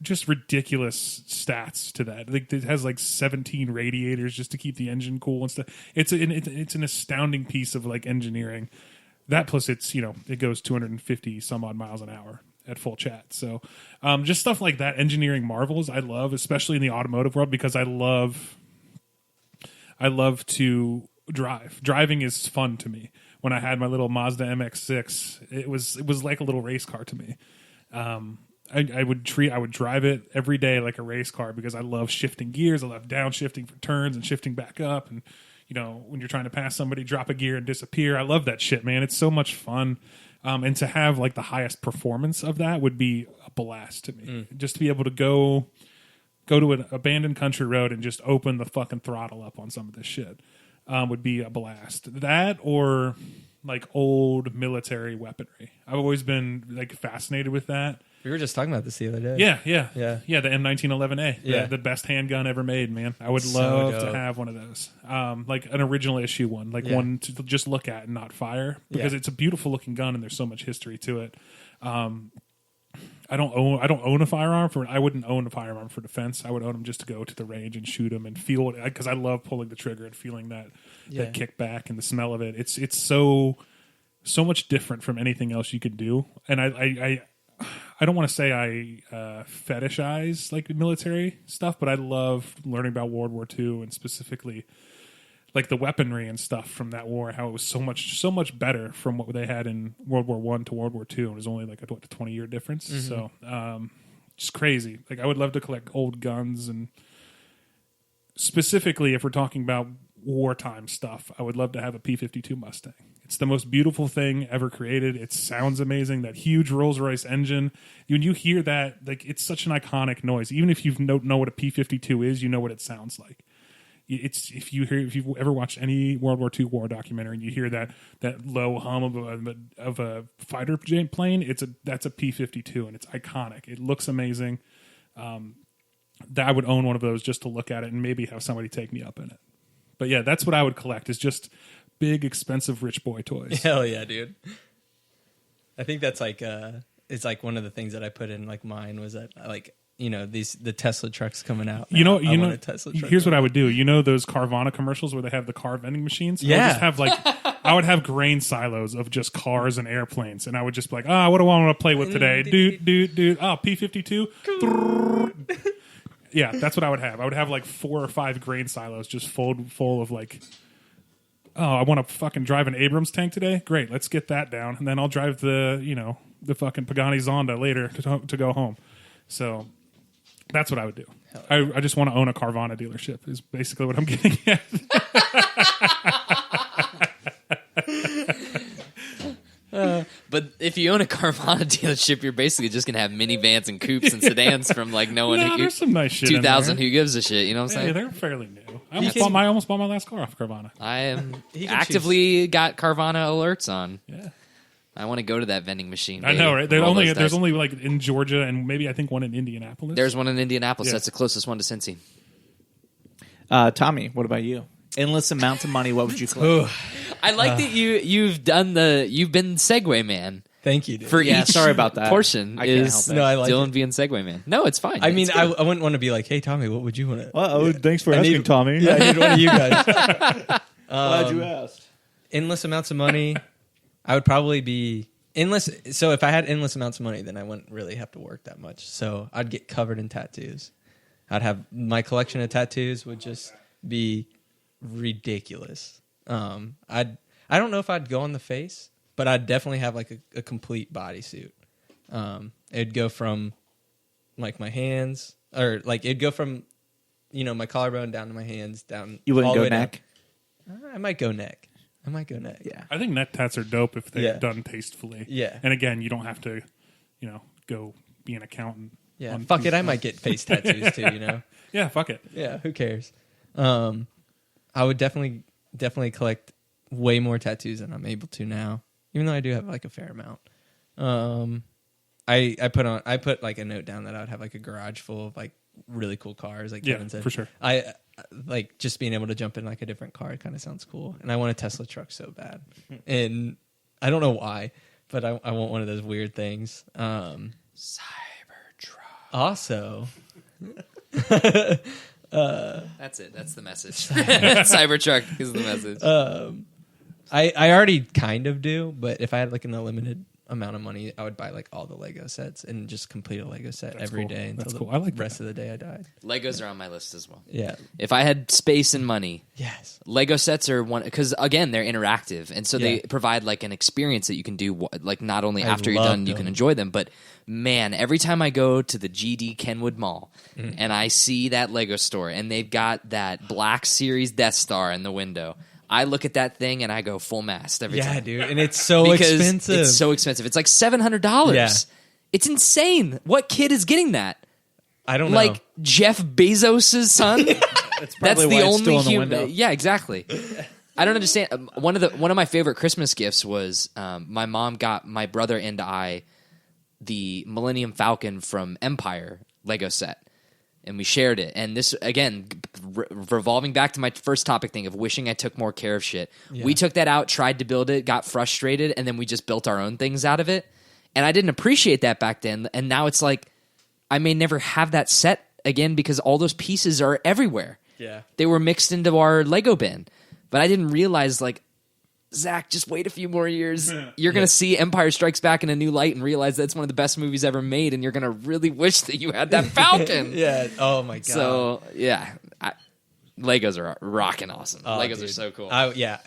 just ridiculous stats to that. Like it has like 17 radiators just to keep the engine cool and stuff. It's an astounding piece of like engineering. That plus it's, it goes 250 some odd miles an hour at full chat. So just stuff like that, engineering marvels I love, especially in the automotive world, because I love to drive. Driving is fun to me. When I had my little Mazda MX-6, it was like a little race car to me. I would drive it every day like a race car because I love shifting gears. I love downshifting for turns and shifting back up. And, when you're trying to pass somebody, drop a gear and disappear. I love that shit, man. It's so much fun. And to have like the highest performance of that would be a blast to me. Just to be able to go to an abandoned country road and just open the fucking throttle up on some of this shit would be a blast. That or like old military weaponry. I've always been like fascinated with that. We were just talking about this the other day. Yeah. Yeah. The M1911A. Yeah. The best handgun ever made, man. I would love to have one of those. Like an original issue one. Like one to just look at and not fire. Because it's a beautiful looking gun and there's so much history to it. I don't own a firearm I wouldn't own a firearm for defense. I would own them just to go to the range and shoot them and feel it, because I love pulling the trigger and feeling that kickback and the smell of it. It's so much different from anything else you could do. And I don't want to say I fetishize like military stuff, but I love learning about World War II and specifically like the weaponry and stuff from that war, how it was so much better from what they had in World War I to World War II. It was only like a 20-year difference. So just crazy. Like I would love to collect old guns, and specifically if we're talking about wartime stuff, I would love to have a P-52 Mustang. It's the most beautiful thing ever created. It sounds amazing. That huge Rolls-Royce engine. When you hear that, like it's such an iconic noise. Even if you know what a P-52 is, you know what it sounds like. It's if you've ever watched any World War II war documentary and you hear that low hum of a fighter plane, that's a P-52 and it's iconic. It looks amazing. That I would own one of those just to look at it and maybe have somebody take me up in it. But yeah, that's what I would collect, is just big, expensive rich boy toys. Hell yeah, dude. I think that's like it's like one of the things that I put in like mine was that like the Tesla trucks coming out. I want a Tesla truck. Here's what I would do. Those Carvana commercials where they have the car vending machines? Yeah. I would just have I would have grain silos of just cars and airplanes, and I would just be like, what do I want to play with today? Dude. Oh, P-52. Yeah, that's what I would have. I would have like 4 or 5 grain silos just full of like, I want to fucking drive an Abrams tank today? Great, let's get that down. And then I'll drive the fucking Pagani Zonda later to go home. So that's what I would do. I just want to own a Carvana dealership is basically what I'm getting at. But if you own a Carvana dealership, you're basically just gonna have minivans and coupes and sedans from like no one. There's some nice shit. 2000 who gives a shit? You know what I'm saying? Yeah, they're fairly new. I almost bought my last car off Carvana. I am actively got Carvana alerts on. Yeah. I want to go to that vending machine. I know, right? There's only like in Georgia and maybe I think one in Indianapolis. There's one in Indianapolis. Yeah. That's the closest one to Cincy. Tommy, what about you? Endless amounts of money. What would you collect? I like that you've been Segway Man. Thank you, dude. For each sorry about that. portion I can't is help it. No, I like Dylan it. being Segway Man. No, it's fine. I mean, It's I good. wouldn't want to be like, hey, Tommy, what would you want to... Thanks for I asking, need- Tommy. Yeah, I need one of you guys. Glad you asked. Endless amounts of money. I would probably be... endless. So if I had endless amounts of money, then I wouldn't really have to work that much. So I'd get covered in tattoos. I'd have... my collection of tattoos would just be ridiculous. I don't know if I'd go on the face, but I'd definitely have like a complete bodysuit. It'd go from like my hands, or like it'd go from my collarbone down to my hands, down. You wouldn't all the go way down. neck? I might go neck. Yeah. I think neck tats are dope if they're Yeah. done tastefully. Yeah. And again, you don't have to, go be an accountant. Yeah, fuck it. I might get face tattoos too. Yeah, fuck it. Yeah, who cares? I would definitely collect way more tattoos than I'm able to now. even though I do have like a fair amount. I put like a note down that I would have like a garage full of like really cool cars, like Kevin said. For sure. I like just being able to jump in like a different car. It kind of sounds cool, and I want a Tesla truck so bad, and I don't know why, but I want one of those weird things. Cybertruck. Also, that's it. That's the message. Cybertruck is the message. I already kind of do, but if I had like an unlimited amount of money, I would buy like all the Lego sets and just complete a Lego set every day until the rest of the day I died. Legos are on my list as well. Yeah. If I had space and money, yes, Lego sets are one, because again they're interactive, and so they provide like an experience that you can do. Like not only after you're done, you can enjoy them, but man, every time I go to the GD Kenwood Mall and I see that Lego store and they've got that Black Series Death Star in the window, I look at that thing and I go full mast every time. Yeah, dude, and it's so expensive. It's so expensive. It's like $700. Yeah. It's insane. What kid is getting that? I don't know. Like Jeff Bezos' son? That's That's probably the why it's still only in the human. window. Yeah, exactly. I don't understand. One of my favorite Christmas gifts was my mom got my brother and I the Millennium Falcon from Empire Lego set, and we shared it. And this, again, revolving back to my first topic thing of wishing I took more care of shit. Yeah. We took that out, tried to build it, got frustrated, and then we just built our own things out of it. And I didn't appreciate that back then. And now it's like I may never have that set again because all those pieces are everywhere. Yeah, they were mixed into our Lego bin. But I didn't realize, like, Zach, just wait a few more years. You're going to see Empire Strikes Back in a new light and realize that's one of the best movies ever made, and you're going to really wish that you had that Falcon. Yeah. Oh, my God. So, yeah. Legos are rocking awesome. Legos are so cool. Yeah.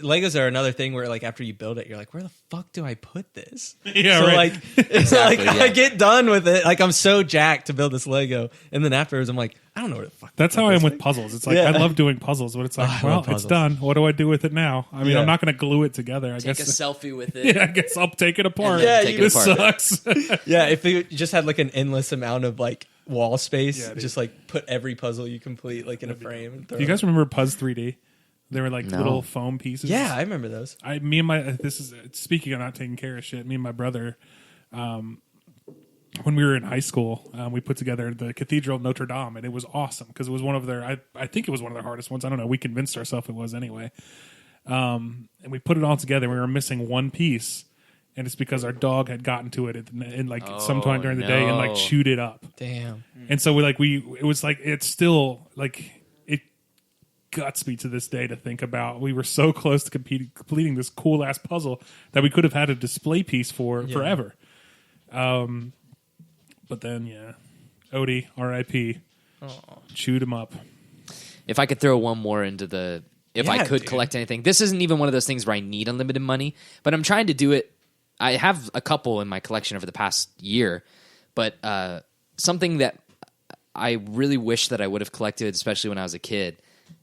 Legos are another thing where, like, after you build it, you're like, where the fuck do I put this? Yeah, so, right. like, it's Exactly, like yeah. I get done with it. Like, I'm so jacked to build this Lego. And then afterwards, I'm like, I don't know where the fuck. That's how I am with puzzles. It's like I love doing puzzles, but it's like, I love well, it's puzzles. done. What do I do with it now? I mean, I'm not going to glue it together. I Take a guess. selfie with it. Yeah, I guess I'll take it apart. Yeah, take it this apart. sucks. Yeah, if you just had, like, an endless amount of, like, wall space, Yeah, dude. just, like, put every puzzle you complete, like, in a frame. And throw Do you guys remember Puzz 3D? They were like No. little foam pieces. Yeah, I remember those. Me and my this is speaking of not taking care of shit. Me and my brother, when we were in high school, we put together the Cathedral of Notre Dame, and it was awesome because it was one of their. I think it was one of their hardest ones. I don't know. We convinced ourselves it was anyway. And we put it all together. We were missing one piece, and it's because our dog had gotten to it in like sometime during the day and like chewed it up. Damn. And so it was like it's still like it guts me to this day to think about. We were so close to completing this cool ass puzzle that we could have had a display piece for forever. But then Odie, R.I.P. Chewed him up. If I could throw one more into the... If I could collect anything. This isn't even one of those things where I need unlimited money, but I'm trying to do it. I have a couple in my collection over the past year, but something that I really wish that I would have collected, especially when I was a kid,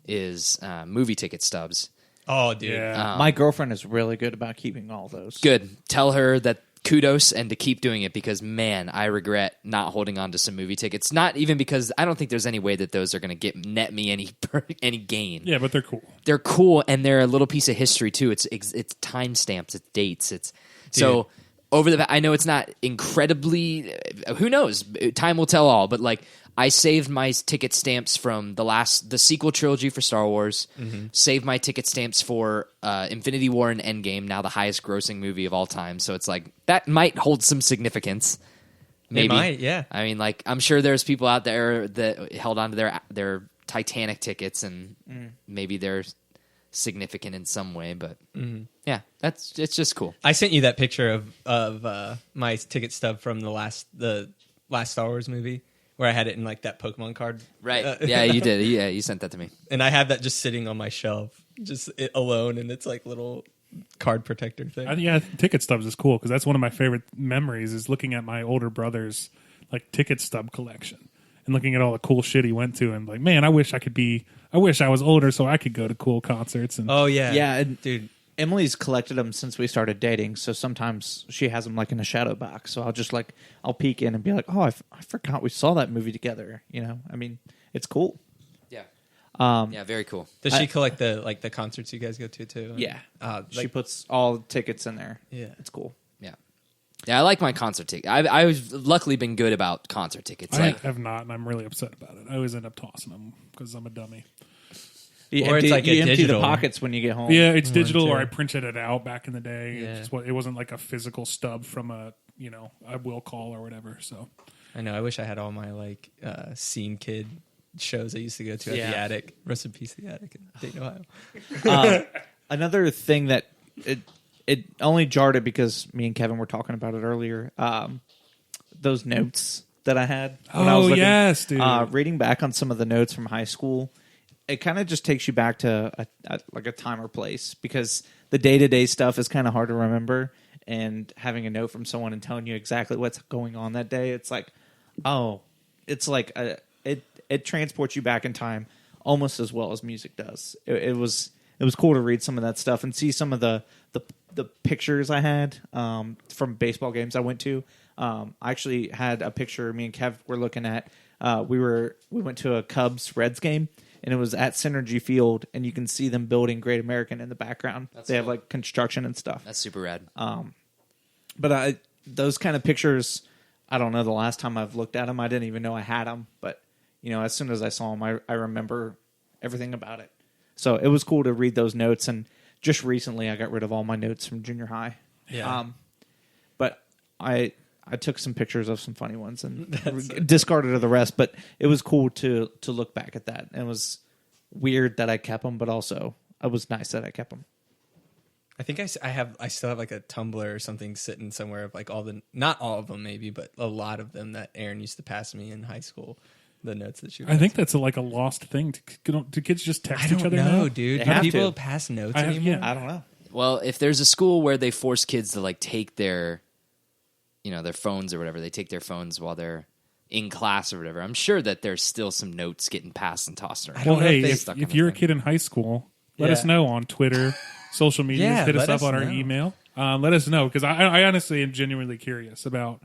is movie ticket stubs. Oh, dude. Yeah. My girlfriend is really good about keeping all those. Good. Tell her that kudos and to keep doing it because, man, I regret not holding on to some movie tickets. Not even because I don't think there's any way that those are going to net me any gain. Yeah, but they're cool. They're cool, and they're a little piece of history too. It's timestamps, it's dates, so over I know it's not incredibly. Who knows? Time will tell all. But like, I saved my ticket stamps from the sequel trilogy for Star Wars. Mm-hmm. Saved my ticket stamps for Infinity War and Endgame, now the highest grossing movie of all time. So it's like that might hold some significance. Maybe, it might, yeah. I mean, like, I'm sure there's people out there that held on to their Titanic tickets, and maybe they're significant in some way. But yeah, it's just cool. I sent you that picture of my ticket stub from the last Star Wars movie where I had it in like that Pokemon card. Right? Yeah, you did. Yeah, you sent that to me. And I have that just sitting on my shelf, just alone, and it's like little card protector thing. Ticket stubs is cool because that's one of my favorite memories is looking at my older brother's like ticket stub collection and looking at all the cool shit he went to and like, man, I wish I was older so I could go to cool concerts. And oh yeah, yeah, and dude, Emily's collected them since we started dating. So sometimes she has them like in a shadow box. So I'll peek in and be like, oh, I forgot we saw that movie together. You know, I mean, it's cool. Yeah. Yeah, very cool. Does she collect the concerts you guys go to too? Yeah. She Like, puts all the tickets in there. Yeah. It's cool. Yeah, I like my concert ticket. I've luckily been good about concert tickets. I Like, have not, and I'm really upset about it. I always end up tossing them because I'm a dummy. Or it's like you a empty digital. the pockets when you get home. Yeah, it's digital, too. or I printed it out back in the day. Yeah. It wasn't like a physical stub from a will call or whatever. So I know. I wish I had all my scene kid shows I used to go to at the Attic. Rest in peace, the Attic in Dayton, Ohio. Another thing that it only jarred it because me and Kevin were talking about it earlier. Those notes that I had. When I was looking, yes, dude. Reading back on some of the notes from high school, it kind of just takes you back to a time or place, because the day-to-day stuff is kind of hard to remember, and having a note from someone and telling you exactly what's going on that day, it's like, it's like it transports you back in time almost as well as music does. It was cool to read some of that stuff and see some of the pictures I had from baseball games I went to. I actually had a picture me and Kev were looking at. We went to a Cubs-Reds game, and it was at Synergy Field, and you can see them building Great American in the background. They have like construction and stuff. that's super rad. But those kind of pictures, I don't know the last time I've looked at them. I didn't even know I had them. But, as soon as I saw them, I remember everything about it. So it was cool to read those notes. And just recently, I got rid of all my notes from junior high. Yeah. But I took some pictures of some funny ones and discarded the rest. But it was cool to look back at that. And it was weird that I kept them, but also it was nice that I kept them. I think I still have like a Tumblr or something sitting somewhere of like not all of them maybe, but a lot of them that Aaron used to pass me in high school. The notes that she. I think that's like a lost thing. Do kids just text each other now? No, dude. They Do have people to. pass notes I have- anymore? yeah. I don't know. Well, if there's a school where they force kids to like take their, their phones or whatever, they take their phones while they're in class or whatever. I'm sure that there's still some notes getting passed and tossed around. Well, know if hey, they if you're a kid in high school, let Yeah. us know on Twitter, social media. Yeah, hit us let up us on our know. email. Let us know, because I honestly am genuinely curious about,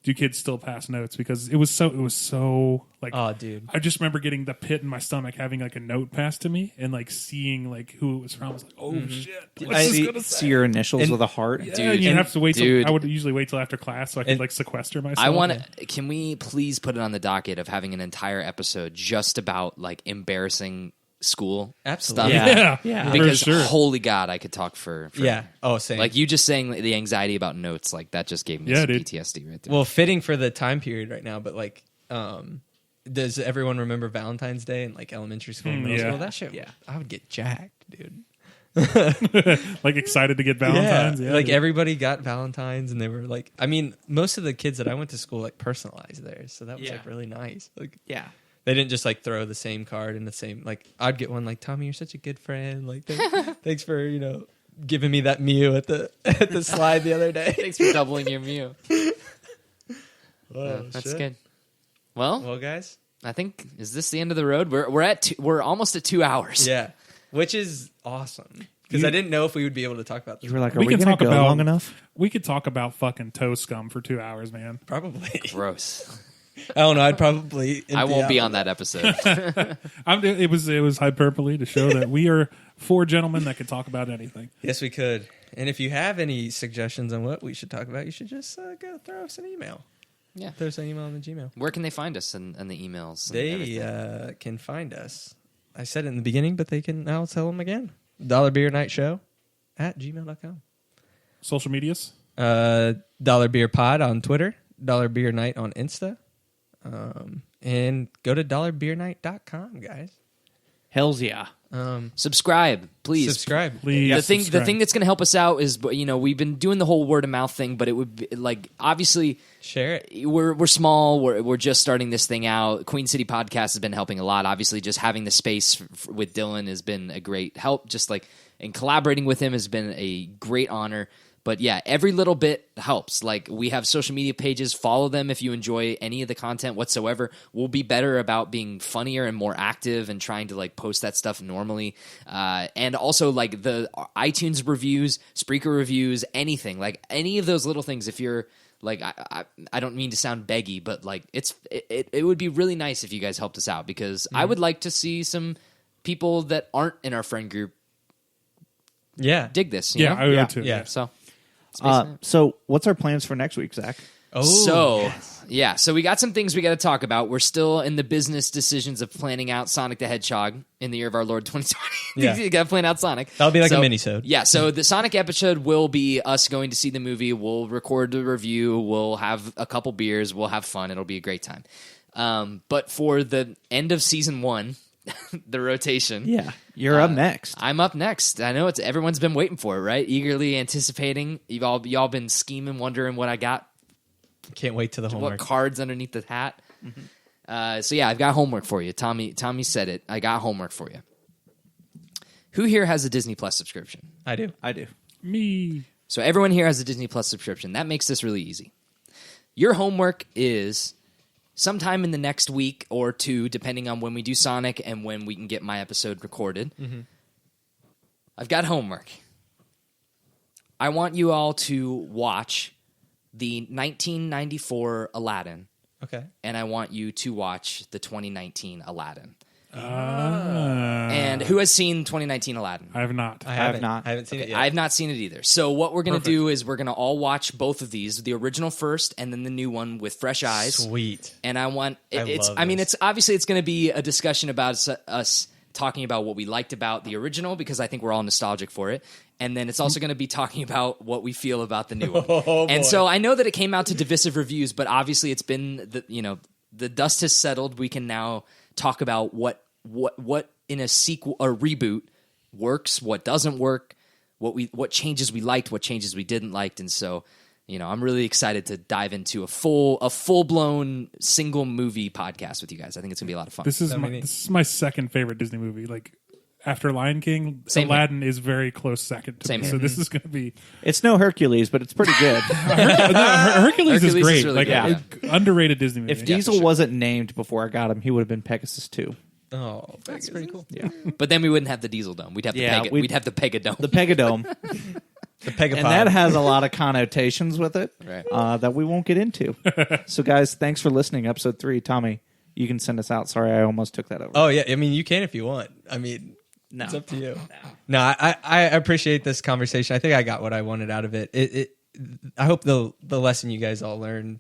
do kids still pass notes? Because it was so like, Oh, dude. I just remember getting the pit in my stomach, having like a note passed to me, and like seeing like who it was from. I was like, oh shit, what's I this gonna see say? your initials And- with a heart. Yeah, Dude, you and- have to wait till dude. I would usually wait till after class so I could And- like sequester myself. I want to. Can we please put it on the docket of having an entire episode just about like embarrassing school Absolutely. stuff? Yeah, Yeah. for Because sure. holy God, I could talk for Yeah. Oh, same. like you just saying the anxiety about notes, like that just gave me Yeah, some dude. PTSD right there. Well, fitting for the time period right now, but like, does everyone remember Valentine's Day in like elementary school and middle yeah. school? That shit, Yeah. I would get jacked, dude. Like excited to get Valentine's. Yeah, like dude. everybody got Valentine's, and they were like, I mean, most of the kids that I went to school like personalized theirs, so that was Yeah. like really nice. Like, Yeah. they didn't just like throw the same card in the same. Like, I'd get one like, Tommy, you're such a good friend. Like, thanks for giving me that Mew at the slide the other day. Thanks for doubling your Mew. Whoa, That's shit. good. Well, Well, guys, I think is this the end of the road? We're almost at 2 hours. yeah, which is awesome because I didn't know if we would be able to talk about this. You were like, are We we, can going to talk go about- long enough? We could talk about fucking toe scum for 2 hours, man. Probably. Gross. I don't know. I'd probably. I won't be out. on that episode. It was hyperbole to show that we are four gentlemen that can talk about anything. Yes, we could. And if you have any suggestions on what we should talk about, you should just go throw us an email. Yeah. Throw us an email on the Gmail. Where can they find us in the emails? And They everything? can find us. I said it in the beginning, but they can. I'll tell them again. Dollar Beer Night Show at gmail.com. Social medias? Dollar Beer Pod on Twitter. Dollar Beer Night on Insta. And go to dollarbeernight.com, guys. Hells yeah. Subscribe, please. Subscribe. Please. The thing subscribe. that's going to help us out is, we've been doing the whole word of mouth thing, but it would be like, obviously Share it. we're small. We're just starting this thing out. Queen City Podcast has been helping a lot. Obviously, just having the space with Dylan has been a great help. Just like, and collaborating with him has been a great honor. But yeah, every little bit helps. Like, we have social media pages. Follow them if you enjoy any of the content whatsoever. We'll be better about being funnier and more active and trying to like post that stuff normally. And also like the iTunes reviews, Spreaker reviews, anything, like any of those little things. If you're like, I don't mean to sound beggy, but like it would be really nice if you guys helped us out, because I would like to see some people that aren't in our friend group Yeah. dig this. You Yeah, know? I would Yeah. too. Yeah. So, it's basically it. So what's our plans for next week, Zach? Oh, So, yeah, so we got some things we got to talk about. We're still in the business decisions of planning out Sonic the Hedgehog in the year of our Lord 2020. Yeah. You got to plan out Sonic. That'll be like a So, mini-sode. Yeah, so the Sonic episode will be us going to see the movie. We'll record the review. We'll have a couple beers. We'll have fun. It'll be a great time. But for the end of season 1, the rotation. Yeah, you're up next. I'm up next. I know everyone's been waiting for it, right? Eagerly anticipating. Y'all been scheming, wondering what I got. Can't wait to the homework. What cards underneath the hat. So yeah, I've got homework for you. Tommy said it. I got homework for you. Who here has a Disney Plus subscription? I do. I do. Me. So everyone here has a Disney Plus subscription. That makes this really easy. Your homework is sometime in the next week or two, depending on when we do Sonic and when we can get my episode recorded. I've got homework. I want you all to watch the 1994 Aladdin, Okay. and I want you to watch the 2019 Aladdin. Ah. And who has seen 2019 Aladdin? I have not. I have not. I haven't seen it yet. I have not seen it either. So what we're going to do is we're going to all watch both of these, the original first and then the new one with fresh eyes. Sweet. And I want love I mean this. it's obviously it's going to be a discussion about us talking about what we liked about the original because I think we're all nostalgic for it. And then it's also going to be talking about what we feel about the new one. Oh, and boy. so I know that it came out to divisive reviews, but obviously it's been the dust has settled. We can now talk about what in a sequel or reboot works, what doesn't work, what changes we liked, what changes we didn't like. And so, I'm really excited to dive into a full-blown single movie podcast with you guys. I think it's gonna be a lot of fun. This is my second favorite Disney movie. Like after Lion King, Same Aladdin is very close second to Same me. here. So this is going to be It's no Hercules, but it's pretty good. Hercules is Hercules great. is really like good, underrated Disney movie. If Diesel wasn't named before I got him, he would have been Pegasus 2. Oh, that's pretty cool. Yeah. But then we wouldn't have the Diesel Dome. We'd have the we'd have the Pegadome. The Pegadome. The Pegapod. And that has a lot of connotations with it Right. that we won't get into. So, guys, thanks for listening. Episode 3. Tommy, you can send us out. Sorry, I almost took that over. Oh, yeah. I mean, you can if you want. I mean, No. it's up to you. No, I appreciate this conversation. I think I got what I wanted out of it. I hope the lesson you guys all learned.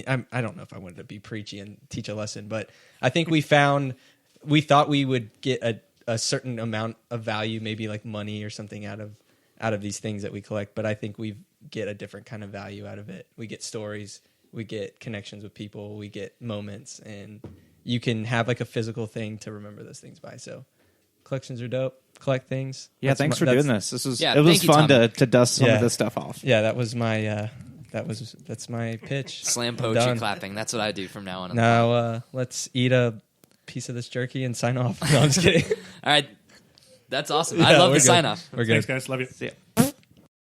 I don't know if I wanted to be preachy and teach a lesson, but I think we thought we would get a certain amount of value, maybe like money or something out of these things that we collect. But I think we get a different kind of value out of it. We get stories, we get connections with people, we get moments, and you can have like a physical thing to remember those things by. So collections are dope. Collect things. Yeah, thanks for doing this. It was thank you, fun Tommy. to dust some Yeah. of this stuff off. Yeah, that was my that's my pitch. Slam I'm poetry done. clapping. That's what I do from now on. Now let's eat a piece of this jerky and sign off. No, I'm just kidding. All right. That's awesome. Yeah, I love we're the good. sign off. We're good. Thanks, guys. Love you. See ya.